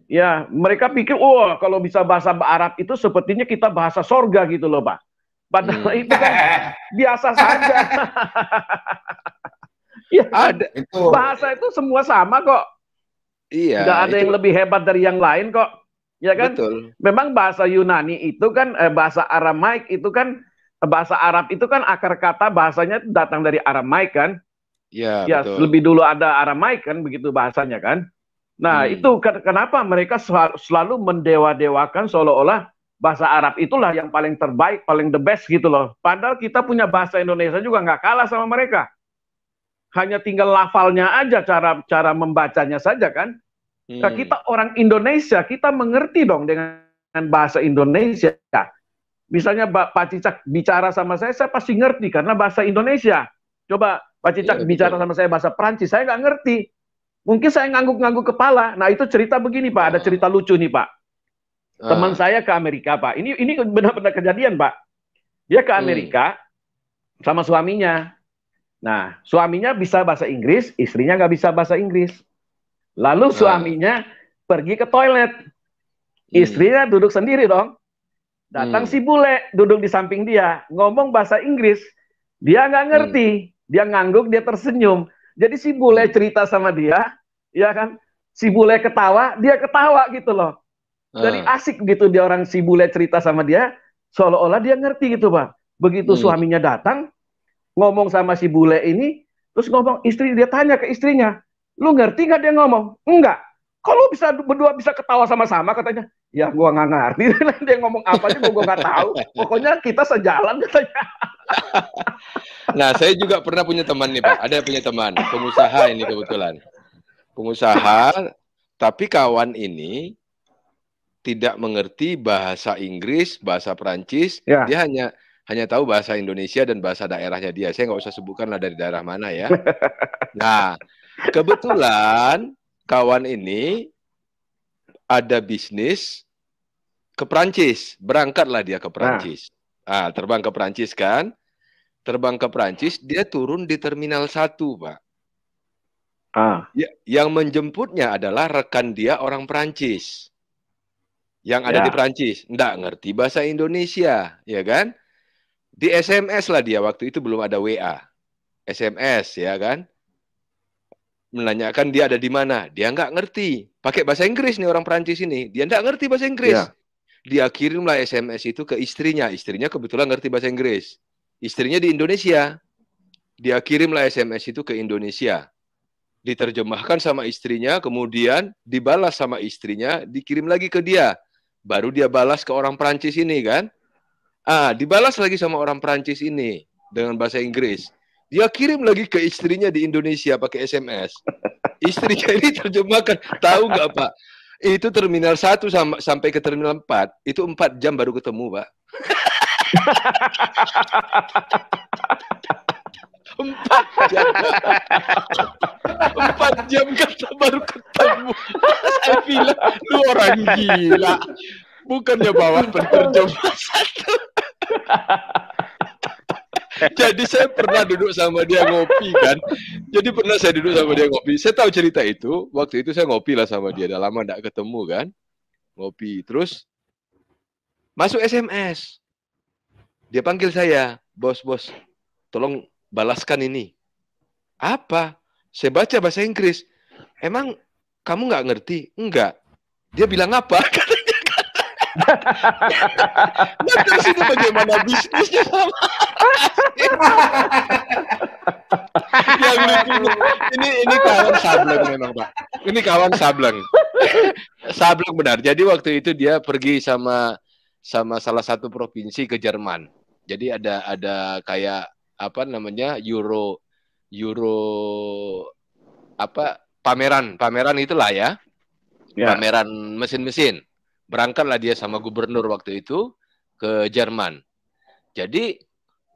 Ya, mereka pikir, oh kalau bisa bahasa Arab itu sepertinya kita bahasa sorga gitu loh, Pak. Padahal itu kan biasa saja. Ya, ada. Bahasa itu semua sama kok. Iya. Tidak ada yang lebih hebat dari yang lain kok. Ya kan? Betul. Memang bahasa Yunani itu kan, bahasa Aramaik itu kan, bahasa Arab itu kan akar kata bahasanya datang dari Aramaik kan. Ya, betul. Lebih dulu ada Aramaik kan, begitu bahasanya kan. Nah, itu kenapa mereka selalu mendewa-dewakan seolah-olah bahasa Arab itulah yang paling terbaik, paling the best gitu loh. Padahal kita punya bahasa Indonesia juga nggak kalah sama mereka. Hanya tinggal lafalnya aja, cara membacanya saja kan. Nah, kita orang Indonesia, kita mengerti dong dengan bahasa Indonesia. Misalnya Pak Cicak bicara sama saya pasti ngerti karena bahasa Indonesia. Coba Pak Cicak bicara sama saya bahasa Prancis, saya nggak ngerti. Mungkin saya ngangguk-ngangguk kepala. Nah, itu cerita begini, Pak. Ada cerita lucu nih, Pak. Teman saya ke Amerika, Pak. Ini benar-benar kejadian, Pak. Dia ke Amerika sama suaminya. Nah, suaminya bisa bahasa Inggris, istrinya nggak bisa bahasa Inggris. Lalu suaminya pergi ke toilet. Istrinya duduk sendiri dong. Datang si bule, duduk di samping dia. Ngomong bahasa Inggris. Dia nggak ngerti. Dia ngangguk, dia tersenyum. Jadi si bule cerita sama dia, ya kan? Si bule ketawa, dia ketawa gitu loh. Jadi asik gitu dia, orang si bule cerita sama dia, seolah-olah dia ngerti gitu, Pak. Begitu suaminya datang, ngomong sama si bule ini, terus ngomong istri, dia tanya ke istrinya, lu ngerti nggak dia ngomong? Enggak. Kalau bisa berdua bisa ketawa sama-sama katanya. Ya gua nggak ngerti dia ngomong apa aja gua nggak tahu. Pokoknya kita sejalan katanya. Nah, saya juga pernah punya teman nih, Pak. Ada punya teman, pengusaha ini kebetulan. Pengusaha, tapi kawan ini tidak mengerti bahasa Inggris, bahasa Prancis, dia hanya tahu bahasa Indonesia dan bahasa daerahnya dia. Saya nggak usah sebutkan lah dari daerah mana ya. Nah, kebetulan kawan ini ada bisnis ke Prancis, berangkatlah dia ke Prancis. Terbang ke Prancis kan? Terbang ke Prancis, dia turun di Terminal 1, Pak. Yang menjemputnya adalah rekan dia orang Prancis. Yang ada di Prancis, nggak ngerti bahasa Indonesia, ya kan? Di SMS lah dia, waktu itu belum ada WA. SMS, ya kan? menanyakan dia ada di mana. Dia nggak ngerti. Pakai bahasa Inggris nih orang Perancis ini. Dia nggak ngerti bahasa Inggris. Yeah. Dia kirimlah SMS itu ke istrinya. Istrinya kebetulan ngerti bahasa Inggris. Istrinya di Indonesia. Dia kirimlah SMS itu ke Indonesia. Diterjemahkan sama istrinya, kemudian dibalas sama istrinya, dikirim lagi ke dia. Baru dia balas ke orang Perancis ini kan. Dibalas lagi sama orang Perancis ini dengan bahasa Inggris. Dia kirim lagi ke istrinya di Indonesia pakai SMS. Istrinya ini terjemahkan. Tahu nggak Pak? Itu terminal 1 sampai ke terminal 4. Itu 4 jam baru ketemu Pak. 4 jam. 4 jam baru ketemu. Saya bilang, lu orang gila. Bukannya bawa penerjemah satu. Jadi saya pernah duduk sama dia ngopi kan. Jadi pernah saya duduk sama dia ngopi. Saya tahu cerita itu. Waktu itu saya ngopi lah sama dia. Udah lama gak ketemu kan. Ngopi. Terus masuk SMS. Dia panggil saya. Bos. Tolong balaskan ini. Apa? Saya baca bahasa Inggris. Emang kamu gak ngerti? Enggak. Dia bilang apa? Nah, terus itu bagaimana bisnisnya sama yang lucu. Ini kawan sableng memang Pak. Ini kawan sableng. Sableng benar. Jadi waktu itu dia pergi sama salah satu provinsi ke Jerman. Jadi ada kayak apa namanya Euro apa pameran itulah ya. Pameran mesin-mesin. Berangkatlah dia sama gubernur waktu itu ke Jerman. Jadi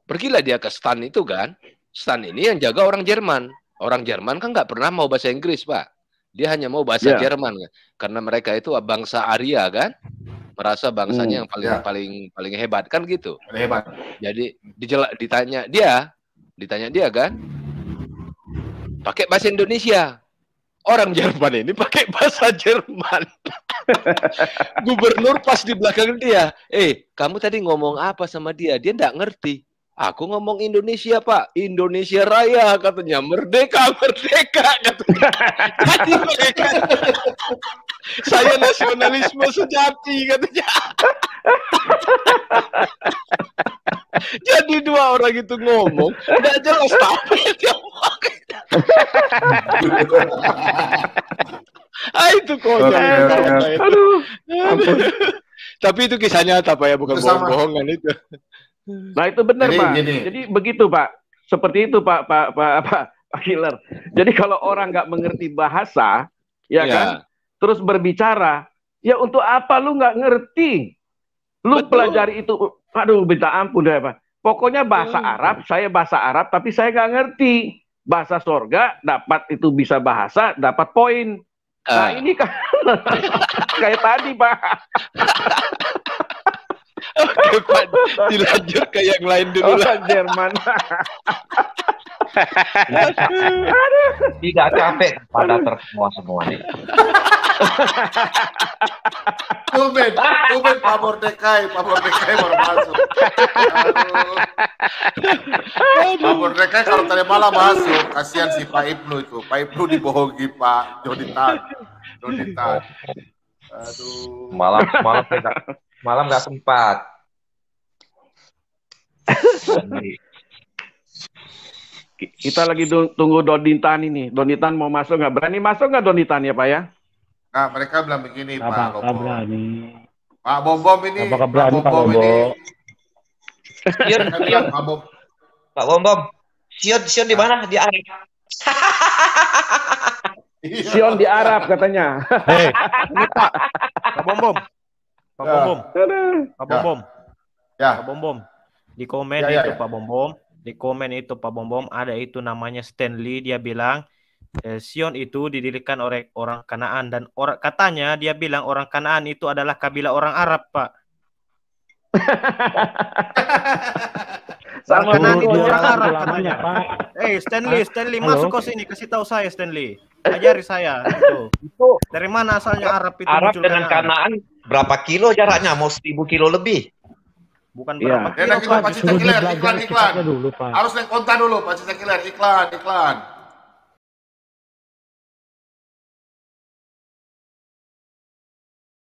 pergilah dia ke stand itu kan. Stand ini yang jaga orang Jerman. Orang Jerman kan nggak pernah mau bahasa Inggris Pak. Dia hanya mau bahasa Jerman kan. Karena mereka itu bangsa Arya kan. Merasa bangsanya yang paling hebat kan gitu. Hebat. Jadi ditanya dia kan. Pakai bahasa Indonesia. Orang Jerman ini pakai bahasa Jerman. Gubernur pas di belakang dia. Kamu tadi ngomong apa sama dia? Dia nggak ngerti. Aku ngomong Indonesia Pak. Indonesia Raya katanya. Merdeka katanya. Jadi mereka, saya nasionalisme sejati katanya. Jadi dua orang itu ngomong. Nggak jelas apa yang dia ngomong. Itu konyol. Aduh. Tapi itu kisah nyata Pak ya, bukan bohong-bohongan itu. Nah itu benar Pak. Jadi begitu Pak. Seperti itu Pak Killer. Jadi kalau orang nggak mengerti bahasa, ya kan, terus berbicara, ya untuk apa lu nggak ngerti? Lu pelajari itu, aduh minta ampun deh Pak. Pokoknya bahasa Arab, saya bahasa Arab, tapi saya nggak ngerti. Bahasa sorga, dapat itu bisa bahasa, dapat poin. Nah ini kan kayak tadi Pak. Oke Pak, dilanjut ke yang lain dulu lah. Jerman. Tidak capek pada semua nih. Tumen Pak Mordekai baru masuk. Pak Mordekai kalau tadi malam masuk, kasihan si Pak Ibnu itu. Pak Ibnu dibohongi Pak Donitan. Aduh. Malam nggak sempat. Kita lagi tunggu Donitan ini. Donitan mau masuk nggak? Berani masuk nggak Donitan ya Pak ya? Nah, mereka bilang begini Pak Lopo. Berani. Pak Bom ini. Apakah berani Pak Bom? Pak Bom. Sion di mana? Di Arab. Sion di Arab katanya. Ini Pak Bom. Pak Bom. Ya. Pak Bom. Di komen itu Pak Bom. Di komen itu Pak Bom ada itu namanya Stanley, dia bilang Sion itu didirikan oleh orang Kanaan dan katanya dia bilang orang Kanaan itu adalah kabilah orang Arab, Pak. Sama itu orang Arab katanya, Pak. Stanley masuk ke sini, kasih tahu saya Stanley. Ajari saya itu. Dari mana asalnya Arab itu? Arab dengan Kanaan berapa kilo jaraknya? Mau 1000 kilo lebih. Bukan berapa kilo, Pak. Iklan. Harus naik konten dulu, Pak Cita Kiler. Iklan.